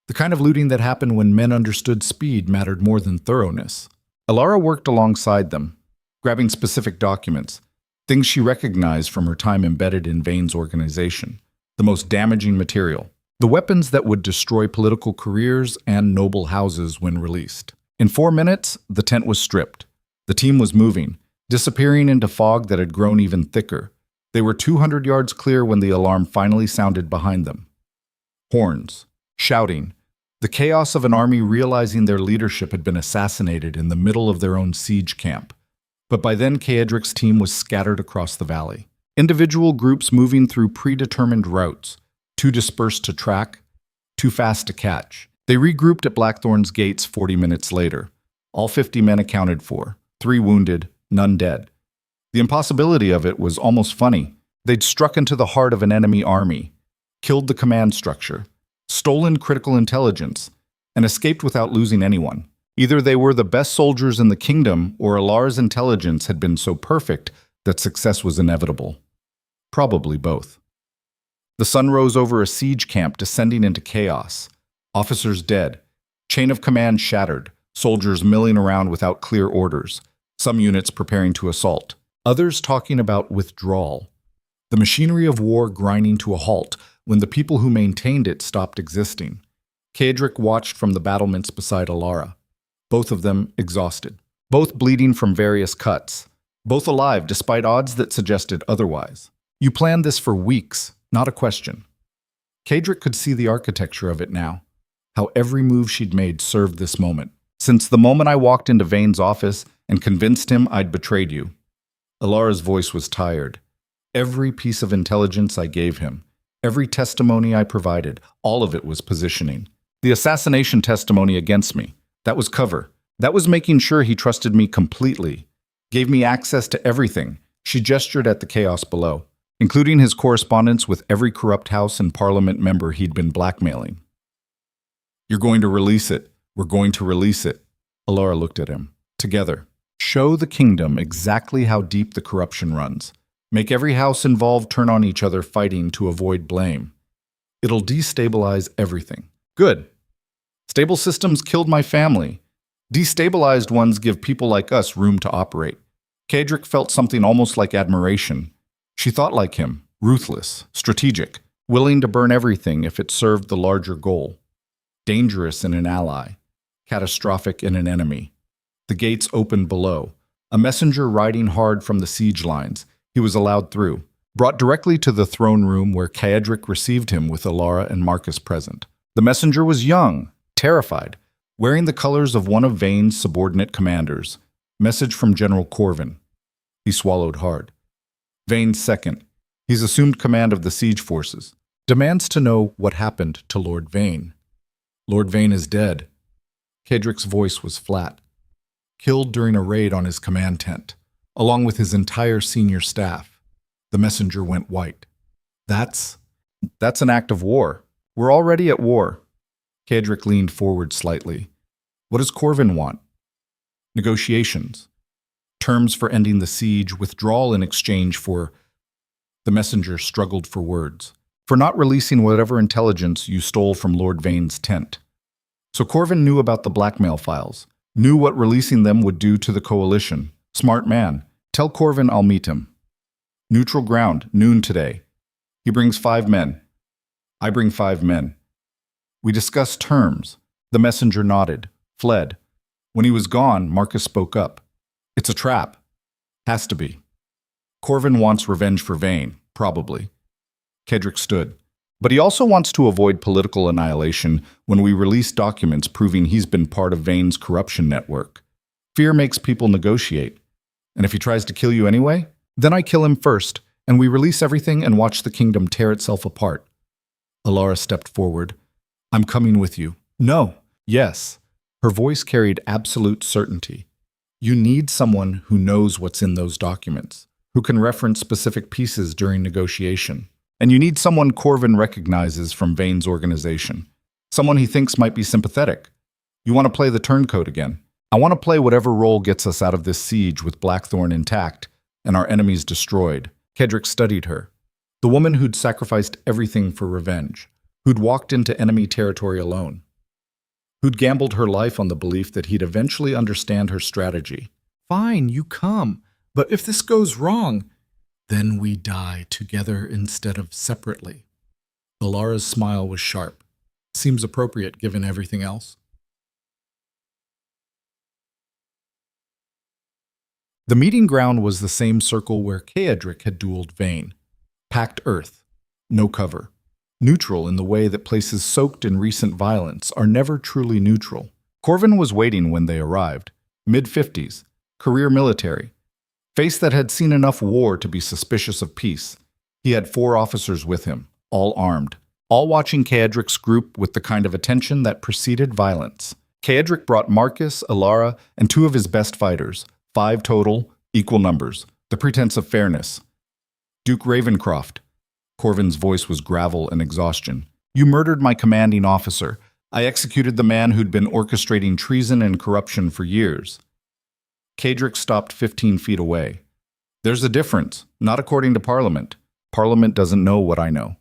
Speaker 1: The kind of looting that happened when men understood speed mattered more than thoroughness. Alara worked alongside them, grabbing specific documents, things she recognized from her time embedded in Vane's organization, the most damaging material, the weapons that would destroy political careers and noble houses when released. In 4 minutes, the tent was stripped. The team was moving, disappearing into fog that had grown even thicker. They were 200 yards clear when the alarm finally sounded behind them. Horns, shouting, the chaos of an army realizing their leadership had been assassinated in the middle of their own siege camp. But by then, Kaedric's team was scattered across the valley. Individual groups moving through predetermined routes, too dispersed to track, too fast to catch. They regrouped at Blackthorn's gates 40 minutes later. All 50 men accounted for, 3 wounded, none dead. The impossibility of it was almost funny. They'd struck into the heart of an enemy army, killed the command structure, stolen critical intelligence, and escaped without losing anyone. Either they were the best soldiers in the kingdom, or Alara's intelligence had been so perfect that success was inevitable. Probably both. The sun rose over a siege camp descending into chaos. Officers dead, chain of command shattered, soldiers milling around without clear orders, some units preparing to assault, others talking about withdrawal. The machinery of war grinding to a halt when the people who maintained it stopped existing. Kaedric watched from the battlements beside Alara, both of them exhausted, both bleeding from various cuts, both alive despite odds that suggested otherwise. You planned this for weeks, not a question. Kaedric could see the architecture of it now, how every move she'd made served this moment. Since the moment I walked into Vane's office and convinced him I'd betrayed you. Alara's voice was tired. Every piece of intelligence I gave him, every testimony I provided, all of it was positioning. The assassination testimony against me, that was cover. That was making sure he trusted me completely, gave me access to everything. She gestured at the chaos below, including his correspondence with every corrupt house and parliament member he'd been blackmailing. You're going to release it. We're going to release it. Alara looked at him. Together. Show the kingdom exactly how deep the corruption runs. Make every house involved turn on each other fighting to avoid blame. It'll destabilize everything. Good. Stable systems killed my family. Destabilized ones give people like us room to operate. Kaedric felt something almost like admiration. She thought like him, ruthless, strategic, willing to burn everything if it served the larger goal. Dangerous in an ally, catastrophic in an enemy. The gates opened below. A messenger riding hard from the siege lines. He was allowed through, brought directly to the throne room where Kaedric received him with Alara and Marcus present. The messenger was young, terrified, wearing the colors of one of Vane's subordinate commanders. Message from General Corvin. He swallowed hard. Vane's second. He's assumed command of the siege forces. Demands to know what happened to Lord Vane. Lord Vane is dead. Kaedric's voice was flat. Killed during a raid on his command tent, along with his entire senior staff. The messenger went white. That's an act of war. We're already at war. Kaedric leaned forward slightly. What does Corvin want? Negotiations. Terms for ending the siege, withdrawal in exchange for... The messenger struggled for words. For not releasing whatever intelligence you stole from Lord Vane's tent. So Corvin knew about the blackmail files, knew what releasing them would do to the coalition. Smart man. Tell Corvin I'll meet him. Neutral ground, noon today. He brings 5 men. I bring 5 men. We discussed terms. The messenger nodded, fled. When he was gone, Marcus spoke up. It's a trap. Has to be. Corvin wants revenge for Vane, probably. Kaedric stood. But he also wants to avoid political annihilation when we release documents proving he's been part of Vane's corruption network. Fear makes people negotiate. And if he tries to kill you anyway, then I kill him first, and we release everything and watch the kingdom tear itself apart. Alara stepped forward. I'm coming with you. No. Yes. Her voice carried absolute certainty. You need someone who knows what's in those documents, who can reference specific pieces during negotiation. And you need someone Corvin recognizes from Vane's organization. Someone he thinks might be sympathetic. You want to play the turncoat again. I want to play whatever role gets us out of this siege with Blackthorn intact and our enemies destroyed. Kedrick studied her. The woman who'd sacrificed everything for revenge, who'd walked into enemy territory alone, who'd gambled her life on the belief that he'd eventually understand her strategy. Fine, you come. But if this goes wrong, then we die together instead of separately. Alara's smile was sharp. Seems appropriate given everything else. The meeting ground was the same circle where Keedric had dueled Vayne. Packed earth, no cover. Neutral in the way that places soaked in recent violence are never truly neutral. Corvin was waiting when they arrived. Mid-50s, career military. Face that had seen enough war to be suspicious of peace. He had 4 officers with him, all armed, all watching Keedric's group with the kind of attention that preceded violence. Keedric brought Marcus, Alara, and 2 of his best fighters, 5 total, equal numbers, the pretense of fairness. Duke Ravencroft. Corvin's voice was gravel and exhaustion. You murdered my commanding officer. I executed the man who'd been orchestrating treason and corruption for years. Keedric stopped 15 feet away. There's a difference, not according to Parliament. Parliament doesn't know what I know.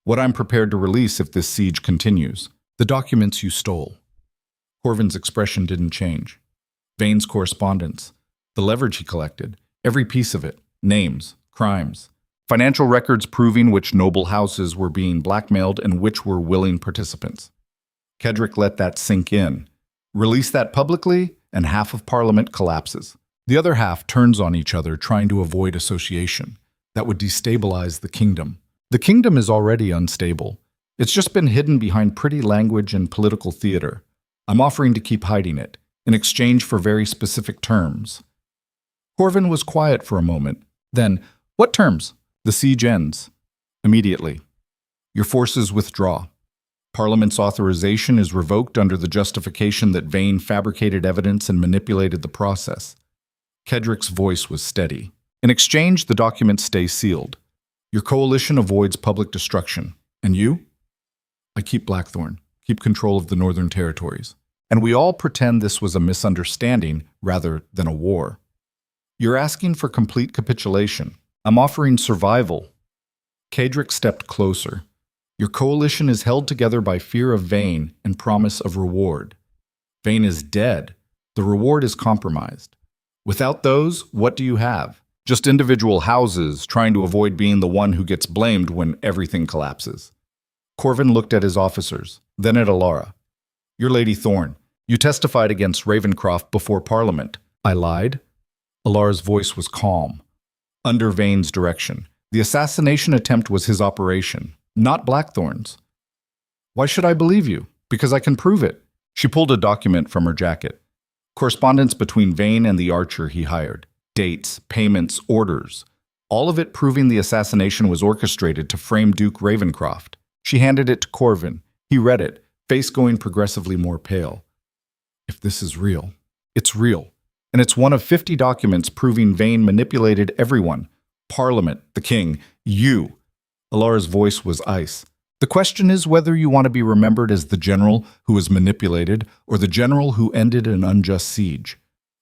Speaker 1: What I'm prepared to release if this siege continues. The documents you stole. Corvin's expression didn't change. Vayne's correspondence. The leverage he collected. Every piece of it. Names. Crimes. Financial records proving which noble houses were being blackmailed and which were willing participants. Kedrick let that sink in. Release that publicly, and half of Parliament collapses. The other half turns on each other trying to avoid association. That would destabilize the kingdom. The kingdom is already unstable. It's just been hidden behind pretty language and political theater. I'm offering to keep hiding it, in exchange for very specific terms. Corvin was quiet for a moment. Then, what terms? The siege ends. Immediately. Your forces withdraw. Parliament's authorization is revoked under the justification that Vayne fabricated evidence and manipulated the process. Kedrick's voice was steady. In exchange, the documents stay sealed. Your coalition avoids public destruction. And you? I keep Blackthorn, keep control of the Northern Territories. And we all pretend this was a misunderstanding rather than a war. You're asking for complete capitulation. I'm offering survival. Kedrick stepped closer. Your coalition is held together by fear of Vayne and promise of reward. Vayne is dead. The reward is compromised. Without those, what do you have? Just individual houses trying to avoid being the one who gets blamed when everything collapses. Corvin looked at his officers, then at Alara. You're Lady Thorn. You testified against Ravencroft before Parliament. I lied? Alara's voice was calm. Under Vayne's direction. The assassination attempt was his operation, not Blackthorn's. Why should I believe you? Because I can prove it. She pulled a document from her jacket. Correspondence between Vayne and the archer he hired. Dates, payments, orders. All of it proving the assassination was orchestrated to frame Duke Ravencroft. She handed it to Corvin. He read it, face going progressively more pale. If this is real, it's real. And it's one of 50 documents proving Vayne manipulated everyone. Parliament, the king, you. Alara's voice was ice. The question is whether you want to be remembered as the general who was manipulated or the general who ended an unjust siege.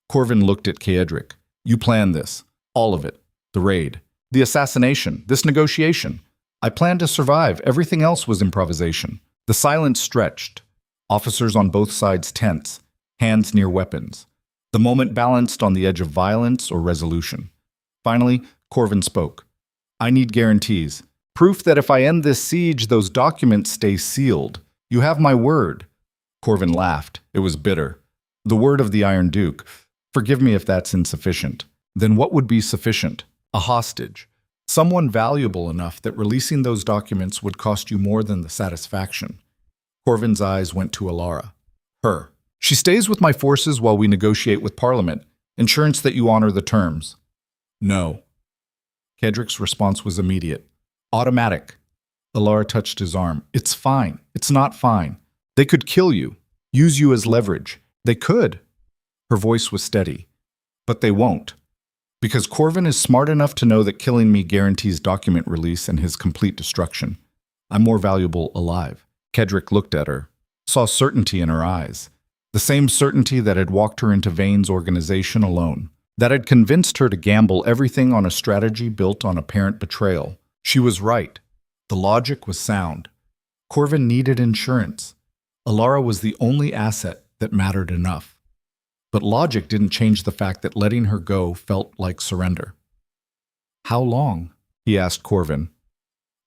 Speaker 1: Corvin looked at Keedric. You planned this. All of it. The raid. The assassination. This negotiation. I planned to survive. Everything else was improvisation. The silence stretched. Officers on both sides tense. Hands near weapons. The moment balanced on the edge of violence or resolution. Finally, Corvin spoke. I need guarantees. Proof that if I end this siege, those documents stay sealed. You have my word. Corvin laughed. It was bitter. The word of the Iron Duke. Forgive me if that's insufficient. Then what would be sufficient? A hostage. Someone valuable enough that releasing those documents would cost you more than the satisfaction. Corvin's eyes went to Alara. Her. She stays with my forces while we negotiate with Parliament. Insurance that you honor the terms. No. Kedrick's response was immediate. Automatic. Alara touched his arm. It's fine. It's not fine. They could kill you. Use you as leverage. They could. Her voice was steady. But they won't. Because Corvin is smart enough to know that killing me guarantees document release and his complete destruction. I'm more valuable alive. Kedrick looked at her. saw certainty in her eyes. The same certainty that had walked her into Vane's organization alone, that had convinced her to gamble everything on a strategy built on apparent betrayal. She was right. The logic was sound. Corvin needed insurance. Alara was the only asset that mattered enough. But logic didn't change the fact that letting her go felt like surrender. "How long?" he asked Corvin.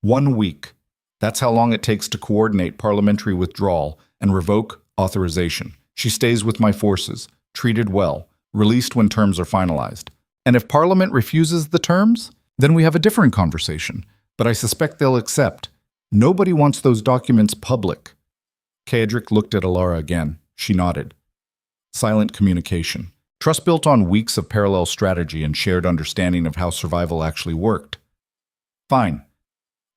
Speaker 1: "1 week. That's how long it takes to coordinate parliamentary withdrawal and revoke authorization. She stays with my forces, treated well, released when terms are finalized. And if Parliament refuses the terms, then we have a different conversation. But I suspect they'll accept. Nobody wants those documents public." Kaedric looked at Alara again. She nodded. Silent communication. Trust built on weeks of parallel strategy and shared understanding of how survival actually worked. "Fine.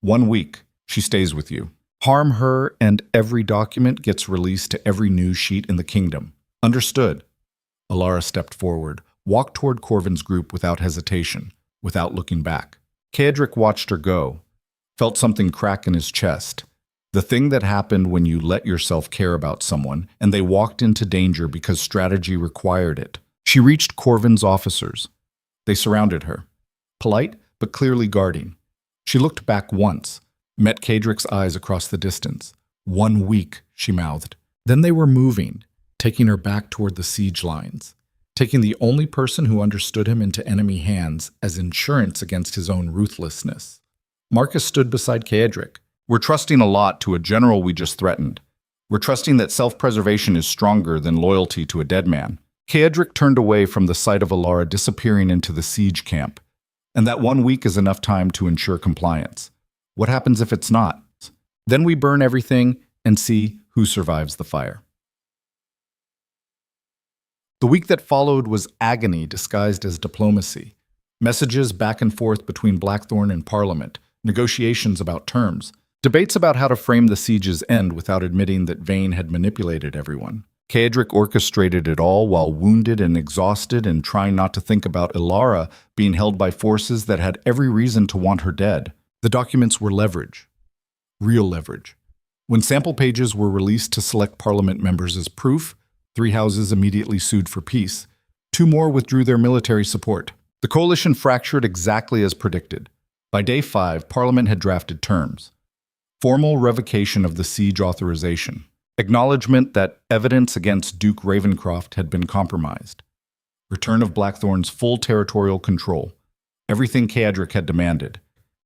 Speaker 1: 1 week. She stays with you. Harm her and every document gets released to every news sheet in the kingdom. Understood." Alara stepped forward, walked toward Corvin's group without hesitation, without looking back. Kaedric watched her go, felt something crack in his chest. The thing that happened when you let yourself care about someone, and they walked into danger because strategy required it. She reached Corvin's officers. They surrounded her, polite but clearly guarding. She looked back once, met Kaedric's eyes across the distance. 1 week, she mouthed. Then they were moving, taking her back toward the siege lines, taking the only person who understood him into enemy hands as insurance against his own ruthlessness. Marcus stood beside Kaedric. "We're trusting a lot to a general we just threatened. We're trusting that self-preservation is stronger than loyalty to a dead man." Kaedric turned away from the sight of Alara disappearing into the siege camp, and that 1 week is enough time to ensure compliance. What happens if it's not? Then we burn everything and see who survives the fire. The week that followed was agony disguised as diplomacy. Messages back and forth between Blackthorn and Parliament, negotiations about terms, debates about how to frame the siege's end without admitting that Vane had manipulated everyone. Kaedric orchestrated it all while wounded and exhausted and trying not to think about Alara being held by forces that had every reason to want her dead. The documents were leverage. Real leverage. When sample pages were released to select Parliament members as proof, 3 houses immediately sued for peace. 2 more withdrew their military support. The coalition fractured exactly as predicted. By day 5, Parliament had drafted terms. Formal revocation of the siege authorization. Acknowledgement that evidence against Duke Ravencroft had been compromised. Return of Blackthorn's full territorial control. Everything Kaedric had demanded.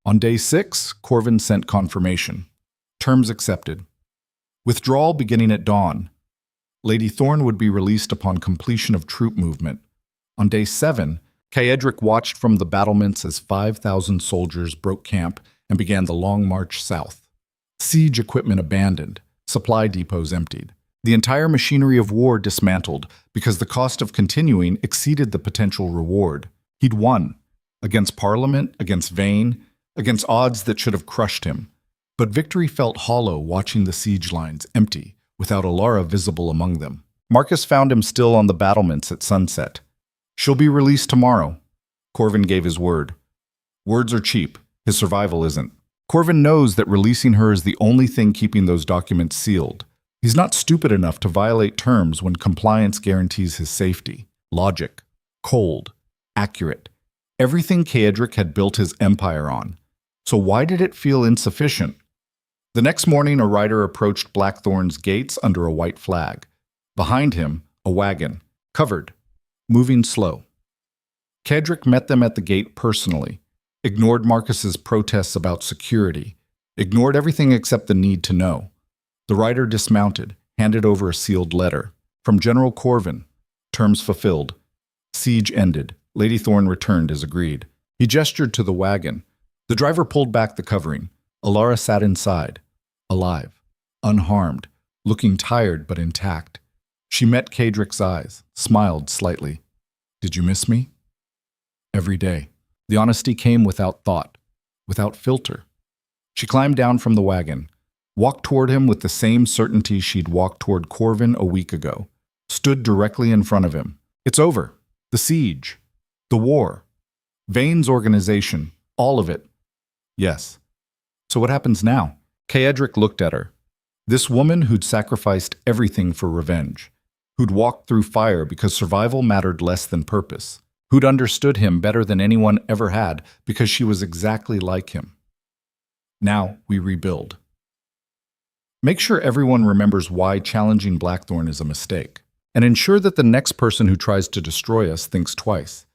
Speaker 1: On day 6, Corvin sent confirmation. Terms accepted. Withdrawal beginning at dawn. Lady Thorne would be released upon completion of troop movement. On day 7, Kaedric watched from the battlements as 5,000 soldiers broke camp and began the long march south. Siege equipment abandoned, supply depots emptied. The entire machinery of war dismantled because the cost of continuing exceeded the potential reward. He'd won, against Parliament, against Vane, against odds that should have crushed him. But victory felt hollow watching the siege lines empty, without Alara visible among them. Marcus found him still on the battlements at sunset. "She'll be released tomorrow." Corvin gave his word. Words are cheap. His survival isn't. Corvin knows that releasing her is the only thing keeping those documents sealed. He's not stupid enough to violate terms when compliance guarantees his safety. Logic. Cold. Accurate. Everything Kaedric had built his empire on. So why did it feel insufficient? The next morning, a rider approached Blackthorn's gates under a white flag. Behind him, a wagon, covered, moving slow. Kaedric met them at the gate personally, ignored Marcus's protests about security, ignored everything except the need to know. The rider dismounted, handed over a sealed letter. From General Corvin. Terms fulfilled. Siege ended. Lady Thorne returned as agreed. He gestured to the wagon. The driver pulled back the covering. Alara sat inside, alive, unharmed, looking tired but intact. She met Kaedric's eyes, smiled slightly. "Did you miss me?" "Every day." The honesty came without thought, without filter. She climbed down from the wagon, walked toward him with the same certainty she'd walked toward Corvin a week ago, stood directly in front of him. "It's over. The siege. The war. Vane's organization. All of it." "Yes." "So what happens now?" Kaedric looked at her. This woman who'd sacrificed everything for revenge, who'd walked through fire because survival mattered less than purpose, who'd understood him better than anyone ever had because she was exactly like him. Now we rebuild. Make sure everyone remembers why challenging Blackthorn is a mistake, and ensure that the next person who tries to destroy us thinks twice.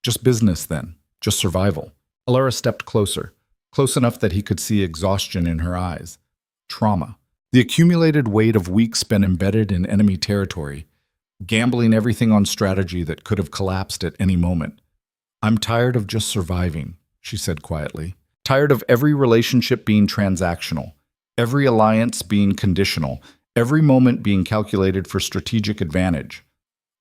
Speaker 1: Just business then, just survival. Alara stepped closer, close enough that he could see exhaustion in her eyes. Trauma. The accumulated weight of weeks spent embedded in enemy territory, gambling everything on strategy that could have collapsed at any moment. "I'm tired of just surviving," she said quietly. "Tired of every relationship being transactional, every alliance being conditional, every moment being calculated for strategic advantage."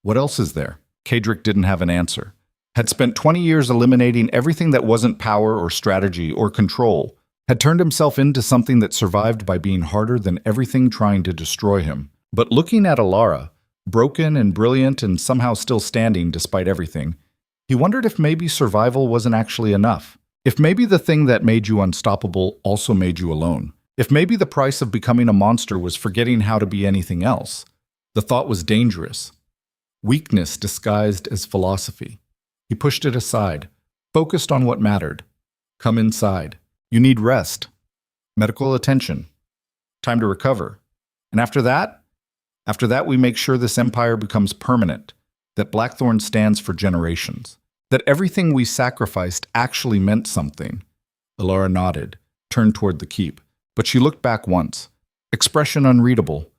Speaker 1: What else is there? Kadric didn't have an answer. Had spent 20 years eliminating everything that wasn't power or strategy or control, had turned himself into something that survived by being harder than everything trying to destroy him. But looking at Alara, broken and brilliant and somehow still standing despite everything, he wondered if maybe survival wasn't actually enough. If maybe the thing that made you unstoppable also made you alone. If maybe the price of becoming a monster was forgetting how to be anything else. The thought was dangerous. Weakness disguised as philosophy. He pushed it aside, focused on what mattered. Come inside. You need rest, medical attention, time to recover. And after that we make sure this empire becomes permanent, that Blackthorn stands for generations, that everything we sacrificed actually meant something. Alara nodded, turned toward the keep, but she looked back once, expression unreadable.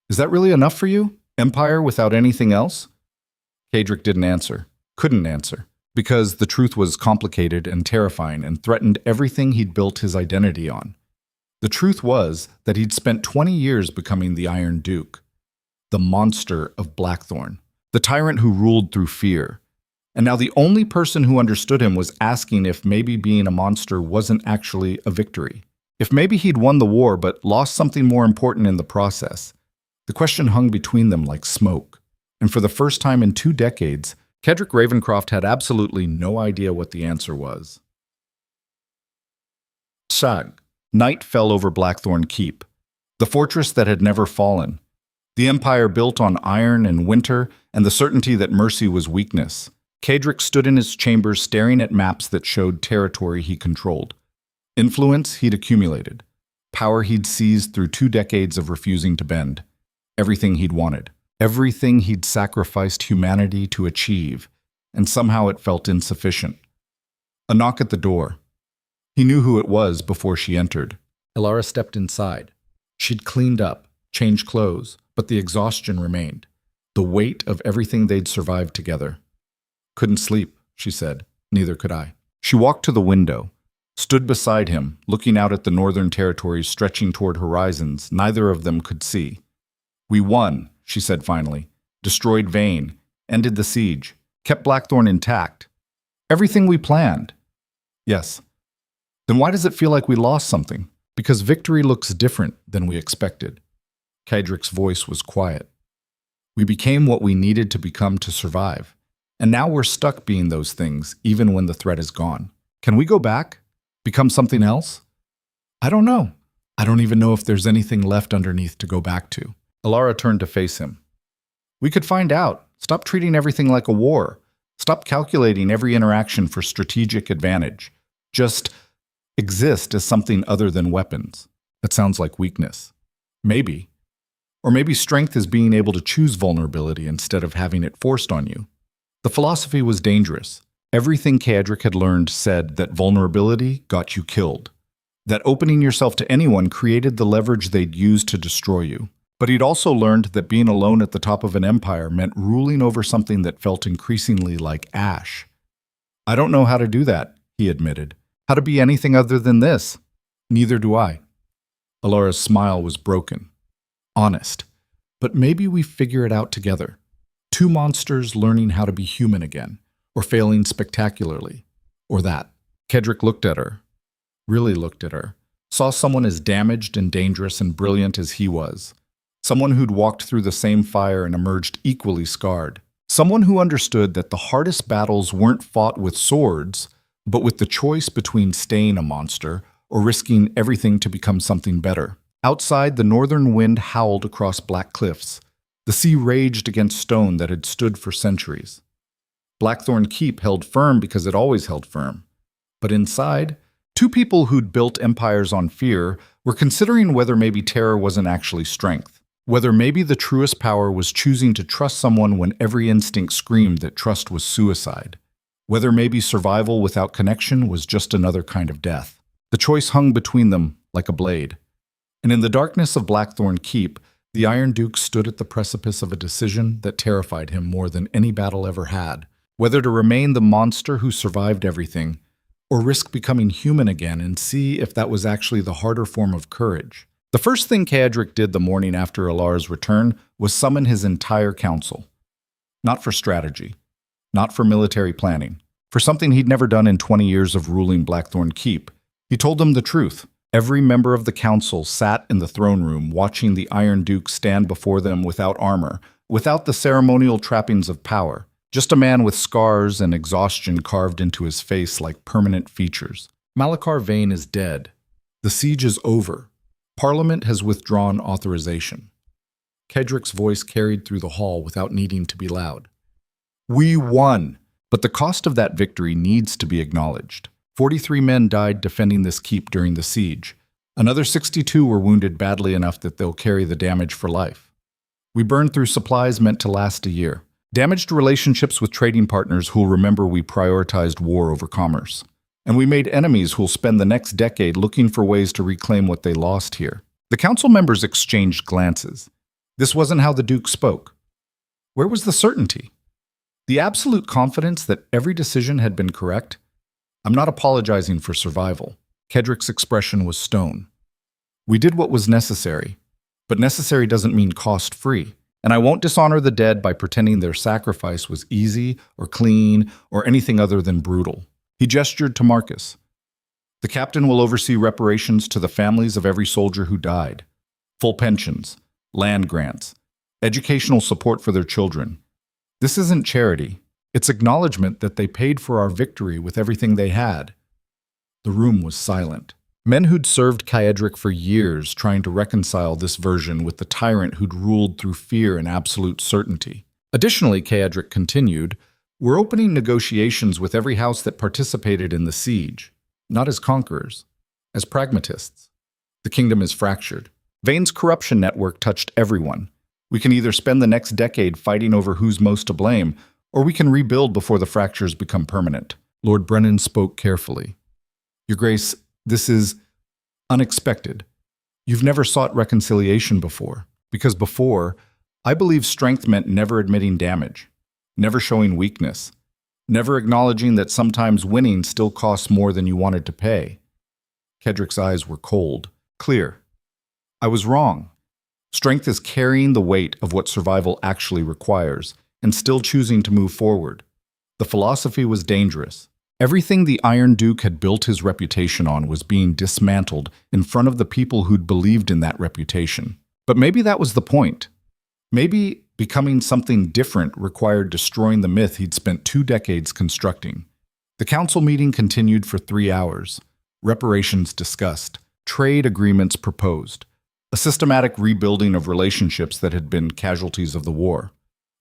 Speaker 1: "Is that really enough for you? Empire without anything else?" Kadric didn't answer, couldn't answer, because the truth was complicated and terrifying and threatened everything he'd built his identity on. The truth was that he'd spent 20 years becoming the Iron Duke, the monster of Blackthorn, the tyrant who ruled through fear. And now the only person who understood him was asking if maybe being a monster wasn't actually a victory. If maybe he'd won the war but lost something more important in the process. The question hung between them like smoke. And for the first time in 2 decades, Kedrick Ravencroft had absolutely no idea what the answer was. Shag. Night fell over Blackthorn Keep, the fortress that had never fallen. The empire built on iron and winter and the certainty that mercy was weakness. Kadric stood in his chambers staring at maps that showed territory he controlled. Influence he'd accumulated. Power he'd seized through 2 decades of refusing to bend. Everything he'd wanted. Everything he'd sacrificed humanity to achieve, and somehow it felt insufficient. A knock at the door. He knew who it was before she entered. Alara stepped inside. She'd cleaned up, changed clothes, but the exhaustion remained. The weight of everything they'd survived together. "Couldn't sleep," she said. "Neither could I." She walked to the window, stood beside him, looking out at the northern territories stretching toward horizons neither of them could see. "We won," she said finally. "Destroyed Vane, ended the siege, kept Blackthorn intact. Everything we planned." "Yes." "Then why does it feel like we lost something?" "Because victory looks different than we expected." Kadric's voice was quiet. "We became what we needed to become to survive. And now we're stuck being those things, even when the threat is gone. Can we go back? Become something else?" "I don't know. I don't even know if there's anything left underneath to go back to." Alara turned to face him. "We could find out. Stop treating everything like a war. Stop calculating every interaction for strategic advantage. Just exist as something other than weapons." "That sounds like weakness." "Maybe. Or maybe strength is being able to choose vulnerability instead of having it forced on you." The philosophy was dangerous. Everything Kadric had learned said that vulnerability got you killed. That opening yourself to anyone created the leverage they'd use to destroy you. But he'd also learned that being alone at the top of an empire meant ruling over something that felt increasingly like ash. "I don't know how to do that," he admitted. "How to be anything other than this." "Neither do I." Alara's smile was broken. Honest. "But maybe we figure it out together. 2 monsters learning how to be human again, or failing spectacularly, or that." Kedric looked at her, really looked at her, saw someone as damaged and dangerous and brilliant as he was. Someone who'd walked through the same fire and emerged equally scarred. Someone who understood that the hardest battles weren't fought with swords, but with the choice between staying a monster or risking everything to become something better. Outside, the northern wind howled across black cliffs. The sea raged against stone that had stood for centuries. Blackthorn Keep held firm because it always held firm. But inside, two people who'd built empires on fear were considering whether maybe terror wasn't actually strength. Whether maybe the truest power was choosing to trust someone when every instinct screamed that trust was suicide. Whether maybe survival without connection was just another kind of death. The choice hung between them like a blade. And in the darkness of Blackthorn Keep, the Iron Duke stood at the precipice of a decision that terrified him more than any battle ever had. Whether to remain the monster who survived everything, or risk becoming human again and see if that was actually the harder form of courage. The first thing Caedric did the morning after Alar's return was summon his entire council. Not for strategy, not for military planning, for something he'd never done in 20 years of ruling Blackthorn Keep. He told them the truth. Every member of the council sat in the throne room watching the Iron Duke stand before them without armor, without the ceremonial trappings of power. Just a man with scars and exhaustion carved into his face like permanent features. Malachar Vane is dead. The siege is over. Parliament has withdrawn authorization. Caedric's voice carried through the hall without needing to be loud. We won! But the cost of that victory needs to be acknowledged. 43 men died defending this keep during the siege. Another 62 were wounded badly enough that they'll carry the damage for life. We burned through supplies meant to last a year. Damaged relationships with trading partners who'll remember we prioritized war over commerce. And we made enemies who'll spend the next decade looking for ways to reclaim what they lost here. The council members exchanged glances. This wasn't how the Duke spoke. Where was the certainty? The absolute confidence that every decision had been correct? I'm not apologizing for survival. Caedric's expression was stone. We did what was necessary, but necessary doesn't mean cost-free. And I won't dishonor the dead by pretending their sacrifice was easy or clean or anything other than brutal. He gestured to Marcus. The captain will oversee reparations to the families of every soldier who died. Full pensions, land grants, educational support for their children. This isn't charity. It's acknowledgement that they paid for our victory with everything they had. The room was silent. Men who'd served Caedric for years trying to reconcile this version with the tyrant who'd ruled through fear and absolute certainty. Additionally, Caedric continued, we're opening negotiations with every house that participated in the siege, not as conquerors, as pragmatists. The kingdom is fractured. Vane's corruption network touched everyone. We can either spend the next decade fighting over who's most to blame, or we can rebuild before the fractures become permanent. Lord Brennan spoke carefully. Your Grace, this is unexpected. You've never sought reconciliation before, because before, I believe strength meant never admitting damage, never showing weakness, never acknowledging that sometimes winning still costs more than you wanted to pay. Caedric's eyes were cold, clear. I was wrong. Strength is carrying the weight of what survival actually requires, and still choosing to move forward. The philosophy was dangerous. Everything the Iron Duke had built his reputation on was being dismantled in front of the people who'd believed in that reputation. But maybe that was the point. Maybe becoming something different required destroying the myth he'd spent 2 decades constructing. The council meeting continued for 3 hours. Reparations discussed. Trade agreements proposed. A systematic rebuilding of relationships that had been casualties of the war.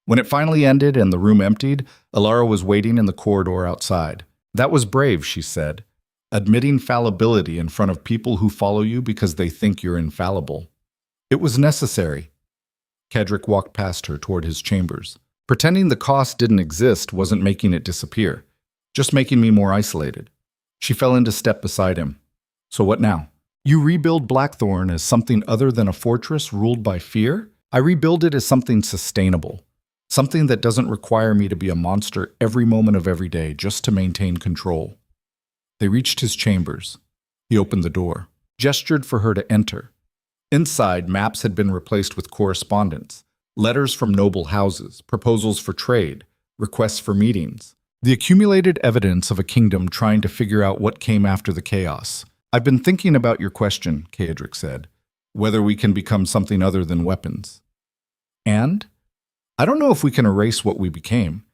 Speaker 1: When it finally ended and the room emptied, Alara was waiting in the corridor outside. That was brave, she said, admitting fallibility in front of people who follow you because they think you're infallible. It was necessary. Caedric walked past her toward his chambers. Pretending the cost didn't exist wasn't making it disappear, just making me more isolated. She fell into step beside him. So what now? You rebuild Blackthorn as something other than a fortress ruled by fear? I rebuild it as something sustainable. Something that doesn't require me to be a monster every moment of every day just to maintain control. They reached his chambers. He opened the door, gestured for her to enter. Inside, maps had been replaced with correspondence, letters from noble houses, proposals for trade, requests for meetings. The accumulated evidence of a kingdom trying to figure out what came after the chaos. I've been thinking about your question, Caedric said, whether we can become something other than weapons. And? I don't know if we can erase what we became,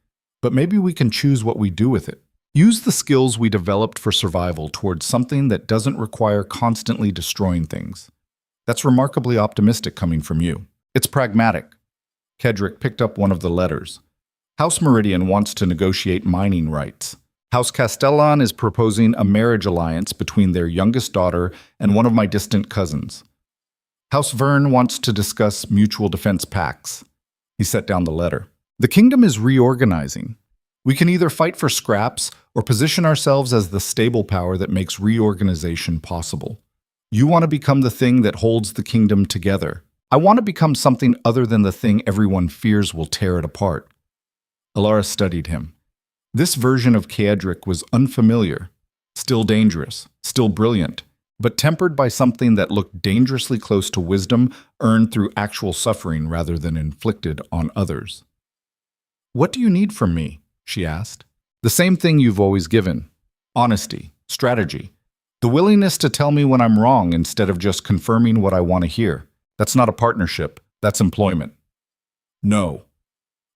Speaker 1: but maybe we can choose what we do with it. Use the skills we developed for survival towards something that doesn't require constantly destroying things. That's remarkably optimistic coming from you. It's pragmatic. Kedrick picked up one of the letters. House Meridian wants to negotiate mining rights. House Castellan is proposing a marriage alliance between their youngest daughter and one of my distant cousins. House Verne wants to discuss mutual defense pacts. He set down the letter. The kingdom is reorganizing. We can either fight for scraps or position ourselves as the stable power that makes reorganization possible. You want to become the thing that holds the kingdom together. I want to become something other than the thing everyone fears will tear it apart. Alara studied him. This version of Kedrick was unfamiliar, still dangerous, still brilliant, but tempered by something that looked dangerously close to wisdom earned through actual suffering rather than inflicted on others. What do you need from me? She asked. The same thing you've always given. Honesty, strategy, the willingness to tell me when I'm wrong instead of just confirming what I want to hear. That's not a partnership, that's employment. No.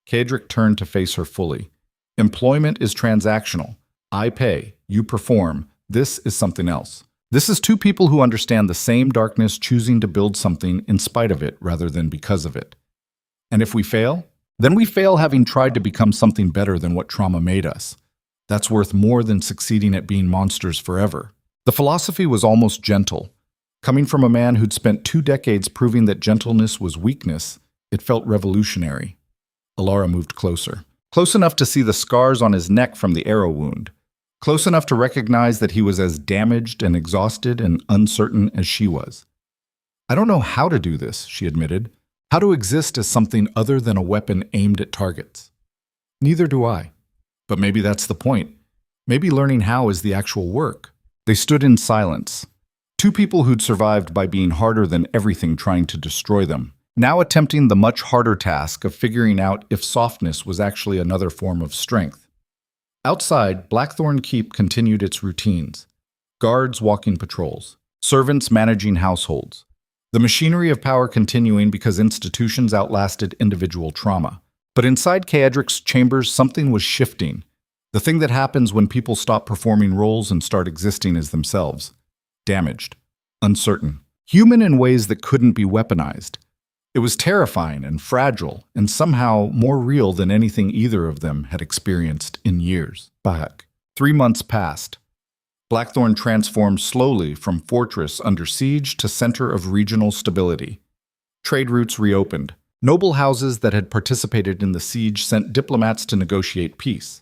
Speaker 1: Kedrick turned to face her fully. Employment is transactional. I pay, you perform. This is something else. This is two people who understand the same darkness choosing to build something in spite of it rather than because of it. And if we fail, then we fail having tried to become something better than what trauma made us. That's worth more than succeeding at being monsters forever. The philosophy was almost gentle. Coming from a man who'd spent 2 decades proving that gentleness was weakness, it felt revolutionary. Alara moved closer. Close enough to see the scars on his neck from the arrow wound. Close enough to recognize that he was as damaged and exhausted and uncertain as she was. I don't know how to do this, she admitted. How to exist as something other than a weapon aimed at targets. Neither do I. But maybe that's the point. Maybe learning how is the actual work. They stood in silence. 2 people who'd survived by being harder than everything trying to destroy them, now attempting the much harder task of figuring out if softness was actually another form of strength. Outside, Blackthorn Keep continued its routines. Guards walking patrols, servants managing households. The machinery of power continuing because institutions outlasted individual trauma. But inside Kedrick's chambers, something was shifting. The thing that happens when people stop performing roles and start existing as themselves. Damaged. Uncertain. Human in ways that couldn't be weaponized. It was terrifying and fragile, and somehow more real than anything either of them had experienced in years back. 3 months passed. Blackthorn transformed slowly from fortress under siege to center of regional stability. Trade routes reopened. Noble houses that had participated in the siege sent diplomats to negotiate peace.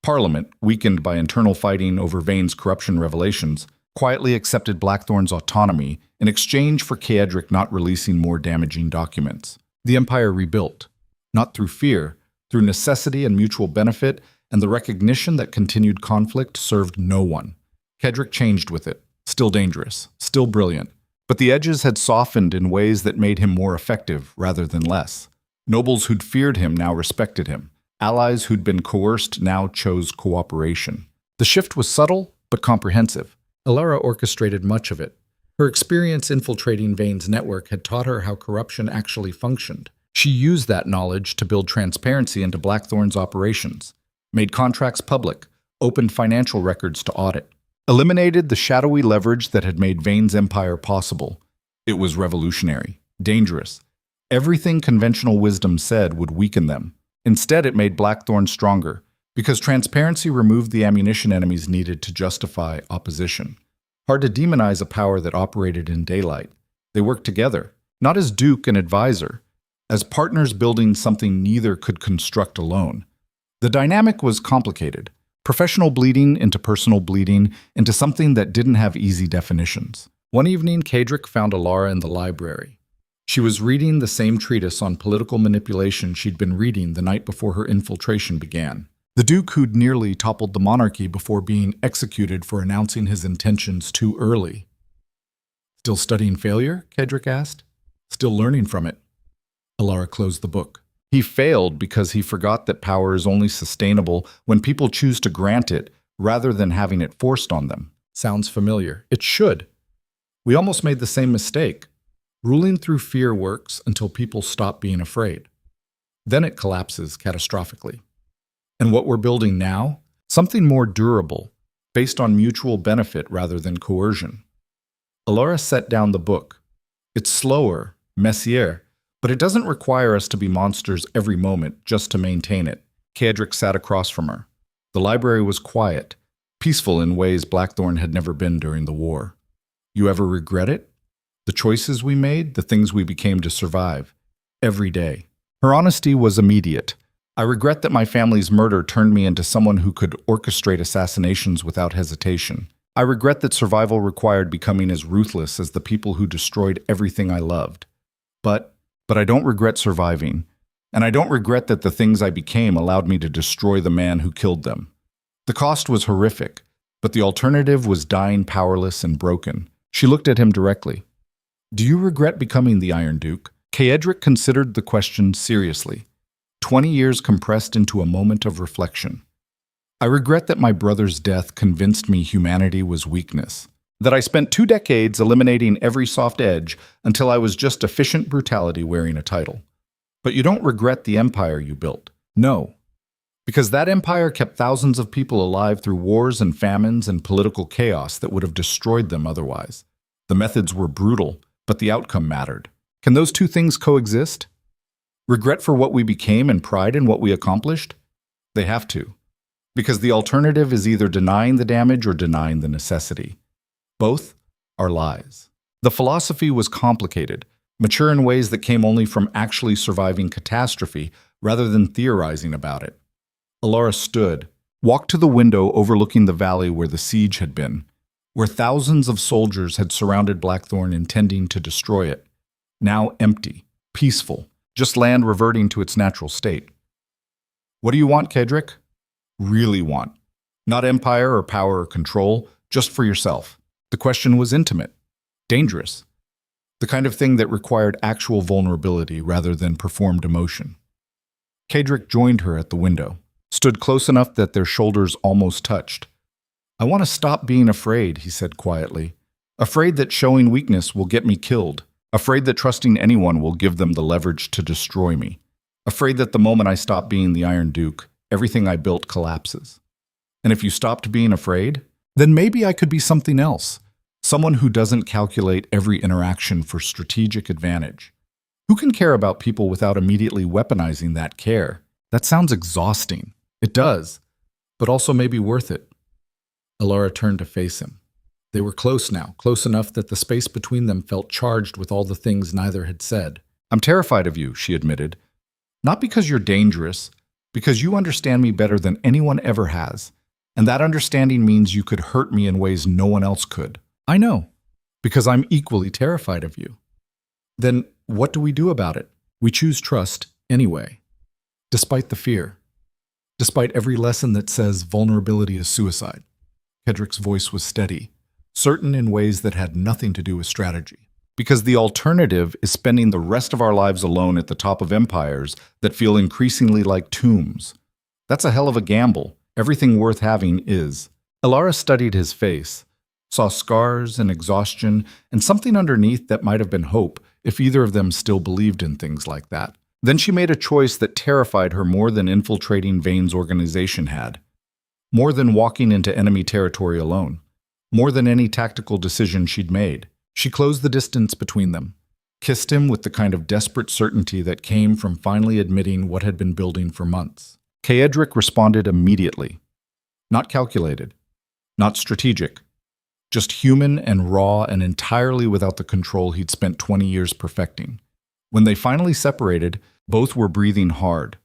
Speaker 1: Parliament, weakened by internal fighting over Vane's corruption revelations, quietly accepted Blackthorn's autonomy in exchange for Kedrick not releasing more damaging documents. The empire rebuilt, not through fear, through necessity and mutual benefit, and the recognition that continued conflict served no one. Kedrick changed with it, still dangerous, still brilliant, but the edges had softened in ways that made him more effective rather than less. Nobles who'd feared him now respected him. Allies who'd been coerced now chose cooperation. The shift was subtle but comprehensive. Alara orchestrated much of it. Her experience infiltrating Vane's network had taught her how corruption actually functioned. She used that knowledge to build transparency into Blackthorn's operations, made contracts public, opened financial records to audit, eliminated the shadowy leverage that had made Vane's empire possible. It was revolutionary, dangerous. Everything conventional wisdom said would weaken them. Instead, it made Blackthorn stronger, because transparency removed the ammunition enemies needed to justify opposition. Hard to demonize a power that operated in daylight. They worked together, not as duke and advisor, as partners building something neither could construct alone. The dynamic was complicated. Professional bleeding into personal bleeding into something that didn't have easy definitions. One evening, Kedrick found Alara in the library. She was reading the same treatise on political manipulation she'd been reading the night before her infiltration began. The Duke who'd nearly toppled the monarchy before being executed for announcing his intentions too early. Still studying failure? Kedrick asked. Still learning from it. Alara closed the book. He failed because he forgot that power is only sustainable when people choose to grant it rather than having it forced on them. Sounds familiar. It should. We almost made the same mistake. Ruling through fear works until people stop being afraid. Then it collapses catastrophically. And what we're building now? Something more durable, based on mutual benefit rather than coercion. Alara set down the book. It's slower, messier, but it doesn't require us to be monsters every moment just to maintain it. Kaedric sat across from her. The library was quiet, peaceful in ways Blackthorn had never been during the war. You ever regret it? The choices we made, the things we became to survive. Every day. Her honesty was immediate. I regret that my family's murder turned me into someone who could orchestrate assassinations without hesitation. I regret that survival required becoming as ruthless as the people who destroyed everything I loved. But I don't regret surviving. And I don't regret that the things I became allowed me to destroy the man who killed them. The cost was horrific, but the alternative was dying powerless and broken. She looked at him directly. Do you regret becoming the Iron Duke? Kaedric considered the question seriously. 20 years compressed into a moment of reflection. I regret that my brother's death convinced me humanity was weakness. That I spent 2 decades eliminating every soft edge until I was just efficient brutality wearing a title. But you don't regret the empire you built. No. Because that empire kept thousands of people alive through wars and famines and political chaos that would have destroyed them otherwise. The methods were brutal, but the outcome mattered. Can those two things coexist? Regret for what we became and pride in what we accomplished? They have to. Because the alternative is either denying the damage or denying the necessity. Both are lies. The philosophy was complicated, mature in ways that came only from actually surviving catastrophe rather than theorizing about it. Alara stood, walked to the window overlooking the valley where the siege had been, where thousands of soldiers had surrounded Blackthorn intending to destroy it. Now empty, peaceful, just land reverting to its natural state. What do you want, Kaedric? Really want. Not empire or power or control, just for yourself. The question was intimate, dangerous, the kind of thing that required actual vulnerability rather than performed emotion. Kaedric joined her at the window, stood close enough that their shoulders almost touched. I want to stop being afraid, he said quietly. Afraid that showing weakness will get me killed. Afraid that trusting anyone will give them the leverage to destroy me. Afraid that the moment I stop being the Iron Duke, everything I built collapses. And if you stopped being afraid, then maybe I could be something else. Someone who doesn't calculate every interaction for strategic advantage. Who can care about people without immediately weaponizing that care? That sounds exhausting. It does, but also maybe worth it. Alara turned to face him. They were close now, close enough that the space between them felt charged with all the things neither had said. I'm terrified of you, she admitted. Not because you're dangerous, because you understand me better than anyone ever has. And that understanding means you could hurt me in ways no one else could. I know, because I'm equally terrified of you. Then what do we do about it? We choose trust anyway, despite the fear, despite every lesson that says vulnerability is suicide. Kaedric's voice was steady, certain in ways that had nothing to do with strategy. Because the alternative is spending the rest of our lives alone at the top of empires that feel increasingly like tombs. That's a hell of a gamble. Everything worth having is. Alara studied his face, saw scars and exhaustion, and something underneath that might have been hope if either of them still believed in things like that. Then she made a choice that terrified her more than infiltrating Vane's organization had. More than walking into enemy territory alone. More than any tactical decision she'd made. She closed the distance between them, kissed him with the kind of desperate certainty that came from finally admitting what had been building for months. Kaedric responded immediately. Not calculated, not strategic, just human and raw and entirely without the control he'd spent 20 years perfecting. When they finally separated, both were breathing hard.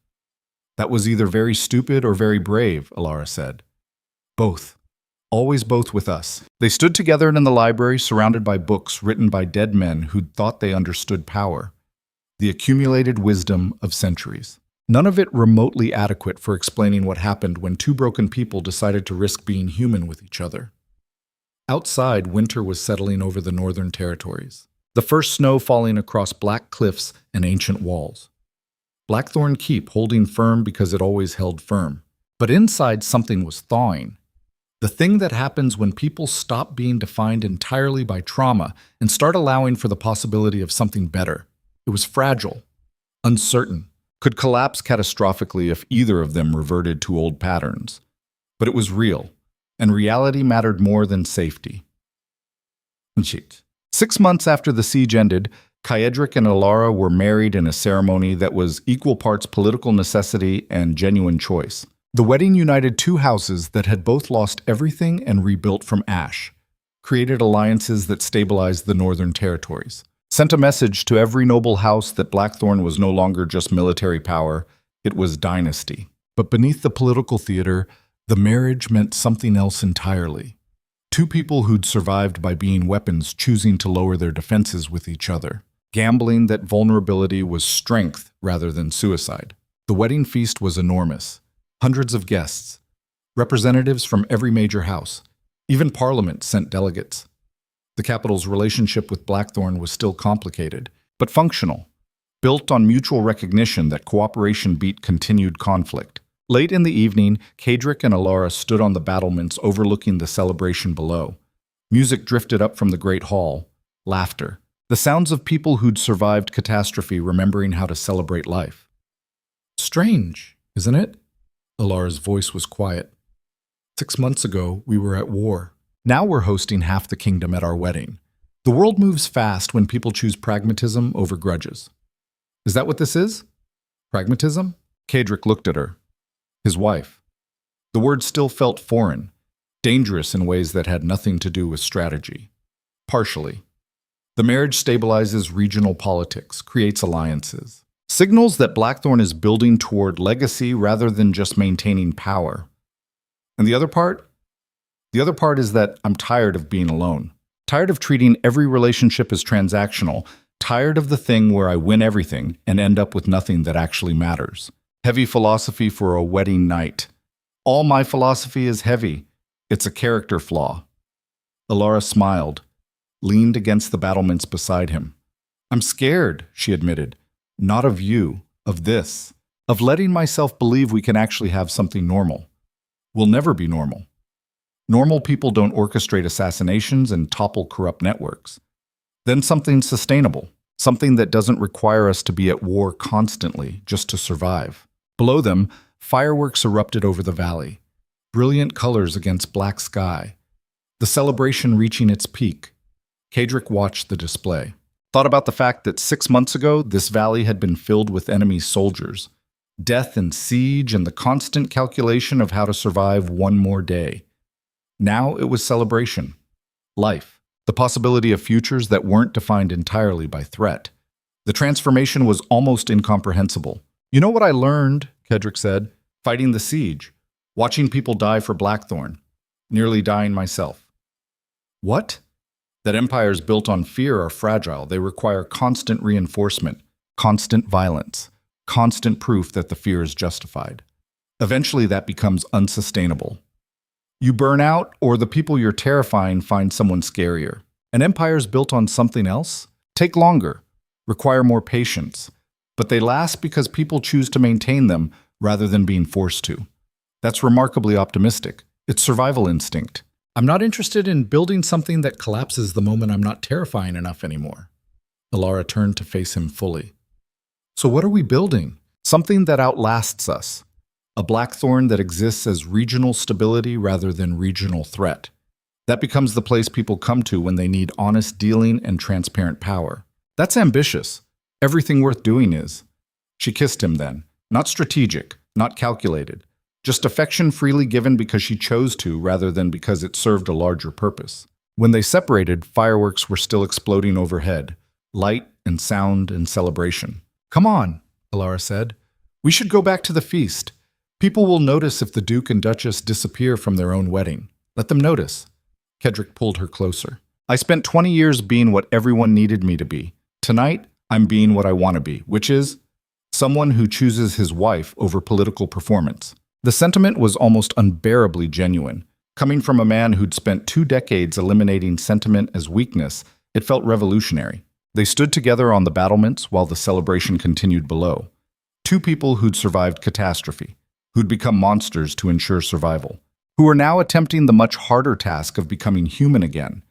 Speaker 1: That was either very stupid or very brave, Alara said. Both. Always both with us. They stood together in the library, surrounded by books written by dead men who'd thought they understood power. The accumulated wisdom of centuries. None of it remotely adequate for explaining what happened when two broken people decided to risk being human with each other. Outside, winter was settling over the northern territories. The first snow falling across black cliffs and ancient walls. Blackthorn Keep holding firm because it always held firm. But inside, something was thawing. The thing that happens when people stop being defined entirely by trauma and start allowing for the possibility of something better. It was fragile, uncertain, could collapse catastrophically if either of them reverted to old patterns. But it was real, and reality mattered more than safety. Shit. 6 months after the siege ended, Caedric and Alara were married in a ceremony that was equal parts political necessity and genuine choice. The wedding united two houses that had both lost everything and rebuilt from ash, created alliances that stabilized the northern territories, sent a message to every noble house that Blackthorn was no longer just military power, it was dynasty. But beneath the political theater, the marriage meant something else entirely. Two people who'd survived by being weapons choosing to lower their defenses with each other, gambling that vulnerability was strength rather than suicide. The wedding feast was enormous. Hundreds of guests, representatives from every major house. Even Parliament sent delegates. The capital's relationship with Blackthorn was still complicated, but functional, built on mutual recognition that cooperation beat continued conflict. Late in the evening, Caedric and Alara stood on the battlements overlooking the celebration below. Music drifted up from the great hall. Laughter. The sounds of people who'd survived catastrophe remembering how to celebrate life. Strange, isn't it? Alara's voice was quiet. 6 months ago, we were at war. Now we're hosting half the kingdom at our wedding. The world moves fast when people choose pragmatism over grudges. Is that what this is? Pragmatism? Caedric looked at her. His wife. The word still felt foreign, dangerous in ways that had nothing to do with strategy. Partially. The marriage stabilizes regional politics, creates alliances. Signals that Blackthorn is building toward legacy rather than just maintaining power. And the other part? The other part is that I'm tired of being alone. Tired of treating every relationship as transactional. Tired of the thing where I win everything and end up with nothing that actually matters. Heavy philosophy for a wedding night. All my philosophy is heavy. It's a character flaw. Alara smiled, leaned against the battlements beside him. I'm scared, she admitted. Not of you, of this. Of letting myself believe we can actually have something normal. We'll never be normal. Normal people don't orchestrate assassinations and topple corrupt networks. Then something sustainable. Something that doesn't require us to be at war constantly just to survive. Below them, fireworks erupted over the valley, brilliant colors against black sky, the celebration reaching its peak. Caedric watched the display, thought about the fact that 6 months ago this valley had been filled with enemy soldiers, death and siege and the constant calculation of how to survive one more day. Now it was celebration, life, the possibility of futures that weren't defined entirely by threat. The transformation was almost incomprehensible. You know what I learned, Caedric said, fighting the siege, watching people die for Blackthorn, nearly dying myself. What? That empires built on fear are fragile. They require constant reinforcement, constant violence, constant proof that the fear is justified. Eventually that becomes unsustainable. You burn out, or the people you're terrifying find someone scarier. And empires built on something else take longer, require more patience. But they last because people choose to maintain them rather than being forced to. That's remarkably optimistic. It's survival instinct. I'm not interested in building something that collapses the moment I'm not terrifying enough anymore. Alara turned to face him fully. So what are we building? Something that outlasts us. A Blackthorn that exists as regional stability rather than regional threat. That becomes the place people come to when they need honest dealing and transparent power. That's ambitious. Everything worth doing is. She kissed him then. Not strategic, not calculated. Just affection freely given because she chose to rather than because it served a larger purpose. When they separated, fireworks were still exploding overhead. Light and sound and celebration. Come on, Alara said. We should go back to the feast. People will notice if the Duke and Duchess disappear from their own wedding. Let them notice. Caedric pulled her closer. I spent 20 years being what everyone needed me to be. Tonight, I'm being what I want to be, which is someone who chooses his wife over political performance. The sentiment was almost unbearably genuine. Coming from a man who'd spent 2 decades eliminating sentiment as weakness, it felt revolutionary. They stood together on the battlements while the celebration continued below. Two people who'd survived catastrophe, who'd become monsters to ensure survival, who were now attempting the much harder task of becoming human again.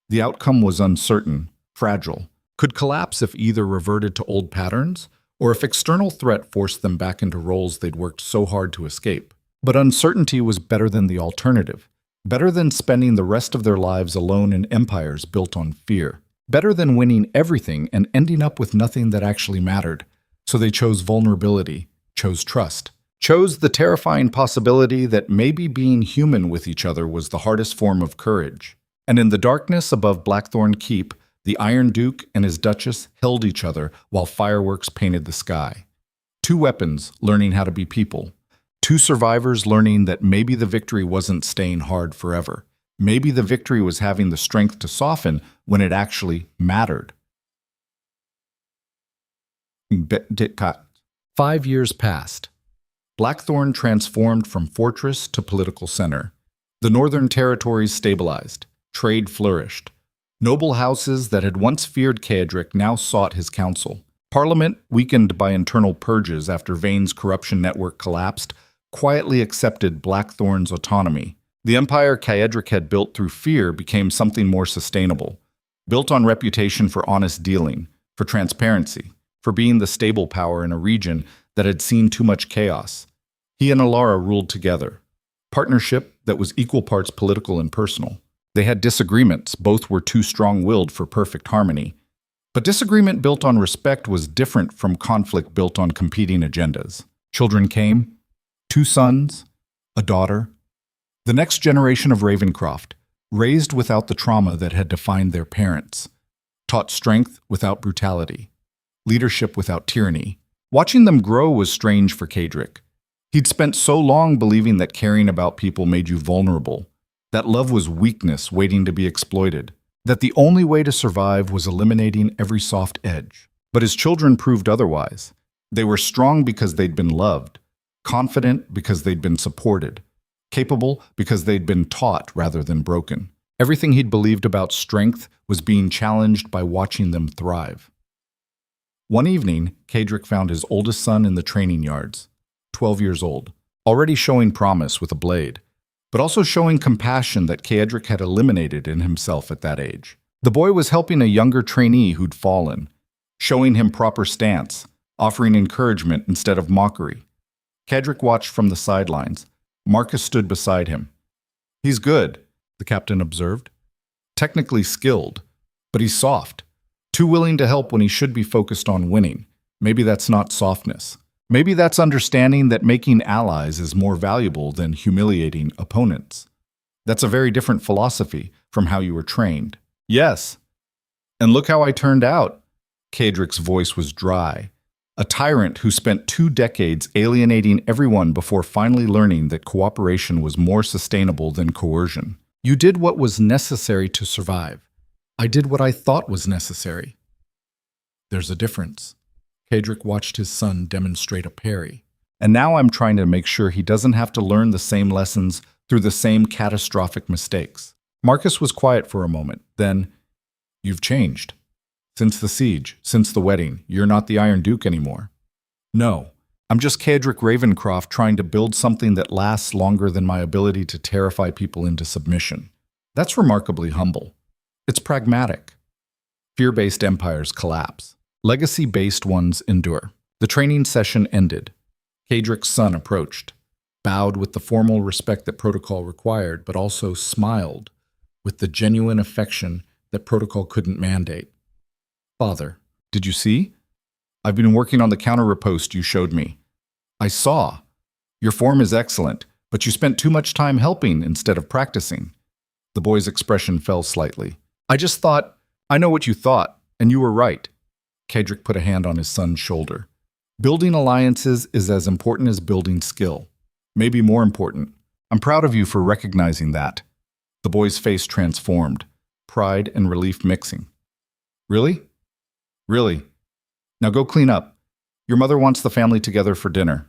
Speaker 1: The outcome was uncertain, fragile, could collapse if either reverted to old patterns or if external threat forced them back into roles they'd worked so hard to escape. But uncertainty was better than the alternative, better than spending the rest of their lives alone in empires built on fear. Better than winning everything and ending up with nothing that actually mattered. So they chose vulnerability, chose trust, chose the terrifying possibility that maybe being human with each other was the hardest form of courage. And in the darkness above Blackthorn Keep, the Iron Duke and his Duchess held each other while fireworks painted the sky. Two weapons learning how to be people. Two survivors learning that maybe the victory wasn't staying hard forever. Maybe the victory was having the strength to soften when it actually mattered. 5 years passed. Blackthorn transformed from fortress to political center. The northern territories stabilized. Trade flourished. Noble houses that had once feared Caedric now sought his counsel. Parliament, weakened by internal purges after Vane's corruption network collapsed, quietly accepted Blackthorn's autonomy. The empire Caedric had built through fear became something more sustainable, built on reputation for honest dealing, for transparency, for being the stable power in a region that had seen too much chaos. He and Alara ruled together. Partnership that was equal parts political and personal. They had disagreements, both were too strong-willed for perfect harmony. But disagreement built on respect was different from conflict built on competing agendas. Children came, 2 sons, a daughter. The next generation of Ravencroft, raised without the trauma that had defined their parents, taught strength without brutality, leadership without tyranny. Watching them grow was strange for Caedric. He'd spent so long believing that caring about people made you vulnerable, that love was weakness waiting to be exploited, that the only way to survive was eliminating every soft edge. But his children proved otherwise. They were strong because they'd been loved, confident because they'd been supported, capable because they'd been taught rather than broken. Everything he'd believed about strength was being challenged by watching them thrive. One evening, Caedric found his oldest son in the training yards, 12 years old, already showing promise with a blade, but also showing compassion that Caedric had eliminated in himself at that age. The boy was helping a younger trainee who'd fallen, showing him proper stance, offering encouragement instead of mockery. Caedric watched from the sidelines. Marcus stood beside him. "He's good," the captain observed. "Technically skilled, but he's soft. Too willing to help when he should be focused on winning. Maybe that's not softness. Maybe that's understanding that making allies is more valuable than humiliating opponents. That's a very different philosophy from how you were trained." "Yes. And look how I turned out." Caedric's voice was dry. A tyrant who spent 2 decades alienating everyone before finally learning that cooperation was more sustainable than coercion. "You did what was necessary to survive. I did what I thought was necessary." "There's a difference." Caedric watched his son demonstrate a parry. "And now I'm trying to make sure he doesn't have to learn the same lessons through the same catastrophic mistakes." Marcus was quiet for a moment. Then, "You've changed. Since the siege, since the wedding, you're not the Iron Duke anymore." "No, I'm just Caedric Ravencroft trying to build something that lasts longer than my ability to terrify people into submission." That's remarkably humble. It's pragmatic. Fear-based empires collapse. Legacy-based ones endure. The training session ended. Caedric's son approached, bowed with the formal respect that protocol required, but also smiled with the genuine affection that protocol couldn't mandate. "Father, did you see? I've been working on the counter-riposte you showed me. I saw. Your form is excellent, but you spent too much time helping instead of practicing." The boy's expression fell slightly. "I just thought, I know what you thought, and you were right." Caedric put a hand on his son's shoulder. "Building alliances is as important as building skill. Maybe more important. I'm proud of you for recognizing that." The boy's face transformed, pride and relief mixing. "Really? Really? Now go clean up. Your mother wants the family together for dinner."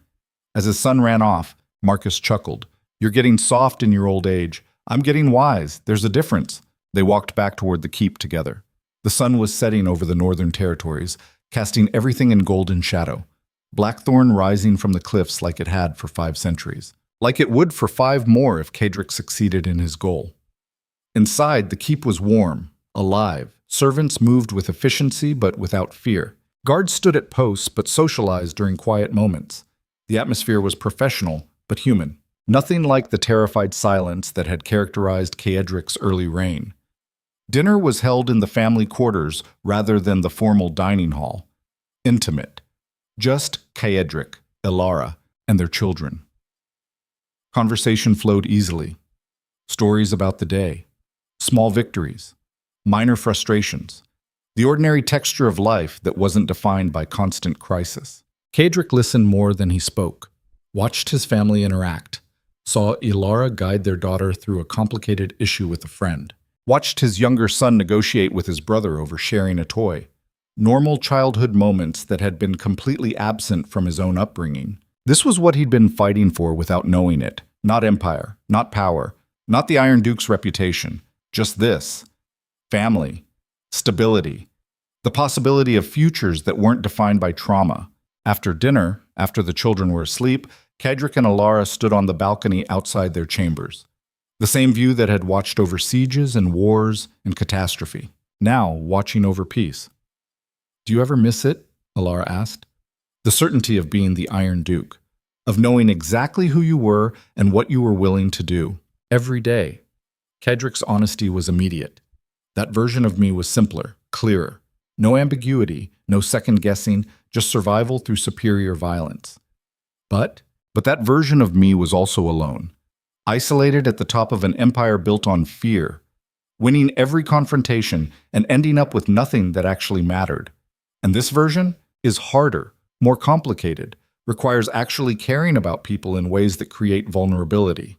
Speaker 1: As his son ran off, Marcus chuckled. "You're getting soft in your old age. I'm getting wise. There's a difference." They walked back toward the keep together. The sun was setting over the northern territories, casting everything in golden shadow. Blackthorn rising from the cliffs like it had for 5 centuries. Like it would for 5 more if Caedric succeeded in his goal. Inside, the keep was warm, alive. Servants moved with efficiency but without fear. Guards stood at posts but socialized during quiet moments. The atmosphere was professional but human. Nothing like the terrified silence that had characterized Caedric's early reign. Dinner was held in the family quarters rather than the formal dining hall. Intimate. Just Kaedric, Ilara, and their children. Conversation flowed easily. Stories about the day. Small victories. Minor frustrations. The ordinary texture of life that wasn't defined by constant crisis. Kaedric listened more than he spoke, watched his family interact, saw Ilara guide their daughter through a complicated issue with a friend, watched his younger son negotiate with his brother over sharing a toy. Normal childhood moments that had been completely absent from his own upbringing. This was what he'd been fighting for without knowing it. Not empire, not power, not the Iron Duke's reputation. Just this. Family. Stability. The possibility of futures that weren't defined by trauma. After dinner, after the children were asleep, Kaedric and Ilara stood on the balcony outside their chambers. The same view that had watched over sieges and wars and catastrophe. Now, watching over peace. "Do you ever miss it?" Ilara asked. The certainty of being the Iron Duke. Of knowing exactly who you were and what you were willing to do. Every day. Kaedric's honesty was immediate. That version of me was simpler, clearer. No ambiguity, no second-guessing, just survival through superior violence. But that version of me was also alone. Isolated at the top of an empire built on fear. Winning every confrontation and ending up with nothing that actually mattered. And this version is harder, more complicated, requires actually caring about people in ways that create vulnerability.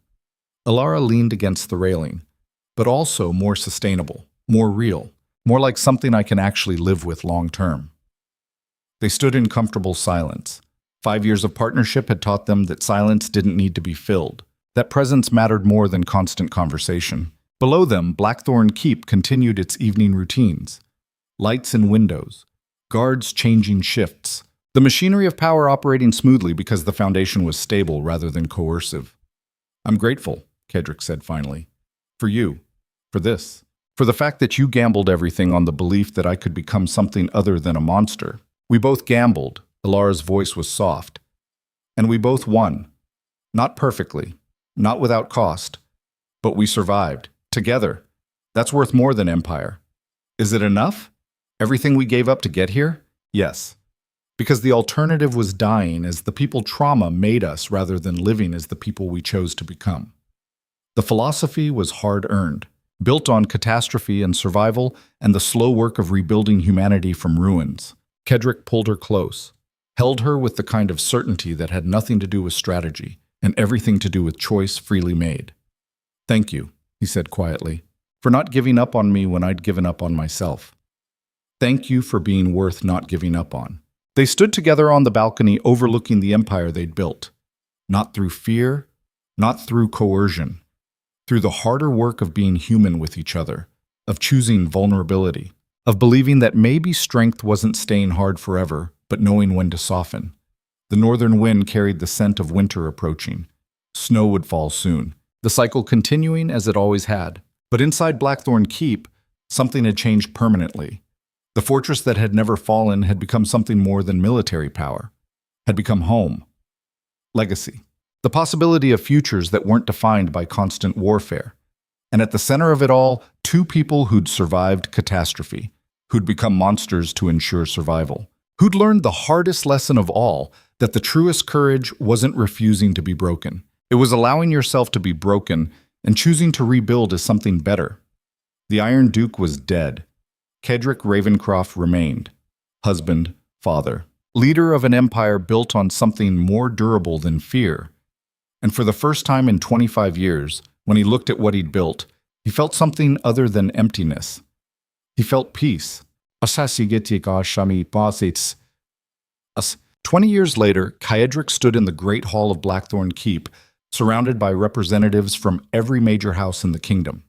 Speaker 1: Ilara leaned against the railing, but also more sustainable, more real, more like something I can actually live with long term. They stood in comfortable silence. 5 years of partnership had taught them that silence didn't need to be filled, that presence mattered more than constant conversation. Below them, Blackthorn Keep continued its evening routines. Lights in windows, guards changing shifts, the machinery of power operating smoothly because the foundation was stable rather than coercive. "I'm grateful," Kaedric said finally. "For you. For this. For the fact that you gambled everything on the belief that I could become something other than a monster. We both gambled." Ilara's voice was soft. "And we both won. Not perfectly. Not without cost. But we survived. Together. That's worth more than empire. Is it enough? Everything we gave up to get here? Yes. Because the alternative was dying as the people trauma made us rather than living as the people we chose to become. The philosophy was hard-earned, built on catastrophe and survival and the slow work of rebuilding humanity from ruins." Kaedric pulled her close, held her with the kind of certainty that had nothing to do with strategy and everything to do with choice freely made. "Thank you," he said quietly, "for not giving up on me when I'd given up on myself. Thank you for being worth not giving up on." They stood together on the balcony overlooking the empire they'd built. Not through fear, not through coercion, through the harder work of being human with each other, of choosing vulnerability, of believing that maybe strength wasn't staying hard forever, but knowing when to soften. The northern wind carried the scent of winter approaching. Snow would fall soon, the cycle continuing as it always had. But inside Blackthorn Keep, something had changed permanently. The fortress that had never fallen had become something more than military power, had become home. Legacy. The possibility of futures that weren't defined by constant warfare. And at the center of it all, two people who'd survived catastrophe, who'd become monsters to ensure survival, who'd learned the hardest lesson of all, that the truest courage wasn't refusing to be broken. It was allowing yourself to be broken and choosing to rebuild as something better. The Iron Duke was dead. Kaedric Ravencroft remained. Husband, father, leader of an empire built on something more durable than fear. And for the first time in 25 years, when he looked at what he'd built, he felt something other than emptiness. He felt peace. 20 years later, Kaedric stood in the Great Hall of Blackthorn Keep, surrounded by representatives from every major house in the kingdom.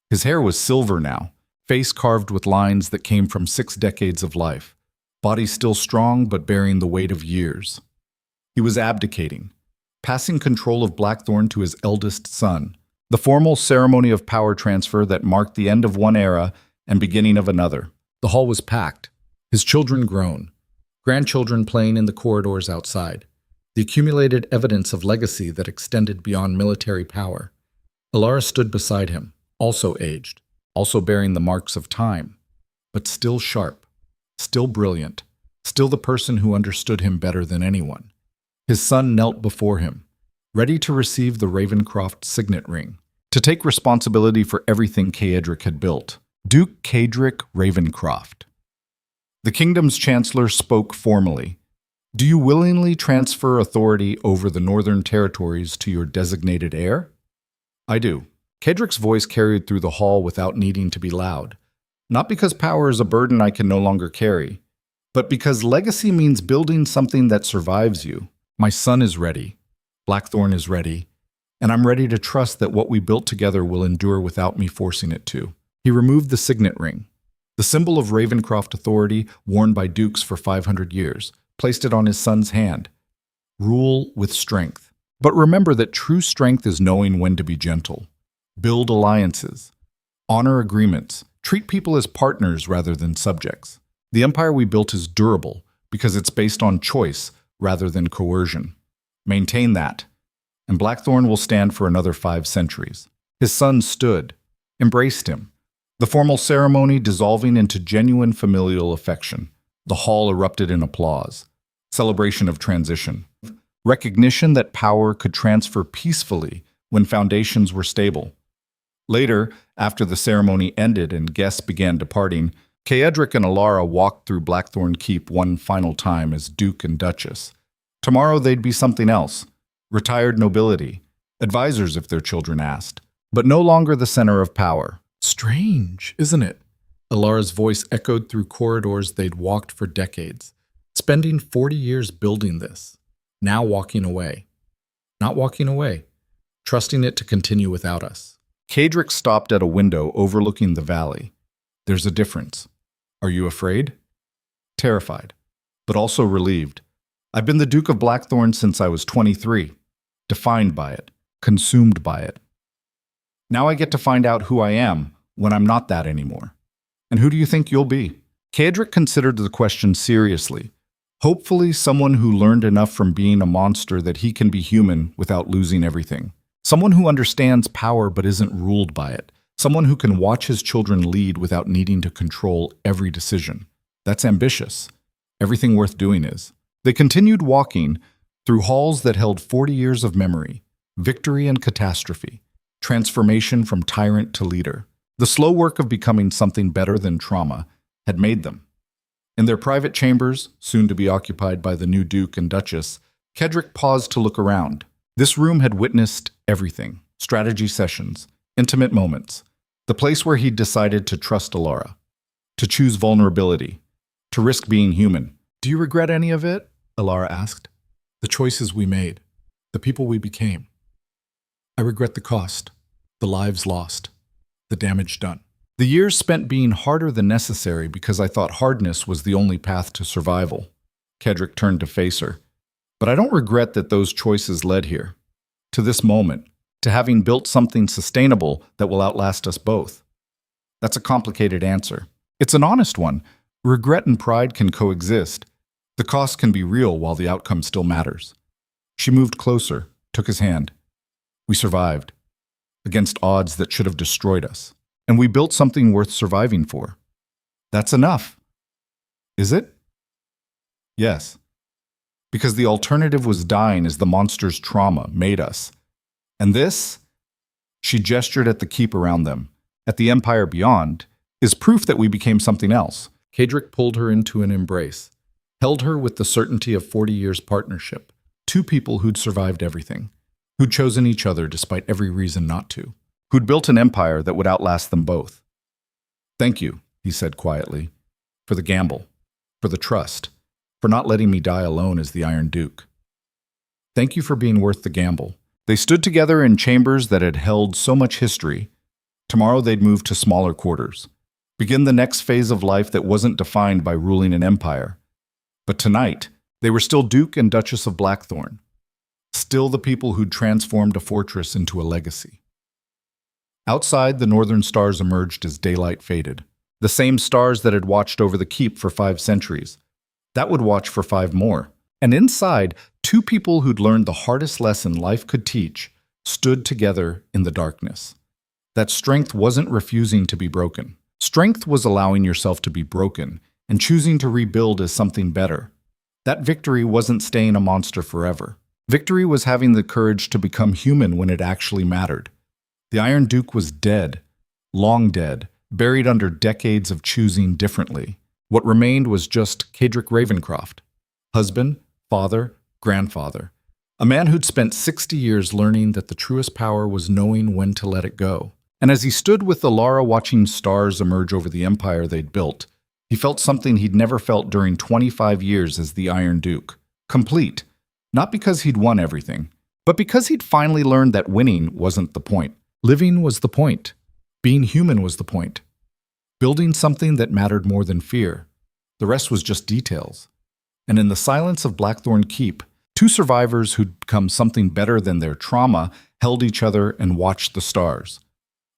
Speaker 1: His hair was silver now, face carved with lines that came from 6 decades of life, body still strong but bearing the weight of years. He was abdicating, passing control of Blackthorn to his eldest son, the formal ceremony of power transfer that marked the end of one era and beginning of another. The hall was packed, his children grown, grandchildren playing in the corridors outside, the accumulated evidence of legacy that extended beyond military power. Ilara stood beside him, also aged, also bearing the marks of time, but still sharp, still brilliant, still the person who understood him better than anyone. His son knelt before him, ready to receive the Ravencroft signet ring, to take responsibility for everything Caedric had built. Duke Caedric Ravencroft. The kingdom's chancellor spoke formally. Do you willingly transfer authority over the northern territories to your designated heir? I do. Caedric's voice carried through the hall without needing to be loud. Not because power is a burden I can no longer carry, but because legacy means building something that survives you. My son is ready. Blackthorn is ready. And I'm ready to trust that what we built together will endure without me forcing it to. He removed the signet ring, the symbol of Ravencroft authority worn by dukes for 500 years, placed it on his son's hand. Rule with strength. But remember that true strength is knowing when to be gentle. Build alliances. Honor agreements. Treat people as partners rather than subjects. The empire we built is durable because it's based on choice rather than coercion. Maintain that, and Blackthorn will stand for another 5 centuries. His son stood, embraced him, the formal ceremony dissolving into genuine familial affection. The hall erupted in applause, celebration of transition, recognition that power could transfer peacefully when foundations were stable. Later, after the ceremony ended and guests began departing, Caedric and Alara walked through Blackthorn Keep one final time as Duke and Duchess. Tomorrow they'd be something else, retired nobility, advisors if their children asked, but no longer the center of power. Strange, isn't it? Alara's voice echoed through corridors they'd walked for decades, spending 40 years building this, now walking away. Not walking away, trusting it to continue without us. Caedric stopped at a window overlooking the valley. There's a difference. Are you afraid? Terrified, but also relieved. I've been the Duke of Blackthorn since I was 23, defined by it, consumed by it. Now I get to find out who I am when I'm not that anymore. And who do you think you'll be? Caedric considered the question seriously. Hopefully someone who learned enough from being a monster that he can be human without losing everything. Someone who understands power but isn't ruled by it. Someone who can watch his children lead without needing to control every decision. That's ambitious. Everything worth doing is. They continued walking through halls that held 40 years of memory, victory and catastrophe, transformation from tyrant to leader. The slow work of becoming something better than trauma had made them. In their private chambers, soon to be occupied by the new Duke and Duchess, Caedric paused to look around. This room had witnessed everything: strategy sessions, intimate moments, the place where he'd decided to trust Alara, to choose vulnerability, to risk being human. Do you regret any of it? Alara asked. The choices we made, the people we became. I regret the cost, the lives lost, the damage done. The years spent being harder than necessary because I thought hardness was the only path to survival. Caedric turned to face her. But I don't regret that those choices led here, to this moment, to having built something sustainable that will outlast us both. That's a complicated answer. It's an honest one. Regret and pride can coexist. The cost can be real while the outcome still matters. She moved closer, took his hand. We survived, against odds that should have destroyed us. And we built something worth surviving for. That's enough. Is it? Yes. Because the alternative was dying as the monster's trauma made us. And this, she gestured at the keep around them, at the empire beyond, is proof that we became something else. Caedric pulled her into an embrace, held her with the certainty of 40 years' partnership. 2 people who'd survived everything, who'd chosen each other despite every reason not to, who'd built an empire that would outlast them both. Thank you, he said quietly, for the gamble, for the trust, for not letting me die alone as the Iron Duke. Thank you for being worth the gamble. They stood together in chambers that had held so much history. Tomorrow they'd move to smaller quarters, begin the next phase of life that wasn't defined by ruling an empire. But tonight, they were still Duke and Duchess of Blackthorn, still the people who'd transformed a fortress into a legacy. Outside, the northern stars emerged as daylight faded, the same stars that had watched over the keep for 5 centuries. That would watch for 5 more. And inside, 2 people who'd learned the hardest lesson life could teach stood together in the darkness. That strength wasn't refusing to be broken. Strength was allowing yourself to be broken and choosing to rebuild as something better. That victory wasn't staying a monster forever. Victory was having the courage to become human when it actually mattered. The Iron Duke was dead, long dead, buried under decades of choosing differently. What remained was just Cedric Ravencroft, husband, father, grandfather, a man who'd spent 60 years learning that the truest power was knowing when to let it go. And as he stood with Alara watching stars emerge over the empire they'd built, he felt something he'd never felt during 25 years as the Iron Duke. Complete. Not because he'd won everything, but because he'd finally learned that winning wasn't the point. Living was the point. Being human was the point. Building something that mattered more than fear. The rest was just details. And in the silence of Blackthorn Keep, two survivors who'd become something better than their trauma held each other and watched the stars.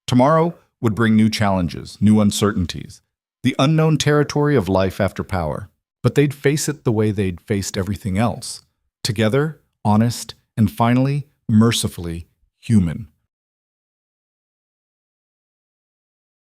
Speaker 1: Tomorrow would bring new challenges, new uncertainties, the unknown territory of life after power. But they'd face it the way they'd faced everything else. Together, honest, and finally, mercifully, human.